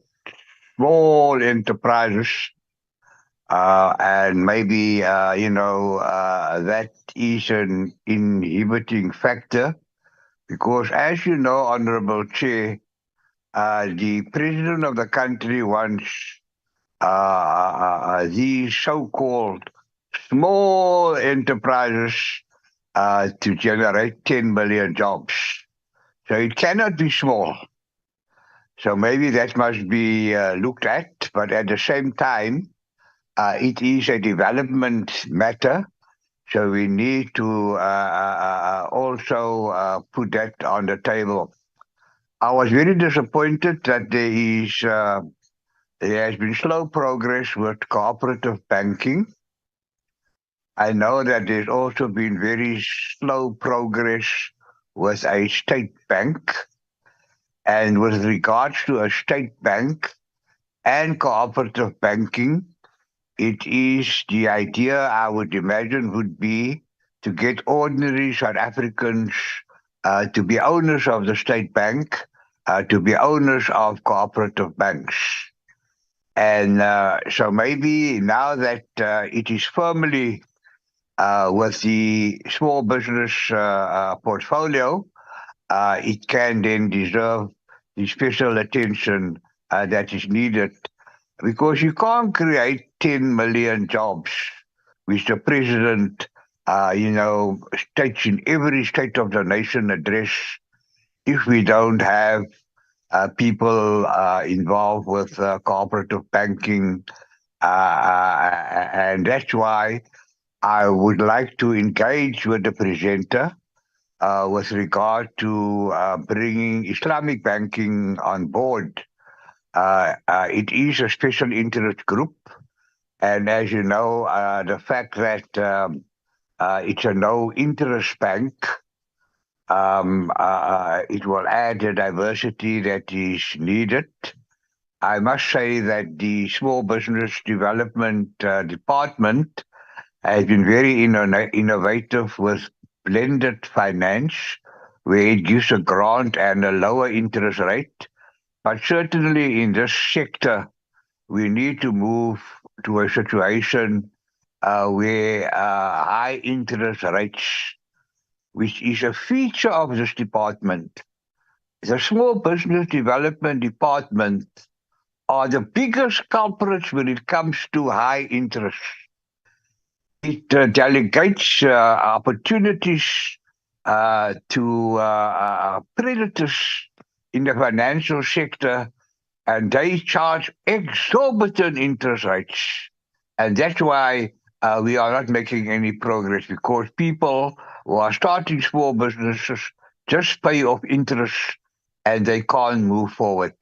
[SPEAKER 2] small enterprises, and maybe, that is an inhibiting factor, because as you know, Honorable Chair, the President of the country wants these so-called small enterprises to generate 10 million jobs. So it cannot be small.
[SPEAKER 5] So maybe that must be looked at, but at the same time, it is a development matter. So we need to also put that on the table. I was very disappointed that there has been slow progress with cooperative banking. I know that there's also been very slow progress with a state bank. And with regards to a state bank and cooperative banking, it is the idea, I would imagine, would be to get ordinary South Africans to be owners of the state bank, to be owners of cooperative banks. And so maybe now that it is firmly with the small business portfolio, it can then deserve the special attention that is needed, because you can't create 10 million jobs, which the president, states in every State of the Nation address, if we don't have people involved with cooperative banking. And that's why I would like to engage with the presenter with regard to bringing Islamic banking on board. It is a special interest group, and as you know, the fact that it's a no-interest bank, it will add the diversity that is needed. I must say that the Small Business Development Department has been very innovative with blended finance, where it gives a grant and a lower interest rate. But certainly in this sector, we need to move to a situation where high interest rates, which is a feature of this department. The Small Business Development Department are the biggest culprits when it comes to high interest. It delegates opportunities to predators in the financial sector, and they charge exorbitant interest rates. And that's why we are not making any progress, because people who are starting small businesses just pay off interest and they can't move forward.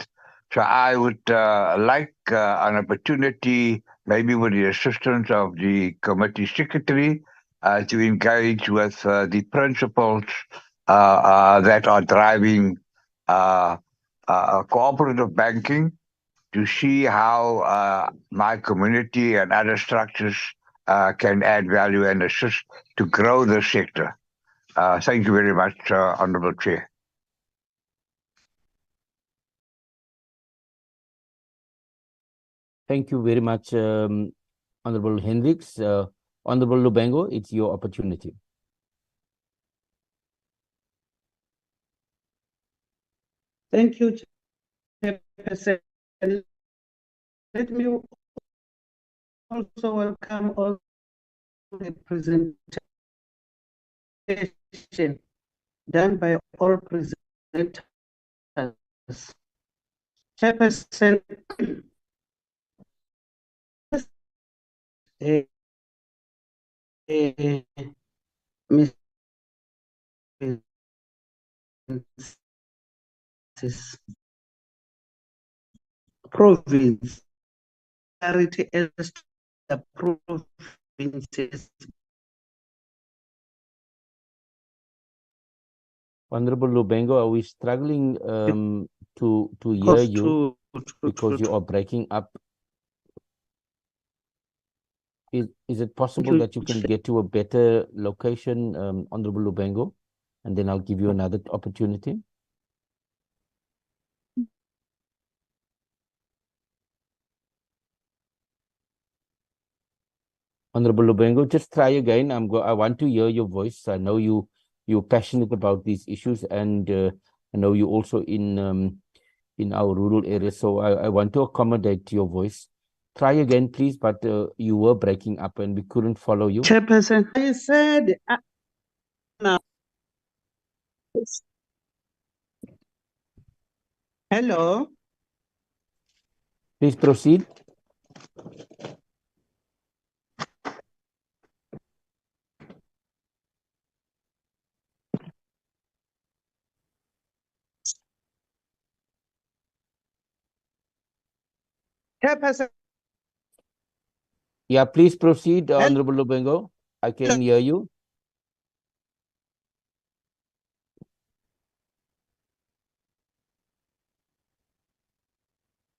[SPEAKER 5] So I would like an opportunity, maybe with the assistance of the committee secretary, to engage with the principals that are driving cooperative banking, to see how my community and other structures can add value and assist to grow the sector. Thank you very much, Honourable Chair.
[SPEAKER 3] Thank you very much, Honourable Hendricks. Honourable Lubango, it's your opportunity.
[SPEAKER 13] Thank you, Chairperson. Let me also welcome all the presentation done by all presenters. Chairperson, province clarity as to the provinces.
[SPEAKER 3] Honourable Lubango, are we struggling to hear you because you are breaking up? Is it possible that you can get to a better location, Honourable Lubango, and then I'll give you another opportunity? Honourable Lubango, just try again. I want to hear your voice. I know you're passionate about these issues, and I know you're also in our rural areas, so I want to accommodate your voice. Try again, please, but you were breaking up and we couldn't follow you.
[SPEAKER 13] Chairperson, I said now. Hello.
[SPEAKER 3] Please proceed.
[SPEAKER 13] Chairperson.
[SPEAKER 3] Yeah, please proceed, Honorable Lubengo. I can hear you.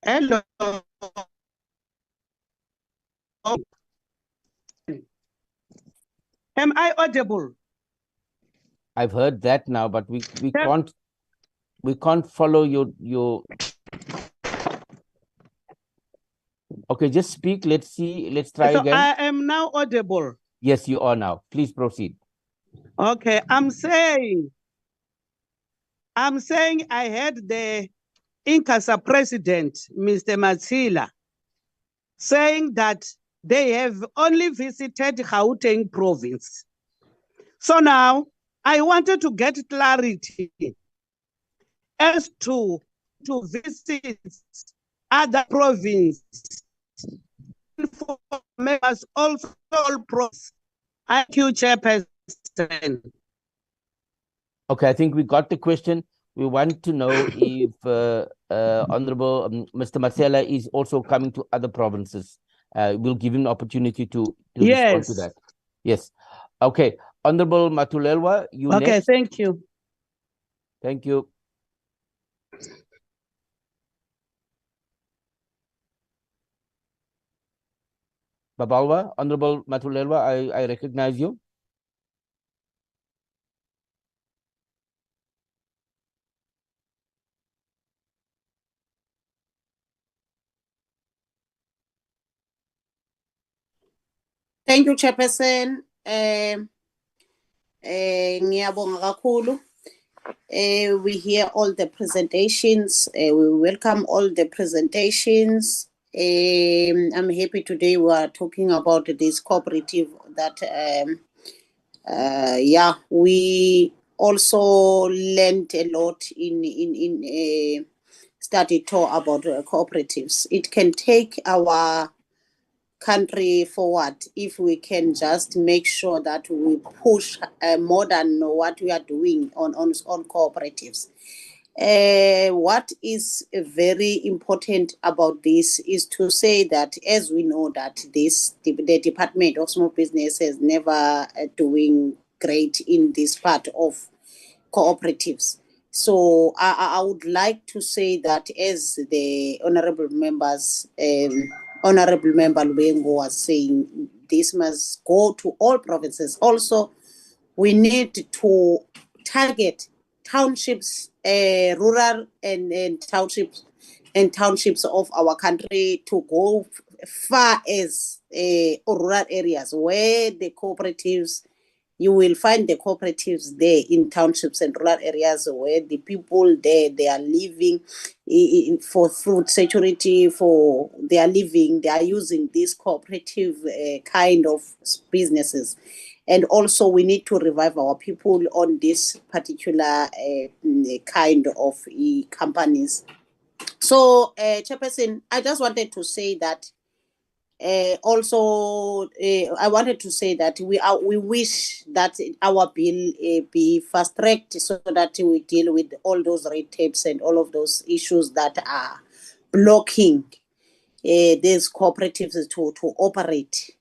[SPEAKER 13] Hello. Am I audible?
[SPEAKER 3] I've heard that now, but we can't follow your. Okay, just speak. Let's see. Let's try again.
[SPEAKER 13] I am now audible.
[SPEAKER 3] Yes, you are now. Please proceed.
[SPEAKER 13] Okay, I'm saying I heard the NCASA president, Mr. Matsila, saying that they have only visited Gauteng province. So now I wanted to get clarity as to visit other provinces. For members also all pros. Thank you, Chairperson.
[SPEAKER 3] Okay, I think we got the question. We want to know if Honorable Mr. Marcella is also coming to other provinces. We'll give him an opportunity to respond to that. Yes. Okay. Honorable Matulelwa, you next.
[SPEAKER 13] Okay, thank you.
[SPEAKER 3] Thank you. Babalwa, Honorable Matulelwa, I recognize you.
[SPEAKER 14] Thank you, Chairperson. Ngiyabonga kakhulu. We hear all the presentations. We welcome all the presentations. I'm happy today we are talking about this cooperative that, we also learned a lot in study tour about cooperatives. It can take our country forward if we can just make sure that we push more than what we are doing on cooperatives. What is very important about this is to say that, as we know that the Department of Small Business is never doing great in this part of cooperatives. So I would like to say that, as the honorable members, Honorable Member Lubengo was saying, this must go to all provinces. Also, we need to target townships, rural and townships of our country, to go far as rural areas where the cooperatives. You will find the cooperatives there in townships and rural areas where the people there, they are living for food security, for their living. They are using these cooperative kind of businesses. And also we need to revive our people on this particular kind of companies. So, Chairperson, I just wanted to say that I wanted to say that we wish that our bill be fast tracked so that we deal with all those red tapes and all of those issues that are blocking these cooperatives to operate.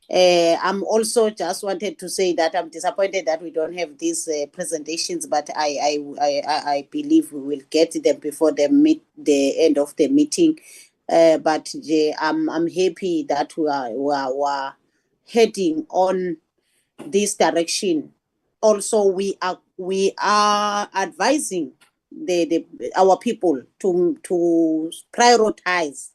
[SPEAKER 14] I'm also just wanted to say that I'm disappointed that we don't have these presentations, but I believe we will get them before the end of the meeting. But I'm happy that we are heading on this direction. Also, we are advising our people to prioritize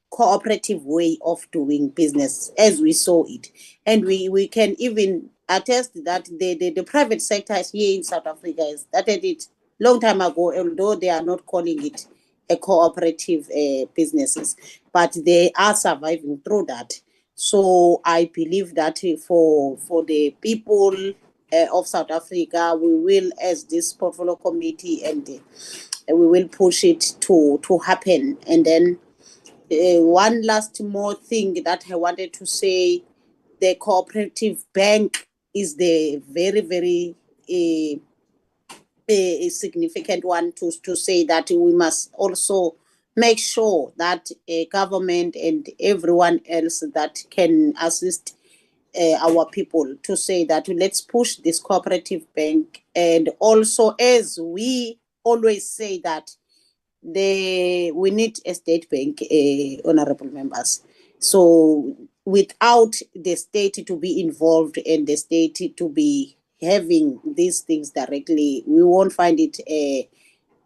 [SPEAKER 14] cooperative way of doing business as we saw it, and we can even attest that the private sector here in South Africa has started it long time ago, although they are not calling it a cooperative businesses, but they are surviving through that. So I believe that for the people of South Africa, we will, as this portfolio committee, and we will push it to happen, and then one last more thing that I wanted to say, the cooperative bank is the very, very a significant one to say that we must also make sure that government and everyone else that can assist our people to say that let's push this cooperative bank. And also, as we always say that we need a state bank, honorable members. So without the state to be involved and the state to be having these things directly, we won't find it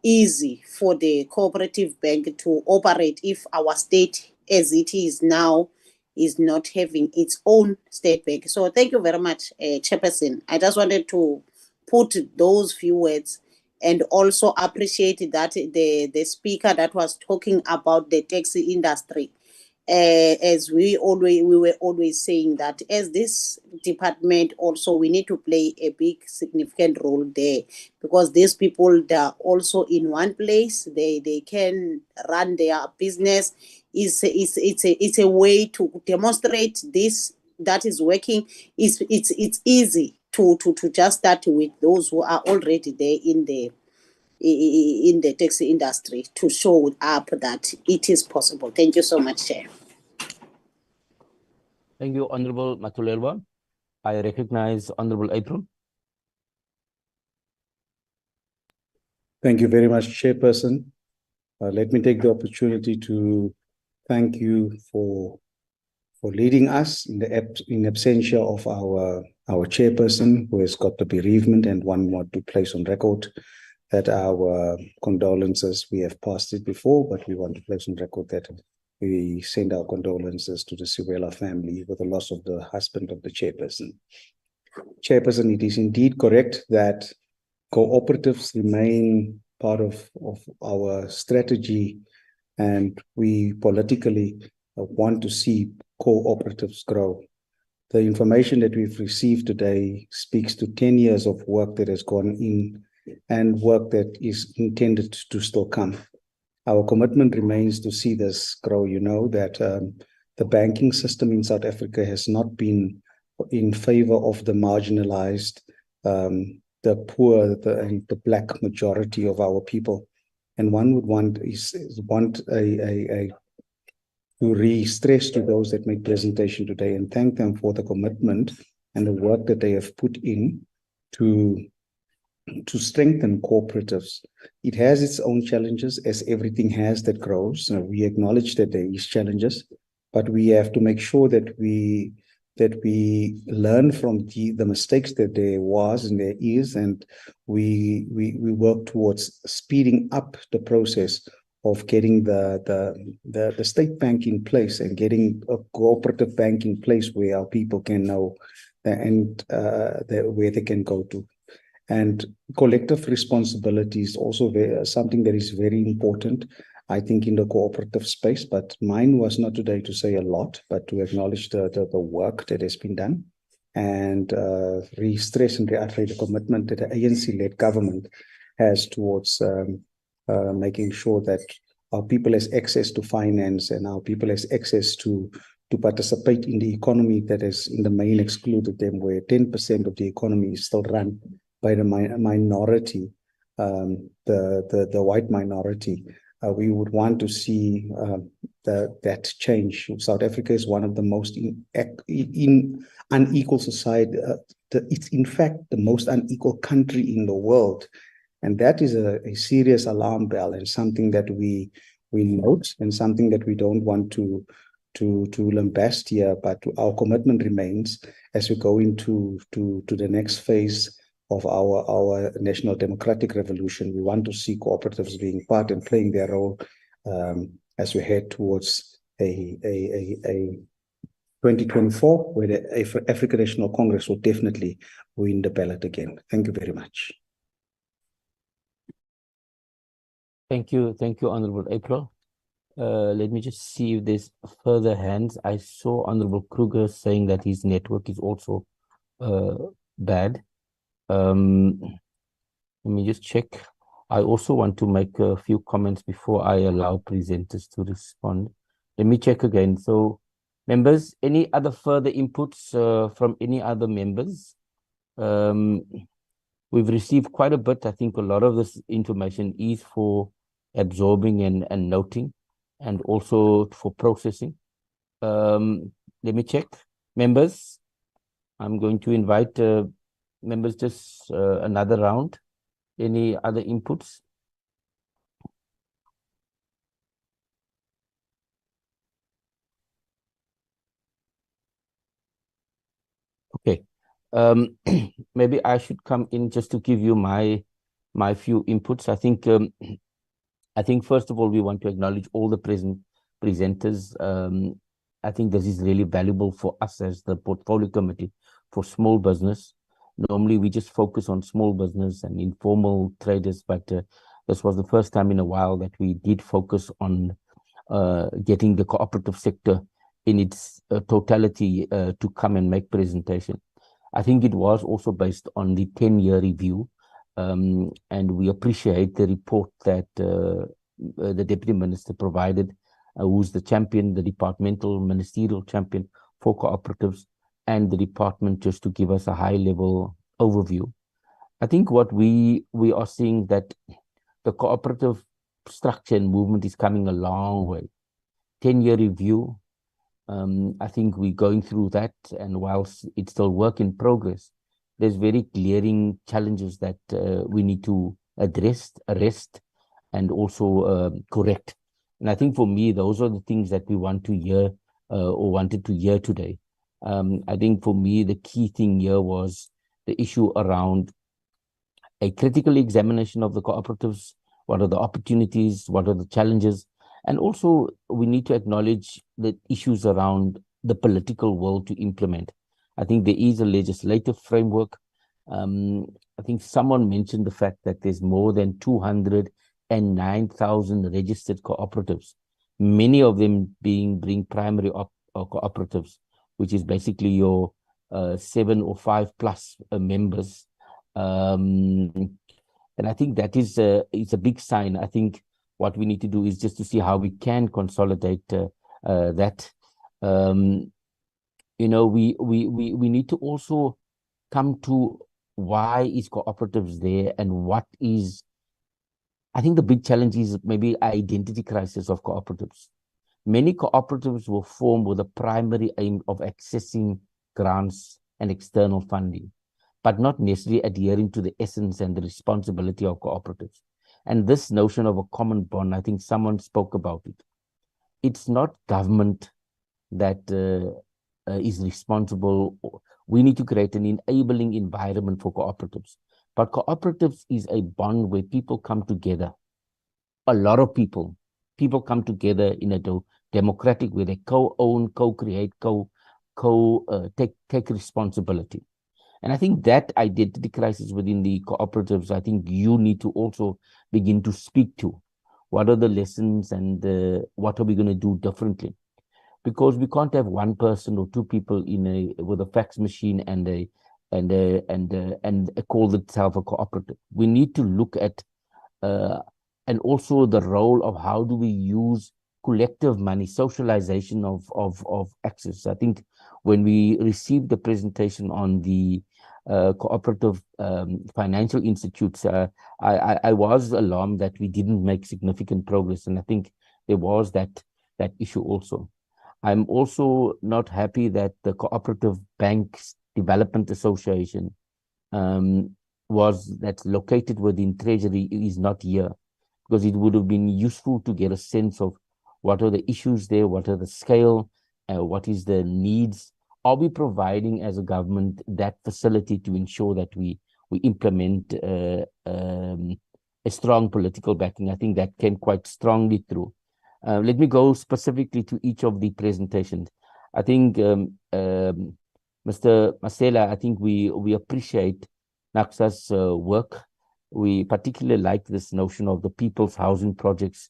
[SPEAKER 14] easy for the cooperative bank to operate if our state as it is now is not having its own state bank. So thank you very much, Chairperson. I just wanted to put those few words and also appreciate that the speaker that was talking about the taxi industry. As we were always saying that as this department also we need to play a big significant role there, because these people, they're also in one place, they can run their business. It's a way to demonstrate this that is working. It's easy to just start with those who are already there in the taxi industry to show up that it is possible. Thank you so much, Chair.
[SPEAKER 3] Thank you, Honorable Matulelwa. I recognize Honorable April.
[SPEAKER 6] Thank you very much, Chairperson. Let me take the opportunity to thank you for leading us in absentia of our Chairperson, who has got the bereavement, and one more to place on record that our condolences, we have passed it before, but we want to place on record that we send our condolences to the Siwela family with the loss of the husband of the Chairperson. Chairperson, it is indeed correct that cooperatives remain part of our strategy, and we politically want to see cooperatives grow. The information that we've received today speaks to 10 years of work that has gone in and work that is intended to still come. Our commitment remains to see this grow. You know that the banking system in South Africa has not been in favor of the marginalized, the poor, and the black majority of our people. And one would want to re-stress to those that make presentation today and thank them for the commitment and the work that they have put in to strengthen cooperatives. It has its own challenges, as everything has that grows. We acknowledge that there is challenges, but we have to make sure that we learn from the mistakes that there was and there is, and we work towards speeding up the process of getting the state bank in place and getting a cooperative bank in place where our people can know and where they can go to. And collective responsibility is also something that is very important, I think, in the cooperative space. But mine was not today to say a lot, but to acknowledge the work that has been done and re-stress and reiterate the commitment that the ANC-led government has towards making sure that our people has access to finance and our people has access to participate in the economy that has in the main excluded them, where 10% of the economy is still run by the minority, the white minority. We would want to see that change. South Africa is one of the most unequal society. It's in fact the most unequal country in the world. And that is a serious alarm bell, and something that we note, and something that we don't want to lambast here, but our commitment remains as we go into the next phase of our national democratic revolution. We want to see cooperatives being part and playing their role as we head towards a 2024, where the African National Congress will definitely win the ballot again. Thank you very much.
[SPEAKER 3] Thank you, Honorable April. Let me just see if there's further hands. I saw Honorable Kruger saying that his network is also bad. Let me just check. I also want to make a few comments before I allow presenters to respond. Let me check again. So, members, any other further inputs from any other members? We've received quite a bit. I think a lot of this information is for absorbing and noting, and also for processing. Let me check. Members, I'm going to invite members just another round. Any other inputs? Okay. Maybe I should come in just to give you my few inputs. I think first of all, we want to acknowledge all the presenters. I think this is really valuable for us as the portfolio committee for small business. Normally, we just focus on small business and informal traders, but this was the first time in a while that we did focus on getting the cooperative sector in its totality to come and make presentation. I think it was also based on the 10-year review, and we appreciate the report that the Deputy Minister provided, who's the champion, the departmental ministerial champion for cooperatives, and the department, just to give us a high-level overview. I think what we are seeing that the cooperative structure and movement is coming a long way. 10-year review, I think we're going through that, and whilst it's still work in progress, there's very glaring challenges that we need to address, arrest, and also correct. And I think for me, those are the things that we want to hear or wanted to hear today. I think for me, the key thing here was the issue around a critical examination of the cooperatives. What are the opportunities? What are the challenges? And also, we need to acknowledge the issues around the political will to implement. I think there is a legislative framework. I think someone mentioned the fact that there's more than 209,000 registered cooperatives, many of them being primary cooperatives, which is basically your 7 or 5 plus members. And I think that is it's a big sign. I think what we need to do is just to see how we can consolidate that. You know, we need to also come to why is cooperatives there, and what is, I think the big challenge is maybe identity crisis of cooperatives. Many cooperatives were formed with a primary aim of accessing grants and external funding, but not necessarily adhering to the essence and the responsibility of cooperatives. And this notion of a common bond, I think someone spoke about it. It's not government that is responsible. We need to create an enabling environment for cooperatives. But cooperatives is a bond where people come together. A lot of people come together in a democratic way. They co-own, co-create, take responsibility. And I think that identity crisis within the cooperatives, I think you need to also begin to speak to. What are the lessons, and what are we going to do differently? Because we can't have one person or two people with a fax machine and call itself a cooperative. We need to look at and also the role of how do we use collective money, socialization of access. I think when we received the presentation on the cooperative financial institutes, I was alarmed that we didn't make significant progress, and I think there was that issue also. I'm also not happy that the Cooperative Banks Development Association that's located within Treasury is not here, because it would have been useful to get a sense of what are the issues there, what are the scale, what is the needs. Are we providing as a government that facility to ensure that we implement a strong political backing? I think that came quite strongly through. Let me go specifically to each of the presentations. I think, Mr. Masela, I think we appreciate NACSA's work. We particularly like this notion of the people's housing projects,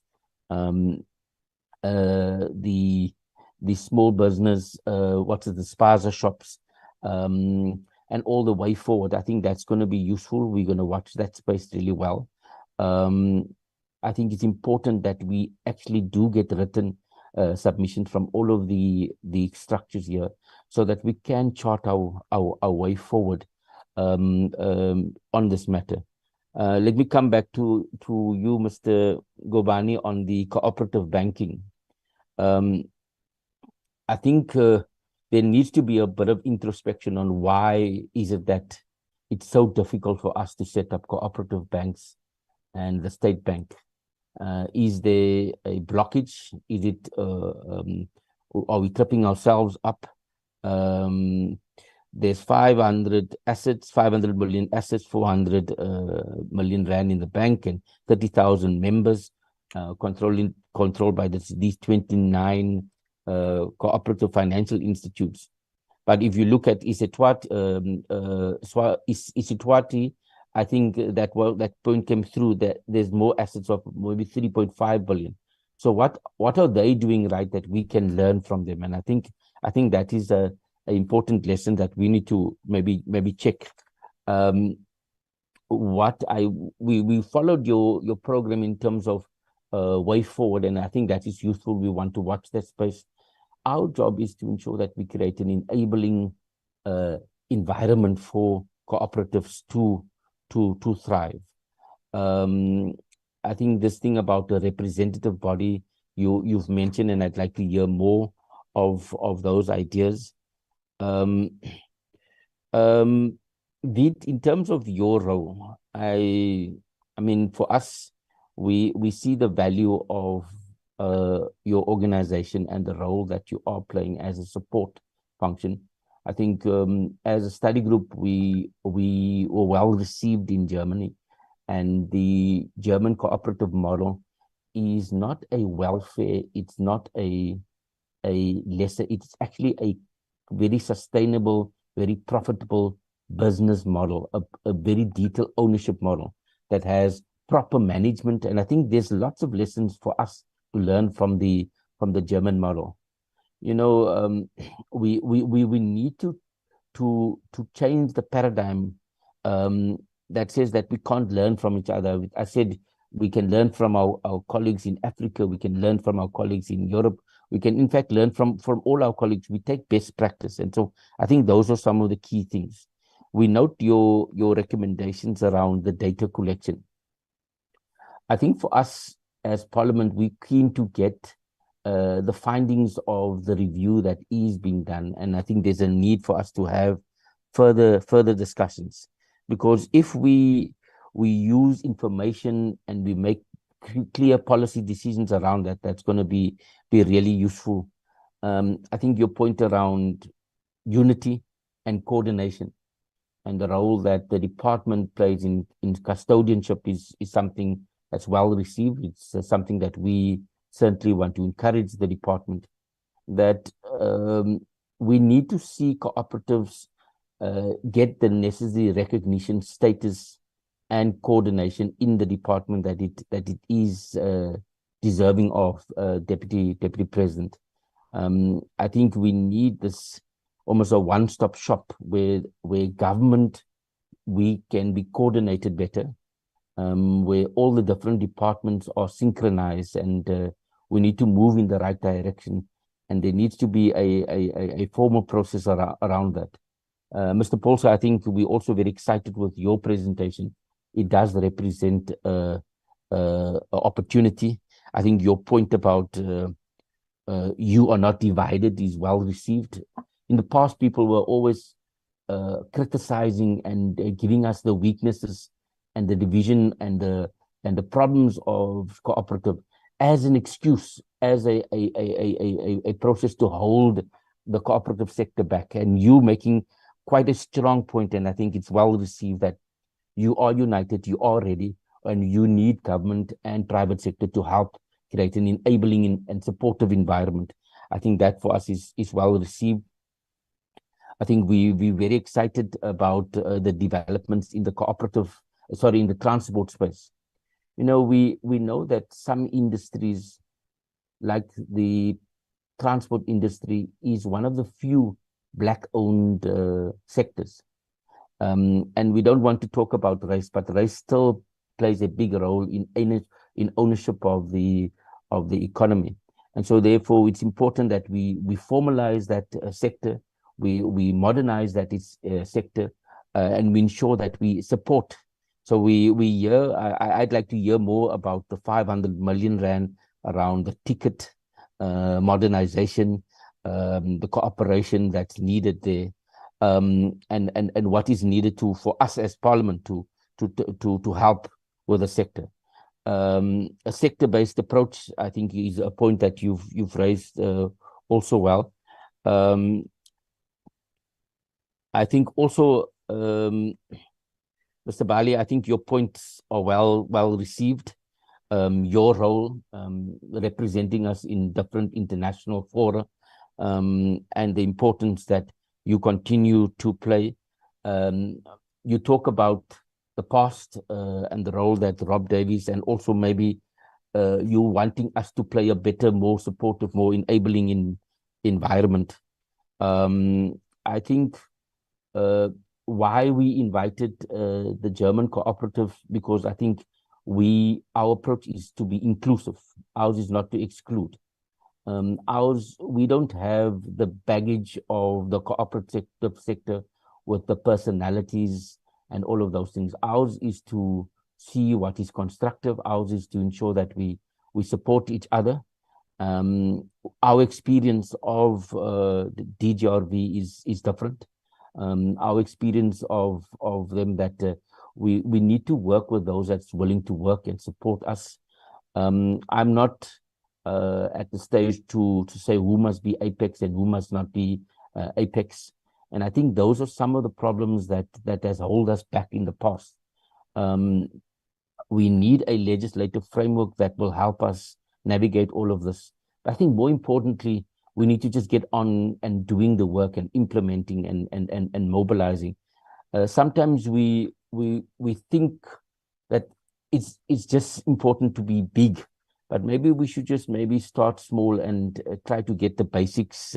[SPEAKER 3] the small business, the spaza shops, and all the way forward. I think that's going to be useful. We're going to watch that space really well. I think it's important that we actually do get written submissions from all of the structures here, so that we can chart our way forward on this matter. Let me come back to you, Mr. Gobani, on the cooperative banking. I think there needs to be a bit of introspection on why is it that it's so difficult for us to set up cooperative banks and the state bank. Is there a blockage? Is it, are we tripping ourselves up? There's 500 million assets, 400 million rand in the bank, and 30,000 members controlled by these 29 cooperative financial institutes. But if you look at Isitwati, I think that point came through, that there's more assets of maybe 3.5 billion. So what are they doing right that we can learn from them? And I think that is an important lesson that we need to maybe check. We followed your program in terms of way forward, and I think that is useful. We want to watch that space. Our job is to ensure that we create an enabling environment for cooperatives to thrive. I think this thing about the representative body you've mentioned, and I'd like to hear more of those ideas. In terms of your role, I mean, for us, we see the value of your organization and the role that you are playing as a support function. I think as a study group, we were well received in Germany, and the German cooperative model is not a welfare, it's not a lesser, it's actually a very sustainable, very profitable business model, a very detailed ownership model that has proper management. And I think there's lots of lessons for us to learn from the German model. You know, we need to change the paradigm that says that we can't learn from each other. I said we can learn from our colleagues in Africa, we can learn from our colleagues in Europe, we can in fact learn from all our colleagues. We take best practice. And so I think those are some of the key things. We note your recommendations around the data collection. I think for us as Parliament, we're keen to get the findings of the review that is being done. And I think there's a need for us to have further discussions, because if we use information and we make clear policy decisions around that, that's going to be really useful. I think your point around unity and coordination and the role that the department plays in custodianship is something that's well received. It's something that we certainly want to encourage the department, that we need to see cooperatives get the necessary recognition, status, and coordination in the department that it is deserving of, Deputy President. I think we need this almost a one-stop shop where government, we can be coordinated better, where all the different departments are synchronized, and we need to move in the right direction. And there needs to be a formal process around that. Mr. Paulse, I think we're also very excited with your presentation. It does represent an opportunity. I think your point about you are not divided is well received. In the past, people were always criticizing and giving us the weaknesses and the division and the problems of cooperative as an excuse, as a process to hold the cooperative sector back. And you making quite a strong point, and I think it's well received, that you are united, you are ready, and you need government and private sector to help create an enabling and supportive environment. I think that for us is well received. I think we're very excited about the developments in the in the transport space. You know, we know that some industries, like the transport industry, is one of the few Black-owned sectors. And we don't want to talk about race, but race still plays a big role in ownership of the economy. And so therefore it's important that we formalize that sector, we modernize that sector, and we ensure that we support. So I'd like to hear more about the 500 million rand around the ticket modernization, the cooperation that's needed there, and what is needed for us as Parliament to help with the sector. A sector-based approach, I think, is a point that you've raised also well. I think also, Mr. Bali, I think your points are well received. Your role representing us in different international fora, and the importance that you continue to play. You talk about the past and the role that Rob Davies, and also maybe you wanting us to play a better, more supportive, more enabling environment. I think why we invited the German cooperative, because I think our approach is to be inclusive. Ours is not to exclude. We don't have the baggage of the cooperative sector with the personalities and all of those things. Ours is to see what is constructive. Ours is to ensure that we support each other. Our experience of the DGRV is different. Our experience of them that we need to work with those that's willing to work and support us. I'm not at the stage to say who must be Apex and who must not be Apex. And I think those are some of the problems that has held us back in the past. We need a legislative framework that will help us navigate all of this. But I think more importantly, we need to just get on and doing the work and implementing and mobilizing. Sometimes we think that it's just important to be big, but maybe we should just start small and try to get the basics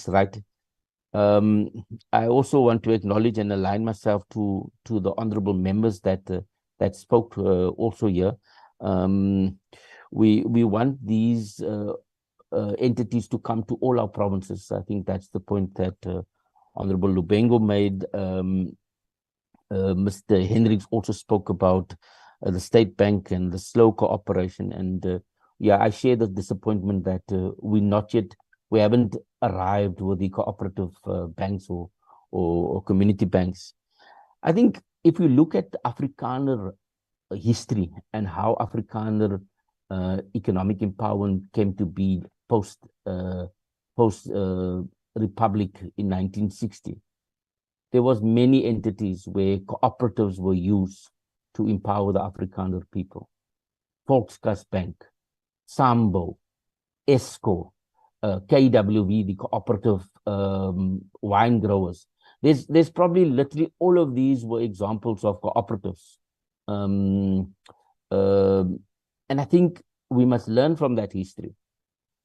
[SPEAKER 3] right. I also want to acknowledge and align myself to the honorable members that spoke also here. We want these entities to come to all our provinces. I think that's the point that Honorable Lubengo made. Mr. Hendricks also spoke about the State Bank and the slow cooperation. And yeah, I share the disappointment that we haven't arrived with the cooperative banks or community banks. I think if we look at Afrikaner history and how Afrikaner economic empowerment came to be post Republic in 1960, there was many entities where cooperatives were used to empower the Afrikaner people. Volkskas Bank, Sambo, ESCO, KWV, the cooperative wine growers. There's probably literally all of these were examples of cooperatives. And I think we must learn from that history.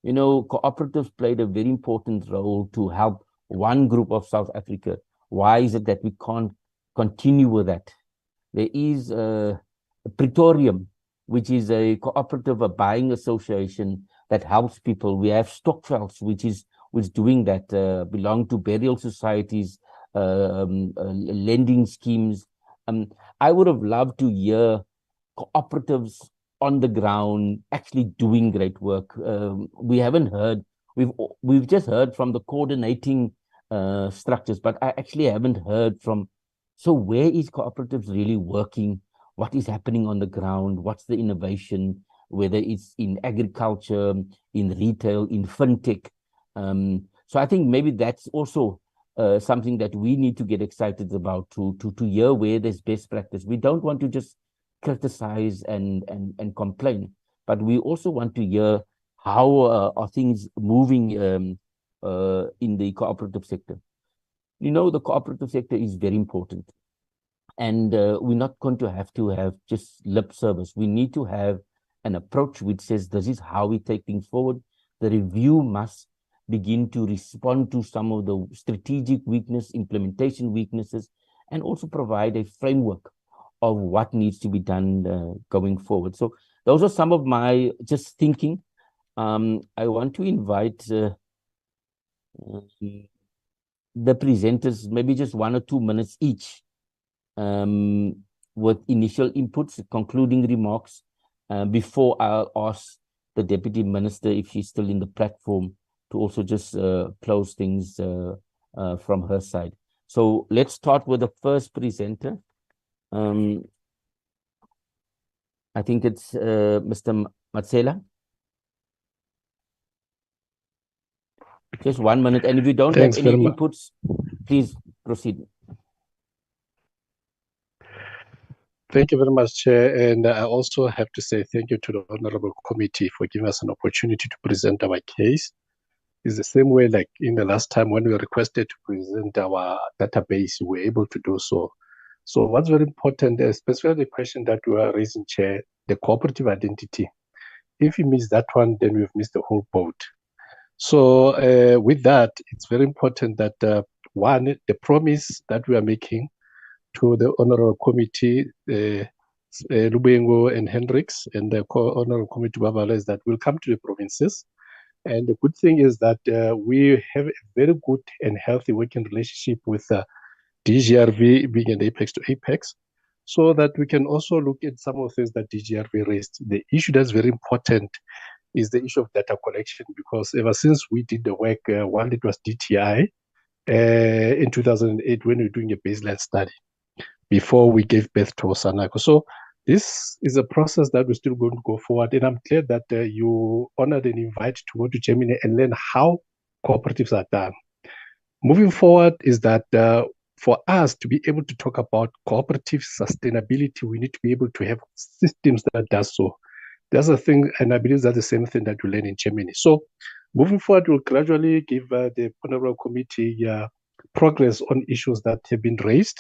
[SPEAKER 3] You know, cooperatives played a very important role to help one group of South Africa. Why is it that we can't continue with that? There is a Pretorium, which is a cooperative, a buying association that helps people. We have Stokvelds, which is doing that, belong to burial societies, lending schemes. I would have loved to hear cooperatives on the ground actually doing great work. We haven't heard. We've just heard from the coordinating structures, but I actually haven't heard from. So where is cooperatives really working? What is happening on the ground? What's the innovation? Whether it's in agriculture, in retail, in fintech. So I think maybe that's also something that we need to get excited about, to hear where there's best practice. We don't want to just criticize and complain, but we also want to hear how are things moving in the cooperative sector. You know, the cooperative sector is very important, and we're not going to have just lip service. We need to have an approach which says this is how we take things forward. The review must begin to respond to some of the strategic weakness, implementation weaknesses, and also provide a framework of what needs to be done going forward. So those are some of my just thinking. I want to invite the presenters, maybe just 1 or 2 minutes each, with initial inputs, concluding remarks, before I'll ask the Deputy Minister, if she's still in the platform, to also just close things from her side. So let's start with the first presenter. I think it's Mr. Matsela. Just 1 minute, and if you don't have any inputs, please proceed.
[SPEAKER 17] Thank you very much, Chair. And I also have to say thank you to the Honorable Committee for giving us an opportunity to present our case. It's the same way like in the last time when we were requested to present our database, we were able to do so. So what's very important, especially the question that we are raising, Chair, the cooperative identity. If you miss that one, then we've missed the whole boat. So with that, it's very important that one, the promise that we are making to the Honorable Committee, Lubengo and Hendricks, and the Honorable Committee Babala, is that we'll come to the provinces. And the good thing is that we have a very good and healthy working relationship with DGRV being an apex to apex, so that we can also look at some of the things that DGRV raised. The issue that's very important is the issue of data collection, because ever since we did the work, while it was DTI, in 2008, when we were doing a baseline study, before we gave birth to SANACO. So this is a process that we're still going to go forward. And I'm glad that you honored an invite to go to Germany and learn how cooperatives are done. Moving forward is that for us to be able to talk about cooperative sustainability, we need to be able to have systems that does so. That's a thing, and I believe that's the same thing that we learn in Germany. So moving forward, we'll gradually give the Honorable Committee progress on issues that have been raised.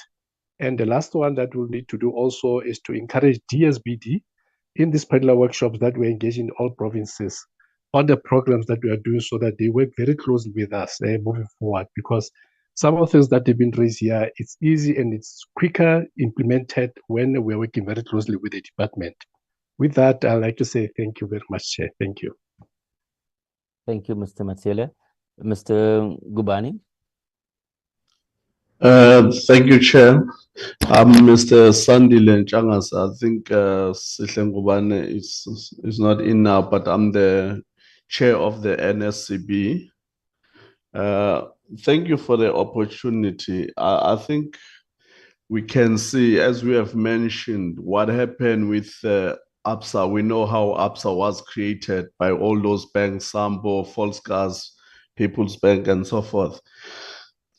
[SPEAKER 17] And the last one that we'll need to do also is to encourage DSBD in these particular workshops that we're engaging in all provinces on the programs that we are doing, so that they work very closely with us moving forward. Because some of the things that have been raised here, it's easy and it's quicker implemented when we're working very closely with the department. With that, I'd like to say thank you very much, Chair. Thank you.
[SPEAKER 3] Thank you, Mr. Matsela. Mr. Gubani.
[SPEAKER 4] Thank you, Chair. I'm Mr. Sandile Nchangas. I think Sihle Ngubane is not in now, but I'm the chair of the NSCB. Thank you for the opportunity. I think we can see, as we have mentioned, what happened with ABSA. We know how ABSA was created by all those banks, Sambo, Volksgas, People's Bank, and so forth.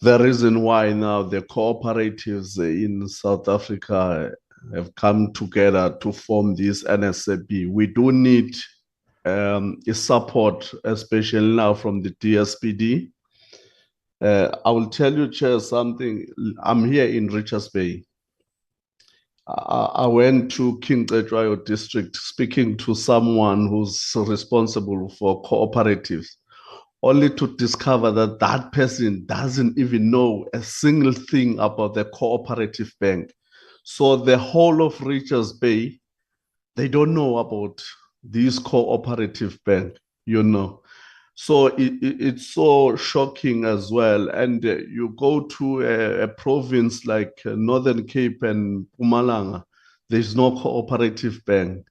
[SPEAKER 4] The reason why now the cooperatives in South Africa have come together to form this NSCB. We do need support, especially now from the DSBD. I will tell you, Chair, something. I'm here in Richards Bay. I went to King Cetshwayo district speaking to someone who's responsible for cooperatives, only to discover that that person doesn't even know a single thing about the cooperative bank. So the whole of Richards Bay, they don't know about this cooperative bank, you know. So it's so shocking as well. And you go to a province like Northern Cape and Mpumalanga, there's no cooperative bank.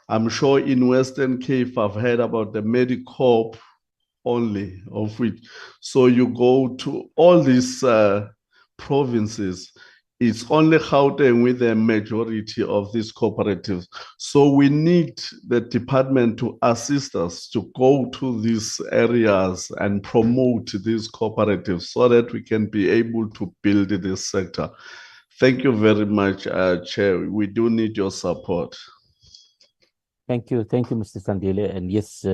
[SPEAKER 4] I'm sure in Western Cape, I've heard about the Medicorp only of which. So you go to all these provinces, it's only Gauteng with the majority of these cooperatives. So we need the department to assist us to go to these areas and promote these cooperatives so that we can be able to build this sector. Thank you very much, Chair. We do need your support.
[SPEAKER 3] Thank you, Mr. Sandile. And yes,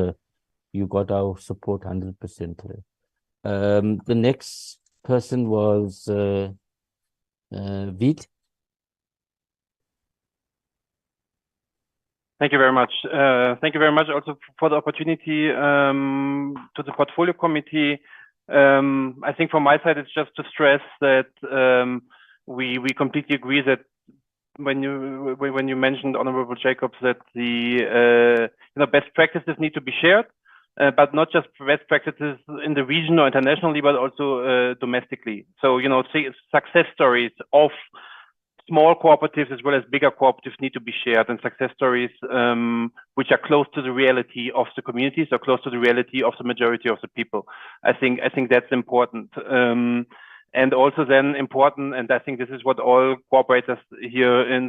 [SPEAKER 3] you got our support 100%. The next person was Vit.
[SPEAKER 19] Thank you very much. Thank you very much also for the opportunity to the Portfolio Committee. I think from my side, it's just to stress that we completely agree that when you mentioned, Honorable Jacobs, that the best practices need to be shared. but not just best practices in the region or internationally, but also domestically. So, you know, success stories of small cooperatives as well as bigger cooperatives need to be shared, and success stories which are close to the reality of the communities or close to the reality of the majority of the people. I think that's important. And also then important, and I think this is what all cooperators here in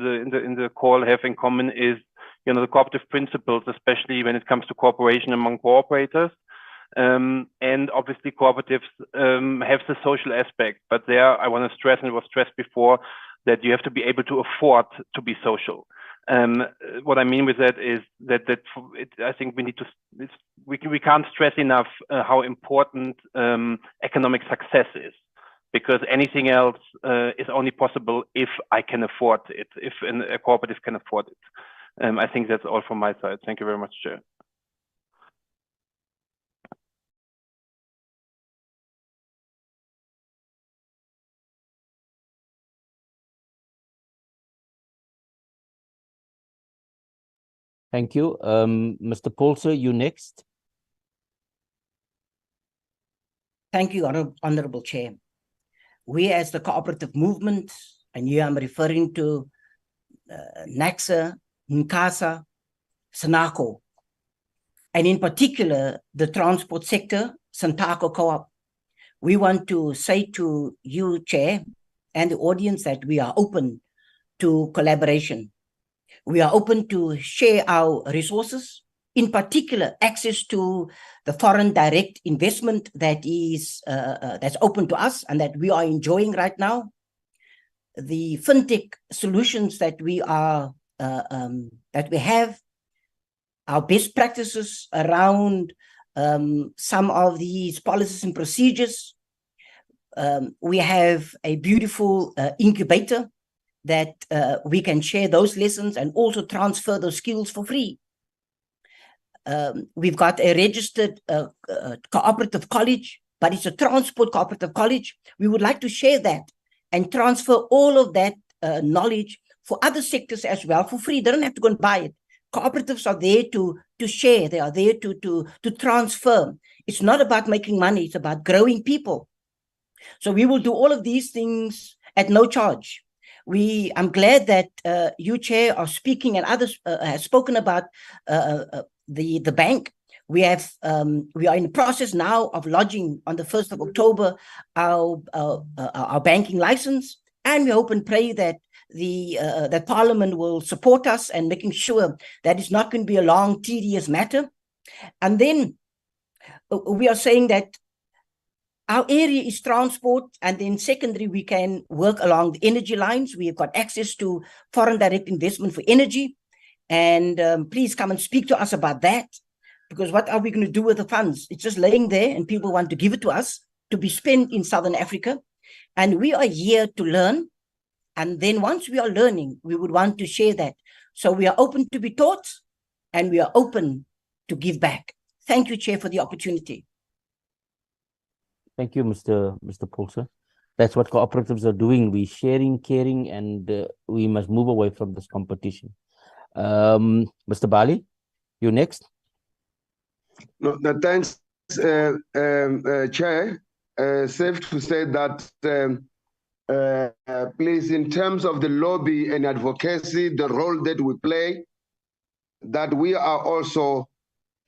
[SPEAKER 19] the call have in common, is, you know, the cooperative principles, especially when it comes to cooperation among cooperators. And obviously cooperatives have the social aspect, but there I want to stress, and it was stressed before, that you have to be able to afford to be social. What I mean with that is that I think we need to, we can't stress enough how important economic success is, because anything else is only possible if I can afford it, if a cooperative can afford it. I think that's all from my side. Thank you very much, Chair.
[SPEAKER 3] Thank you. Mr. Paulser, you next.
[SPEAKER 21] Thank you, Honorable Chair. We as the cooperative movement, and here I'm referring to NACSA, NCASA, SANACO, and in particular, the transport sector, SANACO Co-op, we want to say to you, Chair, and the audience that we are open to collaboration. We are open to share our resources, in particular, access to the foreign direct investment that is that's open to us and that we are enjoying right now. The fintech solutions that we are that we have, our best practices around some of these policies and procedures. We have a beautiful incubator that we can share those lessons and also transfer those skills for free. We've got a registered cooperative college, but it's a transport cooperative college. We would like to share that and transfer all of that knowledge for other sectors as well for free. They don't have to go and buy it. Cooperatives are there to share. They are there to transfer. It's not about making money. It's about growing people. So we will do all of these things at no charge. I'm glad that you, Chair, are speaking, and others have spoken about the bank. We are in the process now of lodging on the 1st of October our banking license, and we hope and pray that that Parliament will support us and making sure that it's not going to be a long, tedious matter. And then we are saying that our area is transport, and then secondary, we can work along the energy lines. We have got access to foreign direct investment for energy. And please come and speak to us about that, because what are we going to do with the funds? It's just laying there and people want to give it to us to be spent in Southern Africa. And we are here to learn. And then once we are learning, we would want to share that. So we are open to be taught, and we are open to give back. Thank you, Chair, for the opportunity.
[SPEAKER 3] Thank you, Mr. Paulser. That's what cooperatives are doing. We're sharing, caring, and we must move away from this competition. Mr. Bali, you next.
[SPEAKER 2] No, thanks, Chair. Safe to say that, please, in terms of the lobby and advocacy, the role that we play, that we are also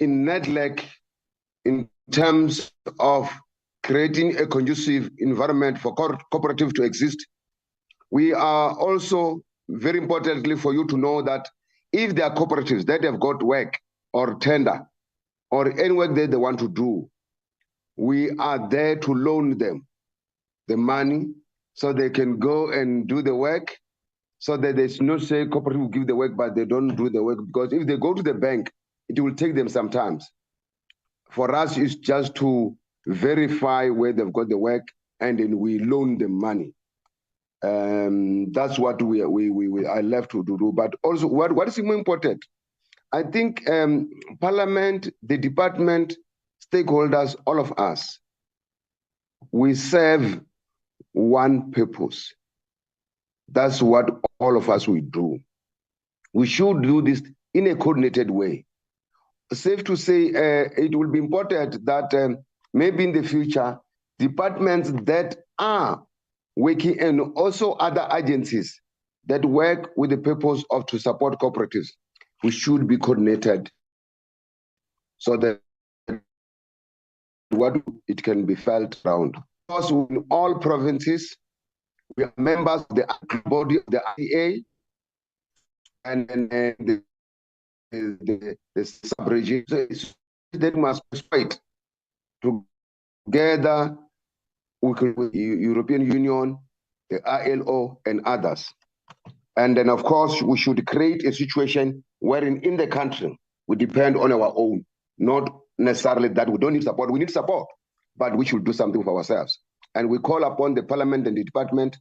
[SPEAKER 2] in NEDLEC in terms of creating a conducive environment for cooperatives to exist. We are also, very importantly for you to know, that if there are cooperatives that have got work or tender or any work that they want to do, we are there to loan them the money so they can go and do the work, so that there's no say cooperative will give the work, but they don't do the work, because if they go to the bank, it will take them some time. For us, it's just to verify where they've got the work, and then we loan them money. That's what we are left to do. But also, what is more important, I think Parliament, the department, stakeholders, all of us, we serve one purpose. That's what all of us will do. We should do this in a coordinated way. safe to say it will be important that maybe in the future, departments that are working and also other agencies that work with the purpose of to support cooperatives, we should be coordinated so that what it can be felt around. Because in all provinces, we are members of the body of the IEA and the sub-regime. So they must persuade together with the European Union, the ILO, and others. And then, of course, we should create a situation wherein in the country, we depend on our own, not necessarily that we don't need support. We need support, but we should do something for ourselves. And we call upon the Parliament and the Department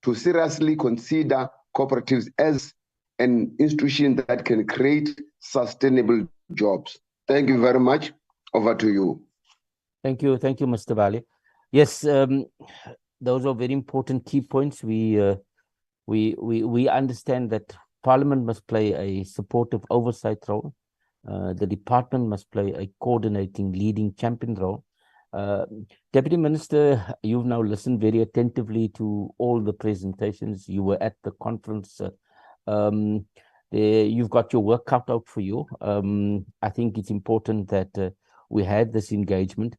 [SPEAKER 2] to seriously consider cooperatives as an institution that can create sustainable jobs. Thank you very much. Over to you.
[SPEAKER 3] Thank you, Mr. Bali. Yes, those are very important key points. We understand that Parliament must play a supportive oversight role. The department must play a coordinating, leading champion role. Deputy Minister, you've now listened very attentively to all the presentations. You were at the conference. You've got your work cut out for you. I think it's important that we had this engagement.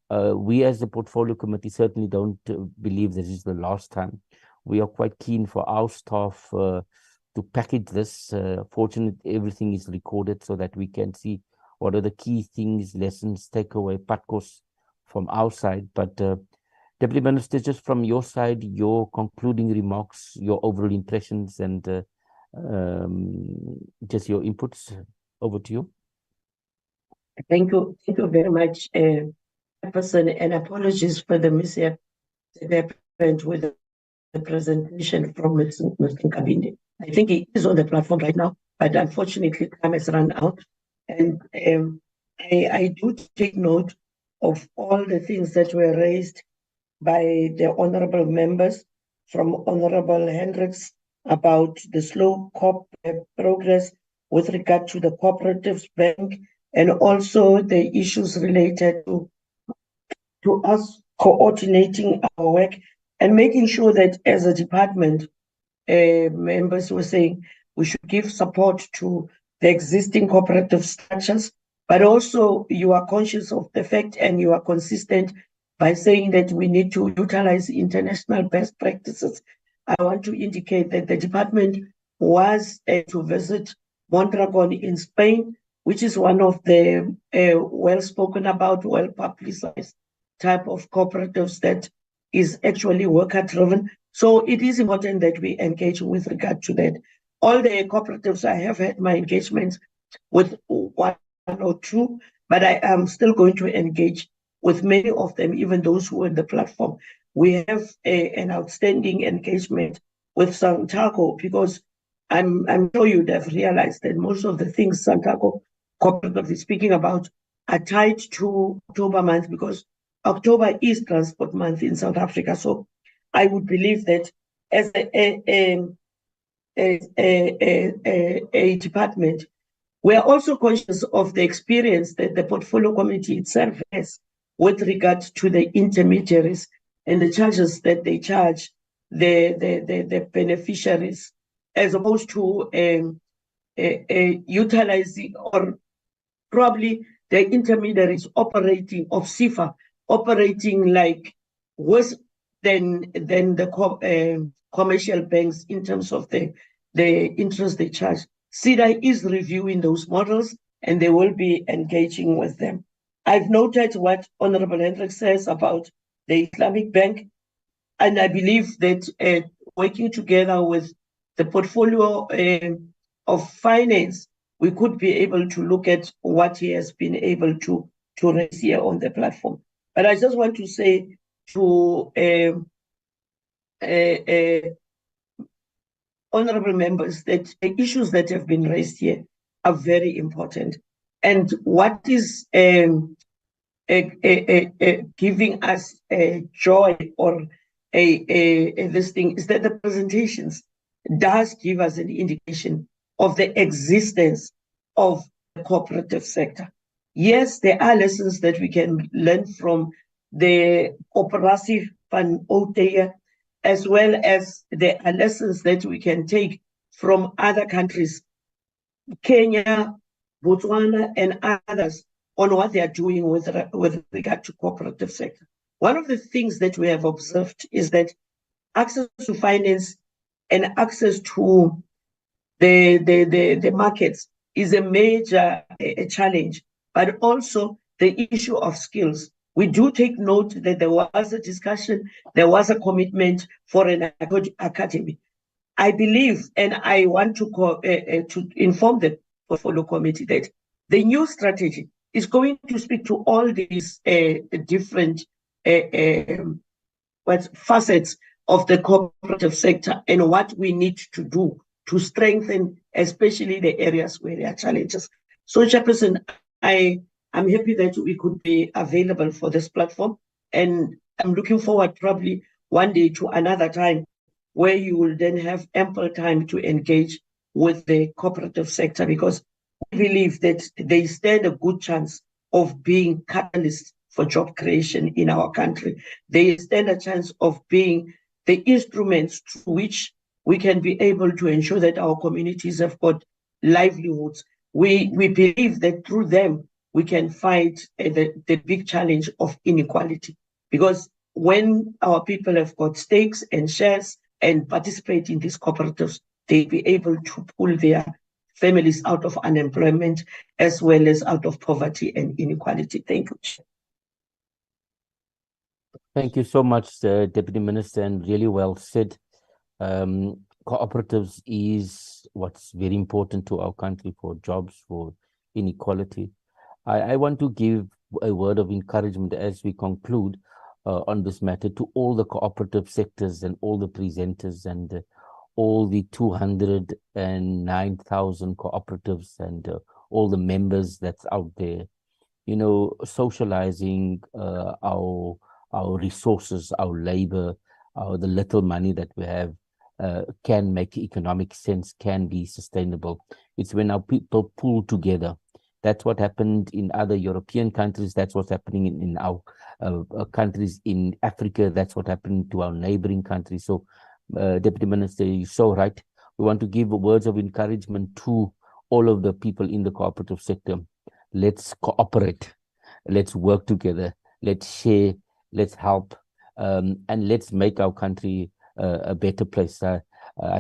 [SPEAKER 3] We as the Portfolio Committee certainly don't believe this is the last time. We are quite keen for our staff to package this. Fortunately, everything is recorded so that we can see what are the key things, lessons, takeaway, patkos from our side. But Deputy Minister, just from your side, your concluding remarks, your overall impressions, and just your inputs. Over to you.
[SPEAKER 15] Thank you very much, person, and apologies for the mishap that happened with the presentation from Mr. Kabinde. I think he is on the platform right now, but unfortunately time has run out. And I do take note of all the things that were raised by the honorable members, from Honorable Hendricks about the slow progress with regard to the cooperatives bank, and also the issues related to us coordinating our work and making sure that as a department, members were saying we should give support to the existing cooperative structures, but also you are conscious of the fact and you are consistent by saying that we need to utilize international best practices. I want to indicate that the department was to visit Mondragon in Spain, which is one of the well spoken about, well publicized type of cooperatives that is actually worker driven. So it is important that we engage with regard to that. All the cooperatives, I have had my engagements with one or two, but I am still going to engage with many of them, even those who are on the platform. We have an outstanding engagement with SANACO, because I'm sure you'd have realized that most of the things SANACO cooperative is speaking about are tied to October month, because October is Transport Month in South Africa. So I would believe that as a department, we are also conscious of the experience that the Portfolio Committee itself has with regard to the intermediaries and the charges that they charge the beneficiaries, as opposed to utilizing, or probably the intermediaries operating of CIFA, operating like worse than the commercial banks in terms of the interest they charge. SIDA is reviewing those models and they will be engaging with them. I've noted what Honorable Hendricks says about the Islamic Bank, and I believe that working together with the portfolio of finance, we could be able to look at what he has been able to raise here on the platform. But I just want to say to honorable members that the issues that have been raised here are very important. And what is giving us joy or this thing is that the presentations does give us an indication of the existence of the cooperative sector. Yes, there are lessons that we can learn from the Operasi van Oudtshoorn, as well as there are lessons that we can take from other countries, Kenya, Botswana, and others, on what they are doing with regard to cooperative sector. One of the things that we have observed is that access to finance and access to the markets is a major challenge, but also the issue of skills. We do take note that there was a discussion, there was a commitment for an academy. I believe, and I want to inform the portfolio committee that the new strategy is going to speak to all these different facets of the cooperative sector and what we need to do to strengthen, especially the areas where there are challenges. So, Chairperson, I'm happy that we could be available for this platform, and I'm looking forward probably one day to another time where you will then have ample time to engage with the cooperative sector, because we believe that they stand a good chance of being catalysts for job creation in our country. They stand a chance of being the instruments through which we can be able to ensure that our communities have got livelihoods. We believe that through them, we can fight the big challenge of inequality. Because when our people have got stakes and shares and participate in these cooperatives, they'll be able to pull their families out of unemployment as well as out of poverty and inequality. Thank you.
[SPEAKER 3] Thank you so much, Deputy Minister, and really well said. Cooperatives is what's very important to our country for jobs, for inequality. I want to give a word of encouragement as we conclude on this matter to all the cooperative sectors and all the presenters and all the 209,000 cooperatives and all the members that's out there. You know, socializing our resources, our labor, the little money that we have can make economic sense, can be sustainable. It's when our people pull together. That's what happened in other European countries. That's what's happening in our countries in Africa. That's what happened to our neighboring countries. So, Deputy Minister, you're so right. We want to give words of encouragement to all of the people in the cooperative sector. Let's cooperate. Let's work together. Let's share. Let's help. And let's make our country a better place. I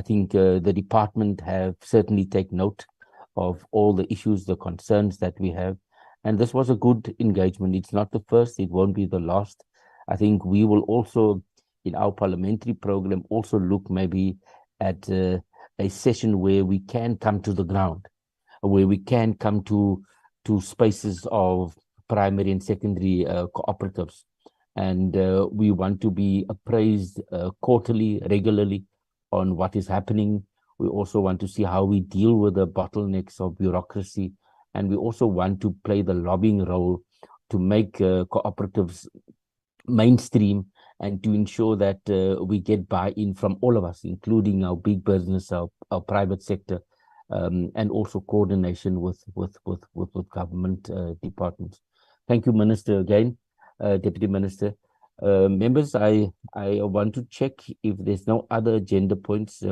[SPEAKER 3] think the department have certainly taken note of all the issues, the concerns that we have. And this was a good engagement. It's not the first, it won't be the last. I think we will also, in our parliamentary program, also look maybe at a session where we can come to the ground, where we can come to spaces of primary and secondary cooperatives. And we want to be appraised quarterly, regularly on what is happening. We also want to see how we deal with the bottlenecks of bureaucracy. And we also want to play the lobbying role to make cooperatives mainstream and to ensure that we get buy-in from all of us, including our big business, our private sector, and also coordination with government departments. Thank you, Minister, again, Deputy Minister. Members, I want to check if there's no other agenda points.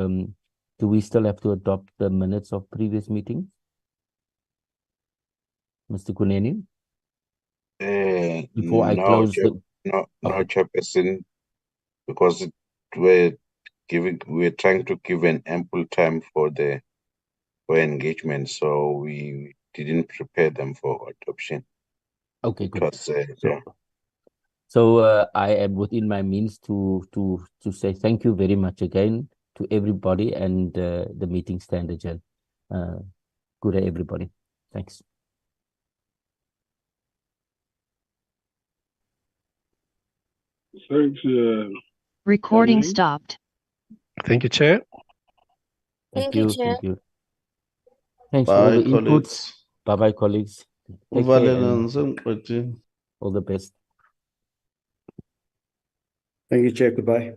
[SPEAKER 3] Do we still have to adopt the minutes of previous meetings? Mr. Kuneni? Before I close
[SPEAKER 1] No, Chairperson, because we're trying to give an ample time for engagement, so we didn't prepare them for adoption.
[SPEAKER 3] Okay, good. So I am within my means to say thank you very much again to everybody, and the meeting stand adjourned. Good day, everybody. Thanks.
[SPEAKER 17] Thanks.
[SPEAKER 8] Recording stopped.
[SPEAKER 17] Thank you, Chair.
[SPEAKER 3] Thank you, Chair. Thank you. Thanks
[SPEAKER 4] Bye,
[SPEAKER 3] for all the
[SPEAKER 4] colleagues.
[SPEAKER 3] inputs. Bye-bye, colleagues. Take care and all the best.
[SPEAKER 6] Thank you, Chair. Goodbye.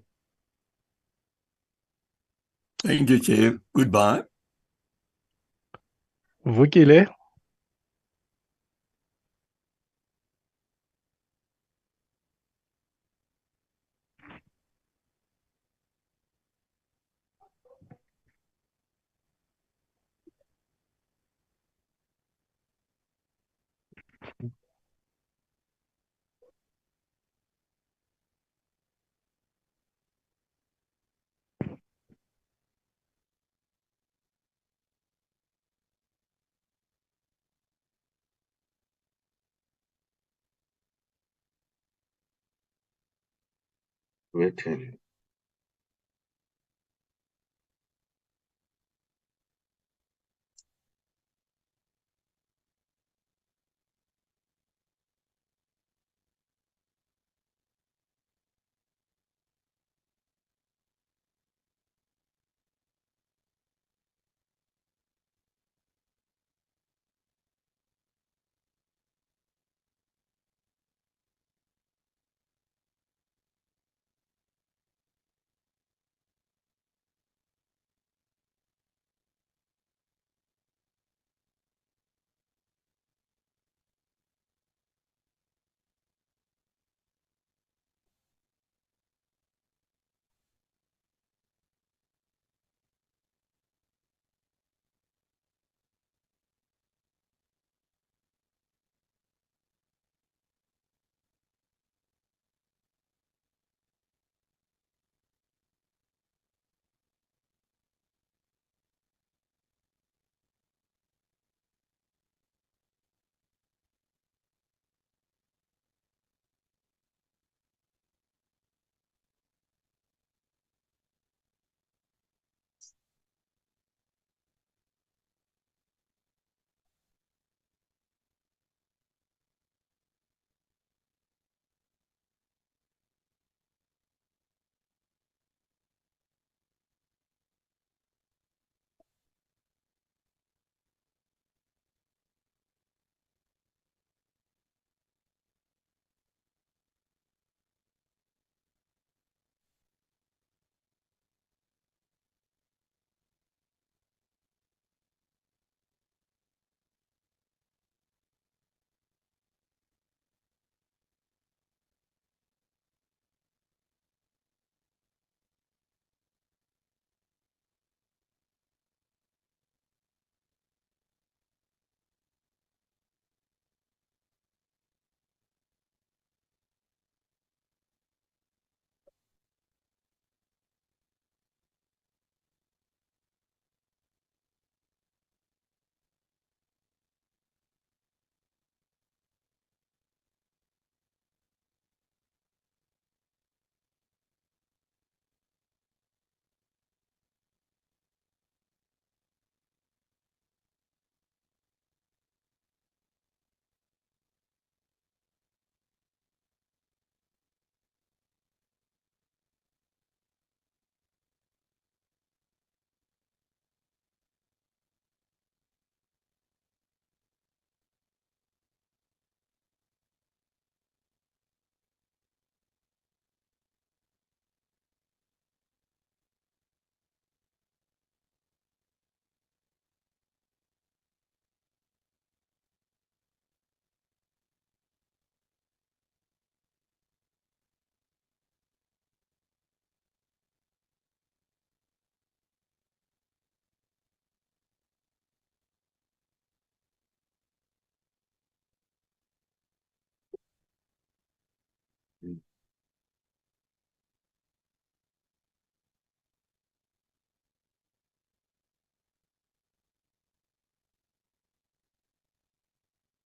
[SPEAKER 22] Thank you, Chair. Goodbye.
[SPEAKER 17] Vukile.
[SPEAKER 1] Waiting.